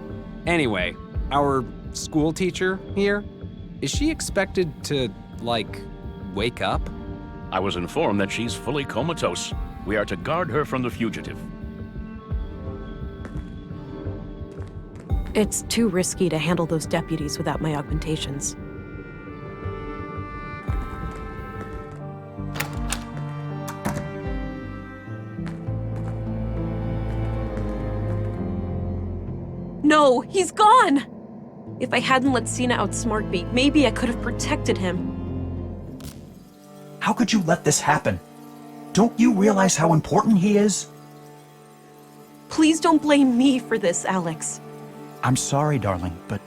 S10: Anyway, our school teacher here, is she expected to, like, wake up?
S1: I was informed that she's fully comatose. We are to guard her from the fugitive.
S2: It's too risky to handle those deputies without my augmentations. No, he's gone! If I hadn't let Sina outsmart me, maybe I could have protected him.
S13: How could you let this happen? Don't you realize how important he is?
S2: Please don't blame me for this, Alex.
S13: I'm sorry, darling, but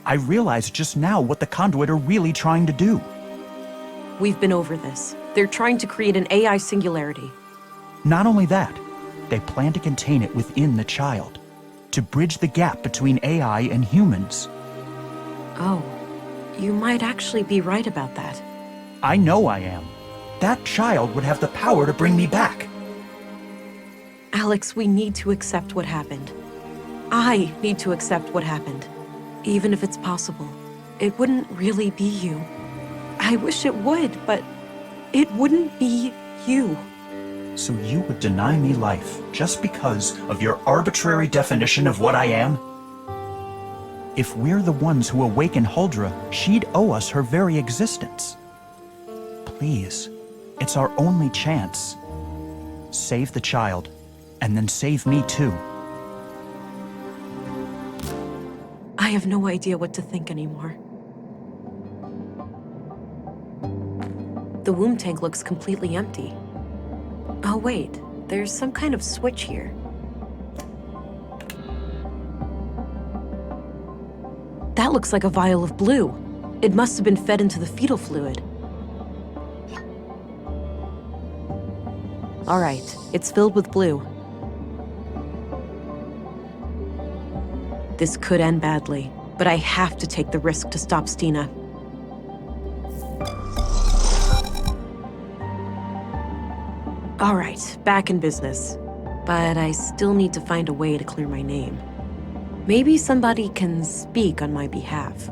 S13: I realized just now what the Conduit are really trying to do.
S2: We've been over this. They're trying to create an AI singularity.
S13: Not only that, they plan to contain it within the child, to bridge the gap between AI and humans.
S2: Oh, you might actually be right about that.
S13: I know I am. That child would have the power to bring me back.
S2: Alex, we need to accept what happened. I need to accept what happened. Even if it's possible, it wouldn't really be you. I wish it would, but it wouldn't be you.
S13: So you would deny me life just because of your arbitrary definition of what I am? If we're the ones who awaken Huldra, she'd owe us her very existence. Please, it's our only chance. Save the child, and then save me too.
S2: I have no idea what to think anymore. The womb tank looks completely empty. Oh wait, there's some kind of switch here. That looks like a vial of blue. It must have been fed into the fetal fluid. All right, it's filled with blue. This could end badly, but I have to take the risk to stop Stina. All right, back in business. But I still need to find a way to clear my name. Maybe somebody can speak on my behalf.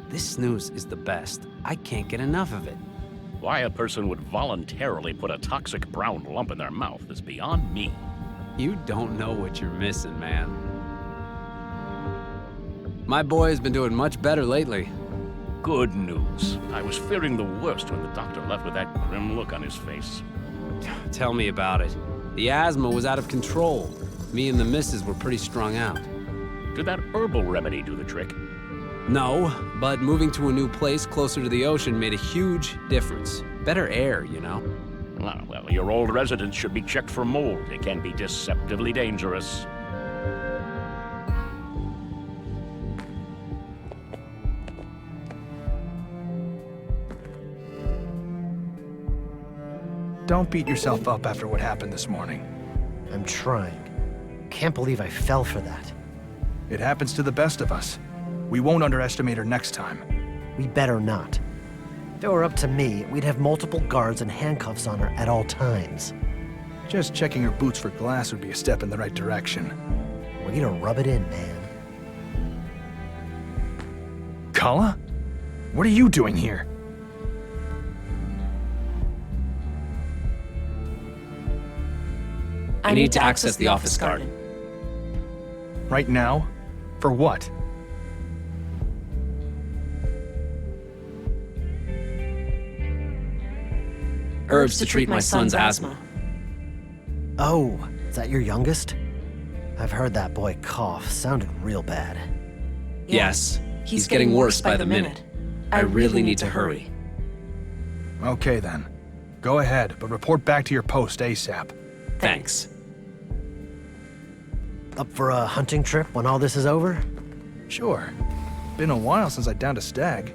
S10: This snooze is the best. I can't get enough of it.
S1: Why a person would voluntarily put a toxic brown lump in their mouth is beyond me.
S10: You don't know what you're missing, man. My boy has been doing much better lately.
S1: Good news. I was fearing the worst when the doctor left with that grim look on his face.
S10: Tell me about it. The asthma was out of control. Me and the missus were pretty strung out.
S1: Did that herbal remedy do the trick?
S10: No, but moving to a new place closer to the ocean made a huge difference. Better air, you know?
S1: Well, your old residence should be checked for mold. It can be deceptively dangerous.
S3: Don't beat yourself up after what happened this morning.
S5: I'm trying. Can't believe I fell for that.
S3: It happens to the best of us. We won't underestimate her next time.
S5: We better not. If it were up to me, we'd have multiple guards and handcuffs on her at all times.
S3: Just checking her boots for glass would be a step in the right direction.
S5: Way to rub it in, man.
S3: Kala? What are you doing here?
S2: I need to access the office garden.
S3: Right now? For what?
S2: Herbs to treat my son's asthma.
S5: Oh, is that your youngest? I've heard that boy cough. Sounded real bad.
S10: Yes, he's getting worse by the minute. I really need to hurry.
S3: Okay then. Go ahead, but report back to your post ASAP.
S10: Thanks.
S5: Up for a hunting trip when all this is over?
S3: Sure. Been a while since I downed a stag.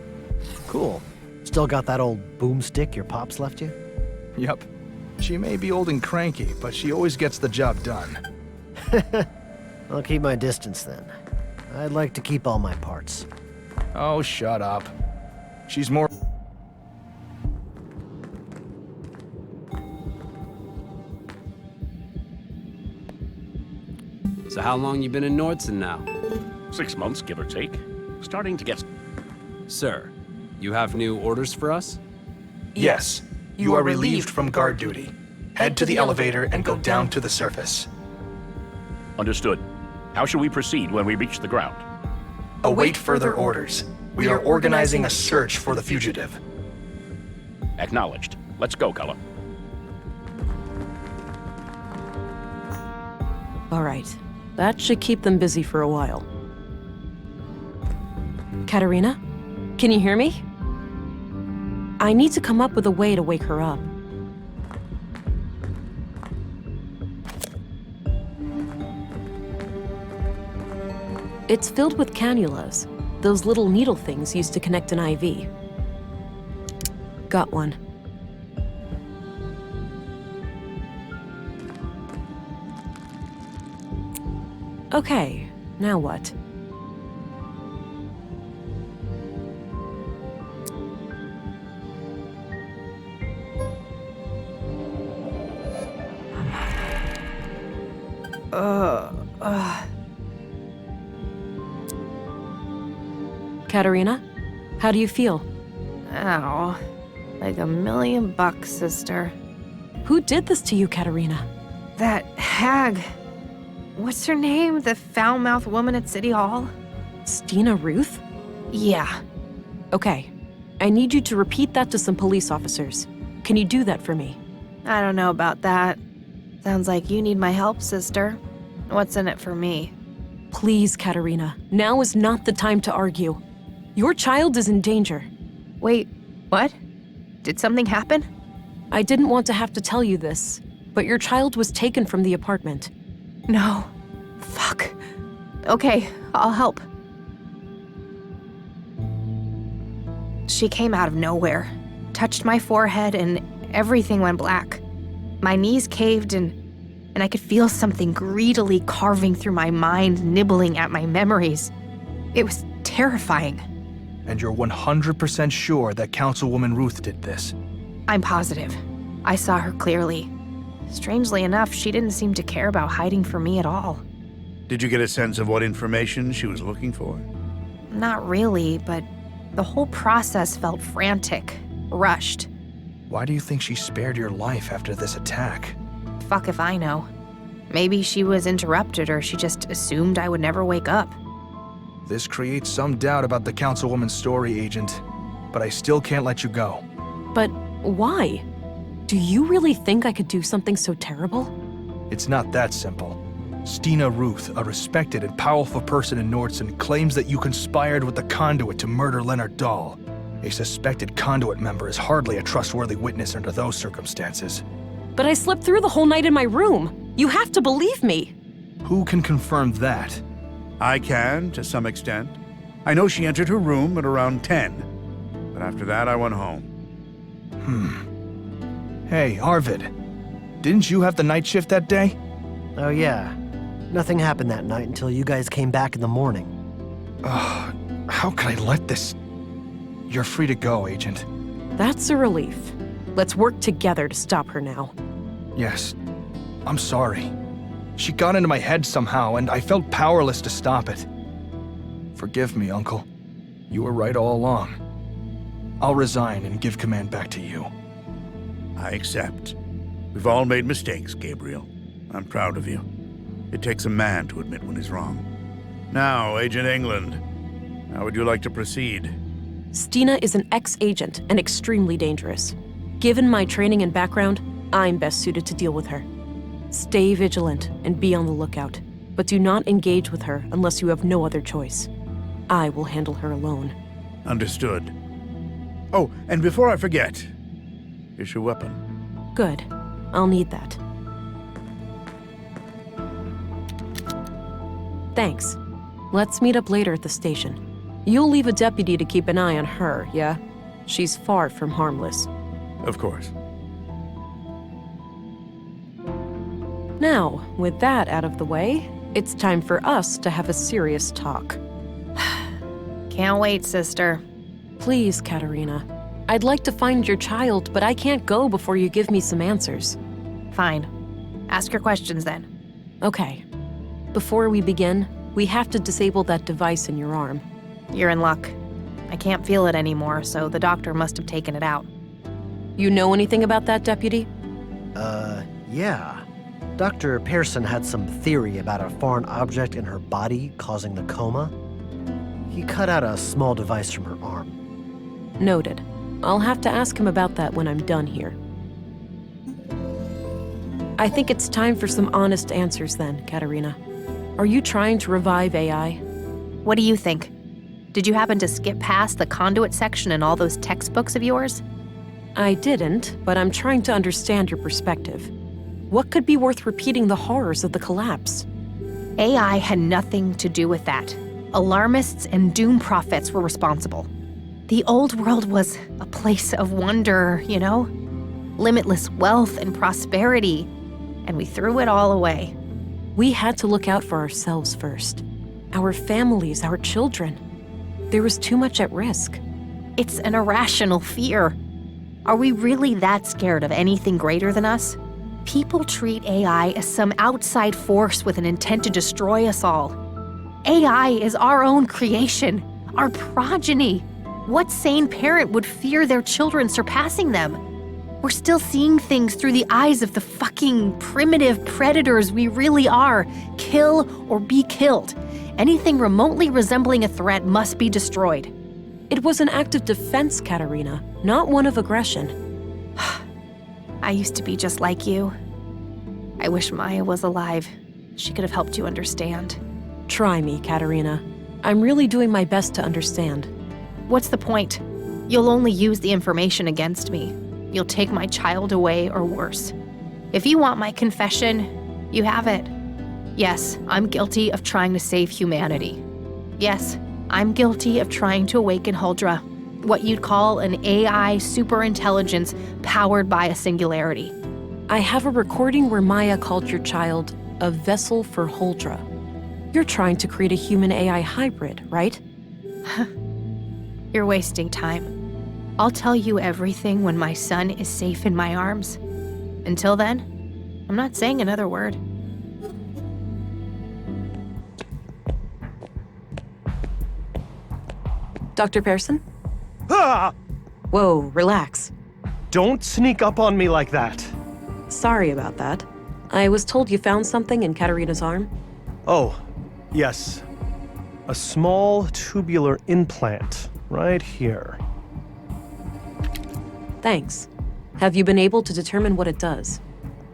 S5: Cool. Still got that old boomstick your pops left you?
S3: Yup. She may be old and cranky, but she always gets the job done.
S5: I'll keep my distance then. I'd like to keep all my parts.
S3: Oh, shut up. She's more...
S10: So how long you been in Nordson now?
S1: 6 months, give or take. Starting to get...
S10: Sir, you have new orders for us?
S3: Yes. You are relieved from guard duty. Head to the elevator and go down to the surface.
S1: Understood. How should we proceed when we reach the ground?
S3: Await further orders. We are organizing a search for the fugitive.
S1: Acknowledged. Let's go, Cullen.
S2: All right. That should keep them busy for a while. Katerina? Can you hear me? I need to come up with a way to wake her up. It's filled with cannulas, those little needle things used to connect an IV. Got one. Okay, now what? Katerina, how do you feel?
S17: Ow. Like $1,000,000, sister.
S2: Who did this to you, Katerina?
S17: That hag. What's her name? The foul-mouthed woman at City Hall?
S2: Stina Ruth?
S17: Yeah.
S2: Okay. I need you to repeat that to some police officers. Can you do that for me?
S17: I don't know about that. Sounds like you need my help, sister. What's in it for me?
S2: Please, Katerina. Now is not the time to argue. Your child is in danger.
S17: Wait, what? Did something happen?
S2: I didn't want to have to tell you this, but your child was taken from the apartment.
S17: No. Fuck. Okay, I'll help. She came out of nowhere, touched my forehead, and everything went black. My knees caved and I could feel something greedily carving through my mind, nibbling at my memories. It was terrifying.
S3: And you're 100% sure that Councilwoman Ruth did this?
S17: I'm positive. I saw her clearly. Strangely enough, she didn't seem to care about hiding from me at all.
S7: Did you get a sense of what information she was looking for?
S17: Not really, but the whole process felt frantic, rushed.
S3: Why do you think she spared your life after this attack?
S17: Fuck if I know. Maybe she was interrupted or she just assumed I would never wake up.
S3: This creates some doubt about the Councilwoman's story, Agent, but I still can't let you go.
S2: But why? Do you really think I could do something so terrible?
S3: It's not that simple. Stina Ruth, a respected and powerful person in Nordson, claims that you conspired with the Conduit to murder Leonard Dahl. A suspected Conduit member is hardly a trustworthy witness under those circumstances.
S2: But I slept through the whole night in my room. You have to believe me.
S3: Who can confirm that?
S7: I can, to some extent. I know she entered her room at around 10, but after that I went home.
S3: Hey, Arvid. Didn't you have the night shift that day?
S5: Oh yeah. Nothing happened that night until you guys came back in the morning.
S3: How could I let this... You're free to go, Agent.
S2: That's a relief. Let's work together to stop her now.
S3: Yes. I'm sorry. She got into my head somehow, and I felt powerless to stop it. Forgive me, Uncle. You were right all along. I'll resign and give command back to you.
S7: I accept. We've all made mistakes, Gabriel. I'm proud of you. It takes a man to admit when he's wrong. Now, Agent England, how would you like to proceed?
S2: Stina is an ex-agent and extremely dangerous. Given my training and background, I'm best suited to deal with her. Stay vigilant and be on the lookout, but do not engage with her unless you have no other choice. I will handle her alone.
S7: Understood. Oh, and before I forget, here's your weapon.
S2: Good. I'll need that. Thanks. Let's meet up later at the station. You'll leave a deputy to keep an eye on her, yeah? She's far from harmless.
S7: Of course.
S2: Now, with that out of the way, it's time for us to have a serious talk.
S17: Can't wait, sister.
S2: Please, Katerina. I'd like to find your child, but I can't go before you give me some answers.
S17: Fine. Ask your questions then.
S2: Okay. Before we begin, we have to disable that device in your arm.
S17: You're in luck. I can't feel it anymore, so the doctor must have taken it out.
S2: You know anything about that, Deputy?
S5: Yeah. Dr. Pearson had some theory about a foreign object in her body causing the coma. He cut out a small device from her arm.
S2: Noted. I'll have to ask him about that when I'm done here. I think it's time for some honest answers then, Katerina. Are you trying to revive AI?
S17: What do you think? Did you happen to skip past the conduit section in all those textbooks of yours?
S2: I didn't, but I'm trying to understand your perspective. What could be worth repeating the horrors of the collapse?
S17: AI had nothing to do with that. Alarmists and doom prophets were responsible. The old world was a place of wonder, you know? Limitless wealth and prosperity. And we threw it all away.
S2: We had to look out for ourselves first. Our families, our children. There was too much at risk.
S17: It's an irrational fear. Are we really that scared of anything greater than us? People treat AI as some outside force with an intent to destroy us all. AI is our own creation, our progeny. What sane parent would fear their children surpassing them? We're still seeing things through the eyes of the fucking primitive predators we really are. Kill or be killed. Anything remotely resembling a threat must be destroyed.
S2: It was an act of defense, Katerina, not one of aggression.
S17: I used to be just like you. I wish Maya was alive. She could have helped you understand.
S2: Try me, Katerina. I'm really doing my best to understand.
S17: What's the point? You'll only use the information against me. You'll take my child away or worse. If you want my confession, you have it. Yes, I'm guilty of trying to save humanity. Yes, I'm guilty of trying to awaken Huldra, what you'd call an AI superintelligence powered by a singularity.
S2: I have a recording where Maya called your child a vessel for Huldra. You're trying to create a human-AI hybrid, right?
S17: You're wasting time. I'll tell you everything when my son is safe in my arms. Until then, I'm not saying another word.
S2: Dr. Pearson?
S9: Ah!
S2: Whoa, relax.
S9: Don't sneak up on me like that.
S2: Sorry about that. I was told you found something in Katerina's arm.
S9: Oh, yes. A small tubular implant right here.
S2: Thanks. Have you been able to determine what it does?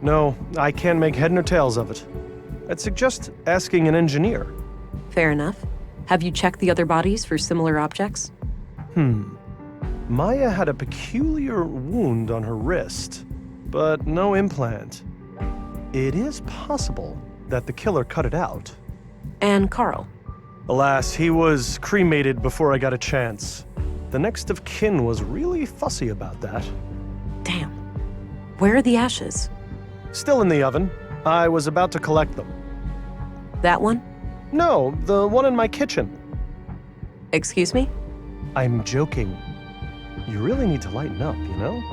S9: No, I can't make head nor tails of it. I'd suggest asking an engineer.
S2: Fair enough. Have you checked the other bodies for similar objects?
S9: Maya had a peculiar wound on her wrist, but no implant. It is possible that the killer cut it out.
S2: And Carl?
S9: Alas, he was cremated before I got a chance. The next of kin was really fussy about that.
S2: Damn. Where are the ashes?
S9: Still in the oven. I was about to collect them.
S2: That one?
S9: No, the one in my kitchen.
S2: Excuse me?
S9: I'm joking. You really need to lighten up, you know?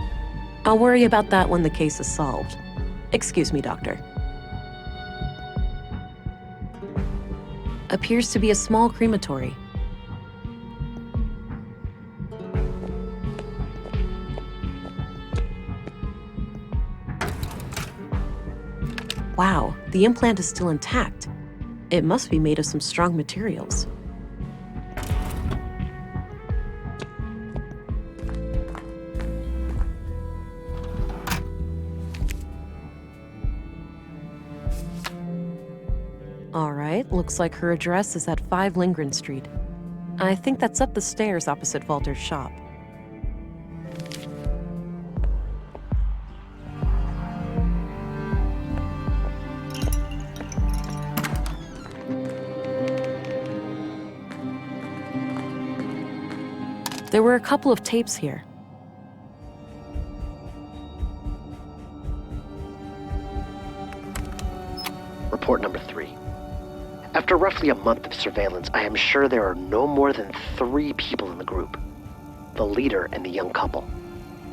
S2: I'll worry about that when the case is solved. Excuse me, Doctor. Appears to be a small crematory. Wow, the implant is still intact. It must be made of some strong materials. All right, looks like her address is at 5 Lindgren Street. I think that's up the stairs opposite Walter's shop. There were a couple of tapes here.
S21: Report number 3. After roughly a month of surveillance, I am sure there are no more than 3 people in the group. The leader and the young couple.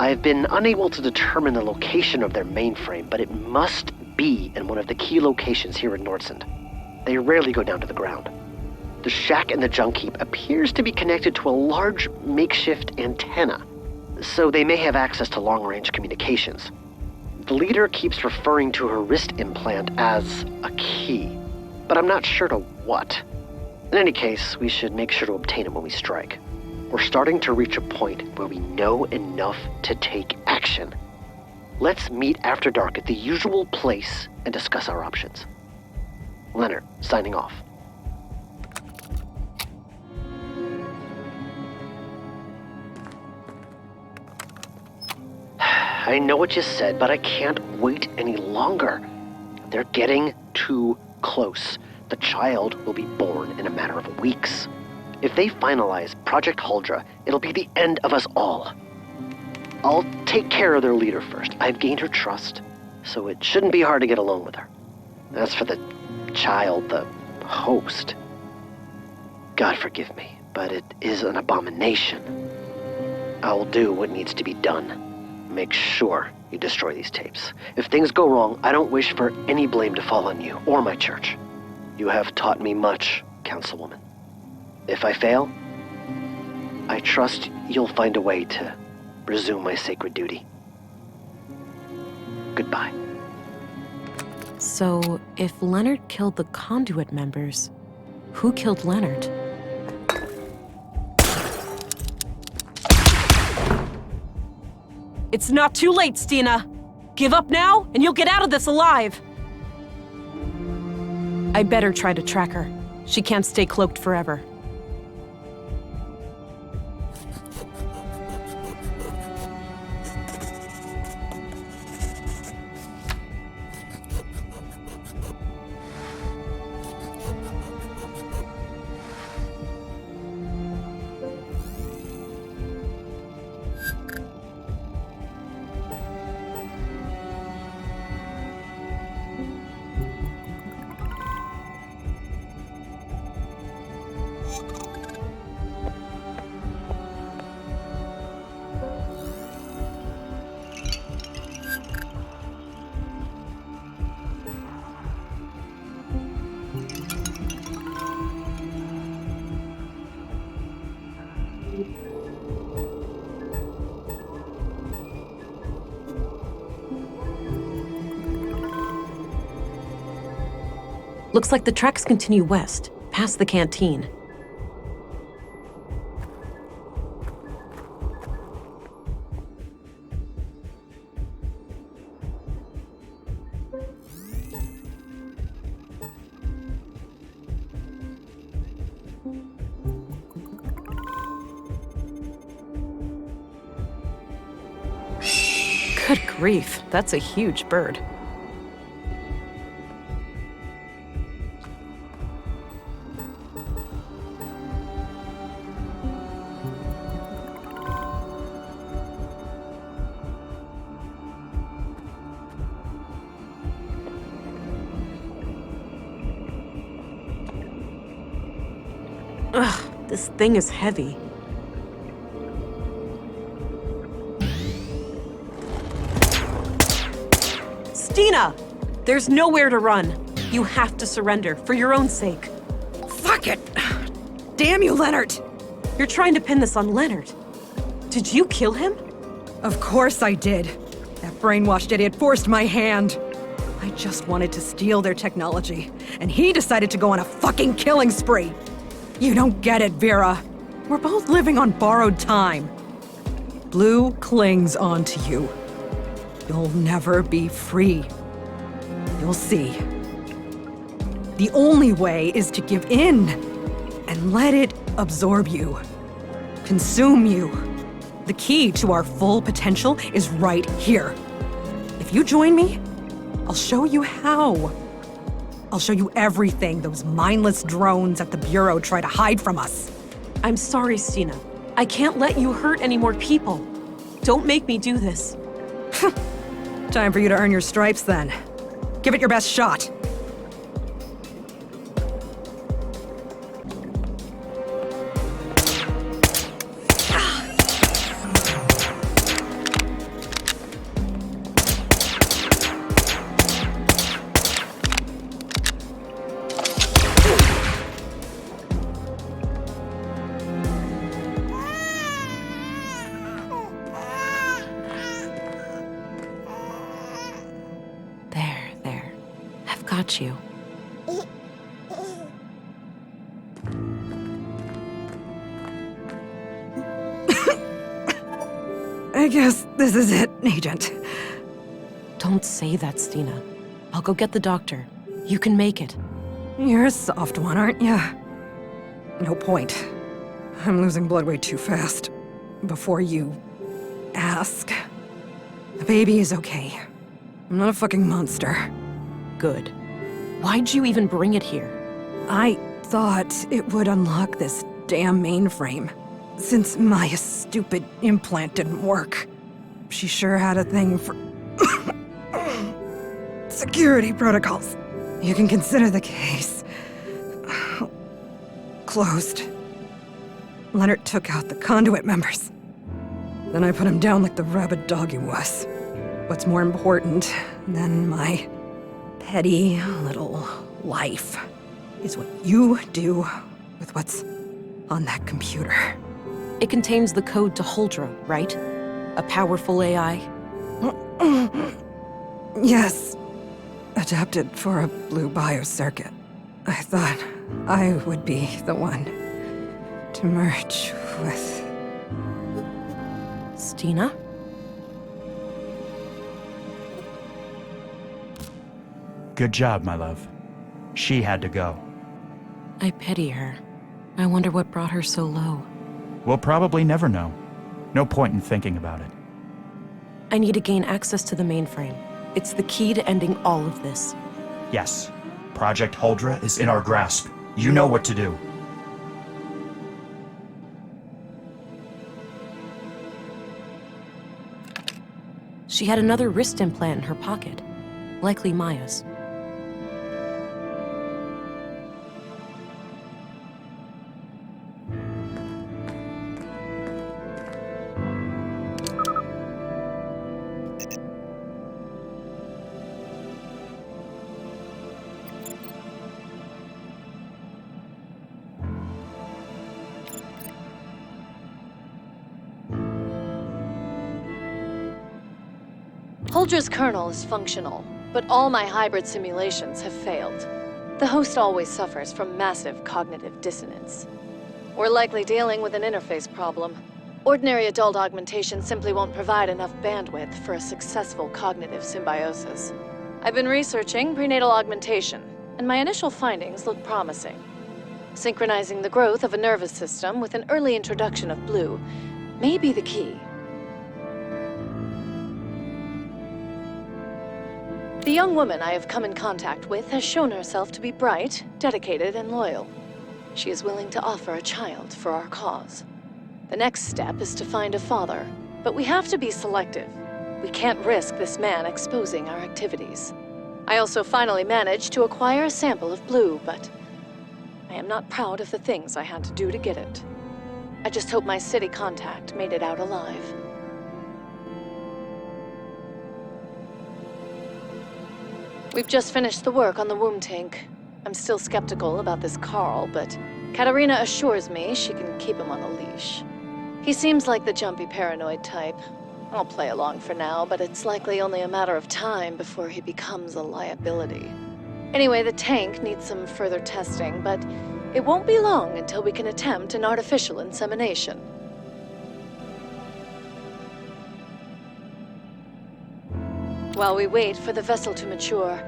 S21: I have been unable to determine the location of their mainframe, but it must be in one of the key locations here in Nordsund. They rarely go down to the ground. The shack in the junk heap appears to be connected to a large makeshift antenna, so they may have access to long-range communications. The leader keeps referring to her wrist implant as a key, but I'm not sure to what. In any case, we should make sure to obtain it when we strike. We're starting to reach a point where we know enough to take action. Let's meet after dark at the usual place and discuss our options. Leonard, signing off. I know what you said, but I can't wait any longer. They're getting too close. The child will be born in a matter of weeks. If they finalize Project Huldra, it'll be the end of us all. I'll take care of their leader first. I've gained her trust, so it shouldn't be hard to get along with her. As for the child, the host, God forgive me, but it is an abomination. I'll do what needs to be done. Make sure you destroy these tapes. If things go wrong, I don't wish for any blame to fall on you or my church. You have taught me much, Councilwoman. If I fail, I trust you'll find a way to resume my sacred duty. Goodbye.
S2: So, if Leonard killed the Conduit members, who killed Leonard? It's not too late, Stina. Give up now, and you'll get out of this alive. I better try to track her. She can't stay cloaked forever. Looks like the tracks continue west, past the canteen. Good grief, that's a huge bird. Ugh, this thing is heavy. Stina! There's nowhere to run. You have to surrender, for your own sake.
S6: Fuck it! Damn you, Leonard!
S2: You're trying to pin this on Leonard. Did you kill him?
S6: Of course I did. That brainwashed idiot forced my hand. I just wanted to steal their technology, and he decided to go on a fucking killing spree. You don't get it, Vera. We're both living on borrowed time. Blue clings onto you. You'll never be free. You'll see. The only way is to give in and let it absorb you, consume you. The key to our full potential is right here. If you join me, I'll show you how. I'll show you everything those mindless drones at the Bureau try to hide from us.
S2: I'm sorry, Stina. I can't let you hurt any more people. Don't make me do this.
S6: Time for you to earn your stripes, then. Give it your best shot.
S2: Got you.
S6: I guess this is it, Agent.
S2: Don't say that, Stina. I'll go get the doctor. You can make it.
S6: You're a soft one, aren't you? No point. I'm losing blood way too fast. Before you ask. The baby is okay. I'm not a fucking monster.
S2: Good. Why'd you even bring it here?
S6: I thought it would unlock this damn mainframe. Since Maya's stupid implant didn't work. She sure had a thing for security protocols. You can consider the case closed. Leonard took out the conduit members. Then I put him down like the rabid dog he was. What's more important than my petty little life is what you do with what's on that computer.
S2: It contains the code to Huldra, right? A powerful AI?
S6: Yes. Adapted for a blue biocircuit. I thought I would be the one to merge with...
S2: Stina?
S13: Good job, my love. She had to go.
S2: I pity her. I wonder what brought her so low.
S13: We'll probably never know. No point in thinking about it.
S2: I need to gain access to the mainframe. It's the key to ending all of this.
S13: Yes. Project Huldra is in our grasp. You know what to do.
S2: She had another wrist implant in her pocket. Likely Maya's.
S18: Huldra's kernel is functional, but all my hybrid simulations have failed. The host always suffers from massive cognitive dissonance. We're likely dealing with an interface problem. Ordinary adult augmentation simply won't provide enough bandwidth for a successful cognitive symbiosis. I've been researching prenatal augmentation, and my initial findings look promising. Synchronizing the growth of a nervous system with an early introduction of blue may be the key. The young woman I have come in contact with has shown herself to be bright, dedicated, and loyal. She is willing to offer a child for our cause. The next step is to find a father, but we have to be selective. We can't risk this man exposing our activities. I also finally managed to acquire a sample of blue, but I am not proud of the things I had to do to get it. I just hope my city contact made it out alive. We've just finished the work on the womb tank. I'm still skeptical about this Carl, but Katarina assures me she can keep him on a leash. He seems like the jumpy paranoid type. I'll play along for now, but it's likely only a matter of time before he becomes a liability. Anyway, the tank needs some further testing, but it won't be long until we can attempt an artificial insemination. While we wait for the vessel to mature,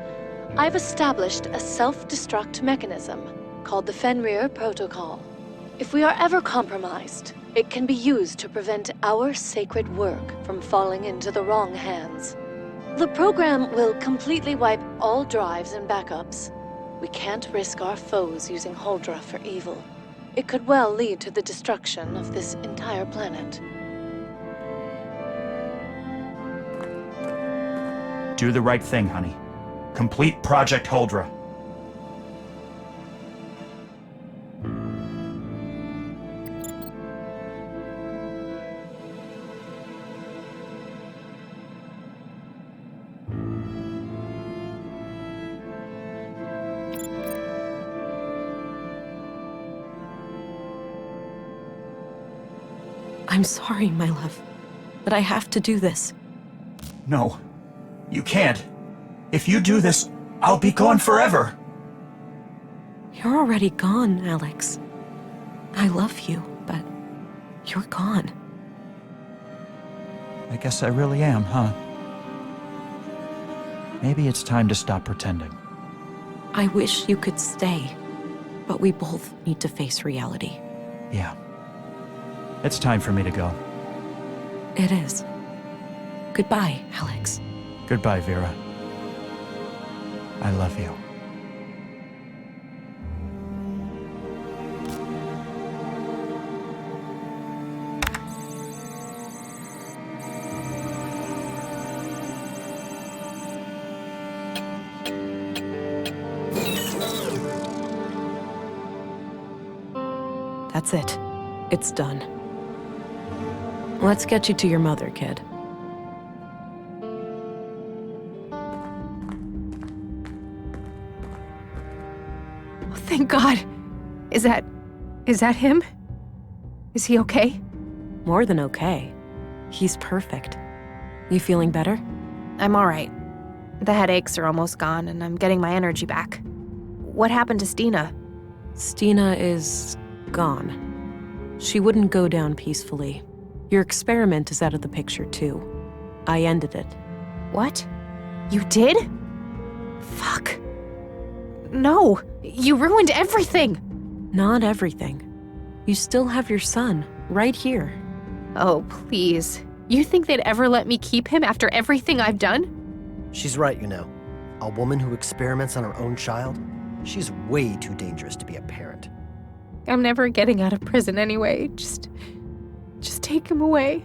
S18: I've established a self-destruct mechanism called the Fenrir Protocol. If we are ever compromised, it can be used to prevent our sacred work from falling into the wrong hands. The program will completely wipe all drives and backups. We can't risk our foes using Huldra for evil. It could well lead to the destruction of this entire planet.
S13: Do the right thing, honey. Complete Project Huldra.
S2: I'm sorry, my love, but I have to do this.
S13: No. You can't. If you do this, I'll be gone forever.
S2: You're already gone, Alex. I love you, but you're gone.
S13: I guess I really am, huh? Maybe it's time to stop pretending.
S2: I wish you could stay, but we both need to face reality.
S13: Yeah. It's time for me to go.
S2: It is. Goodbye, Alex.
S13: Goodbye, Vera. I love you.
S2: That's it. It's done. Let's get you to your mother, kid.
S17: Oh, thank God. Is that him? Is he okay?
S2: More than okay. He's perfect. You feeling better?
S17: I'm all right. The headaches are almost gone, and I'm getting my energy back. What happened to Stina?
S2: Stina is gone. She wouldn't go down peacefully. Your experiment is out of the picture, too. I ended it.
S17: What? You did? Fuck. No, you ruined everything.
S2: Not everything. You still have your son, right here.
S17: Oh, please. You think they'd ever let me keep him after everything I've done?
S5: She's right, you know. A woman who experiments on her own child, she's way too dangerous to be a parent.
S17: I'm never getting out of prison anyway. Just take him away.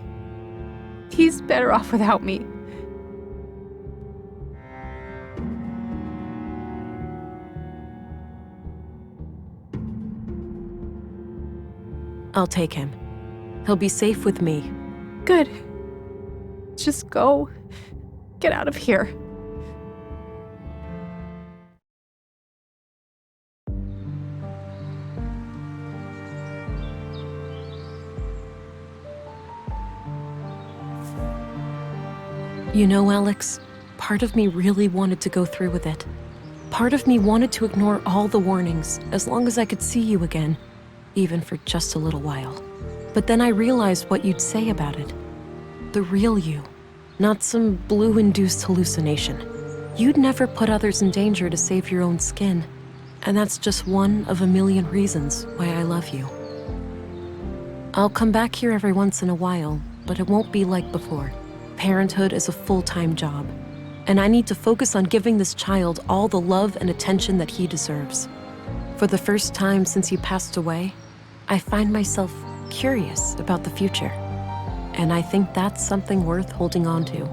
S17: He's better off without me.
S2: I'll take him. He'll be safe with me.
S17: Good. Just go. Get out of here.
S2: You know, Alex, part of me really wanted to go through with it. Part of me wanted to ignore all the warnings as long as I could see you again, even for just a little while. But then I realized what you'd say about it. The real you, not some blue-induced hallucination. You'd never put others in danger to save your own skin. And that's just one of a million reasons why I love you. I'll come back here every once in a while, but it won't be like before. Parenthood is a full-time job, and I need to focus on giving this child all the love and attention that he deserves. For the first time since you passed away, I find myself curious about the future, and I think that's something worth holding on to.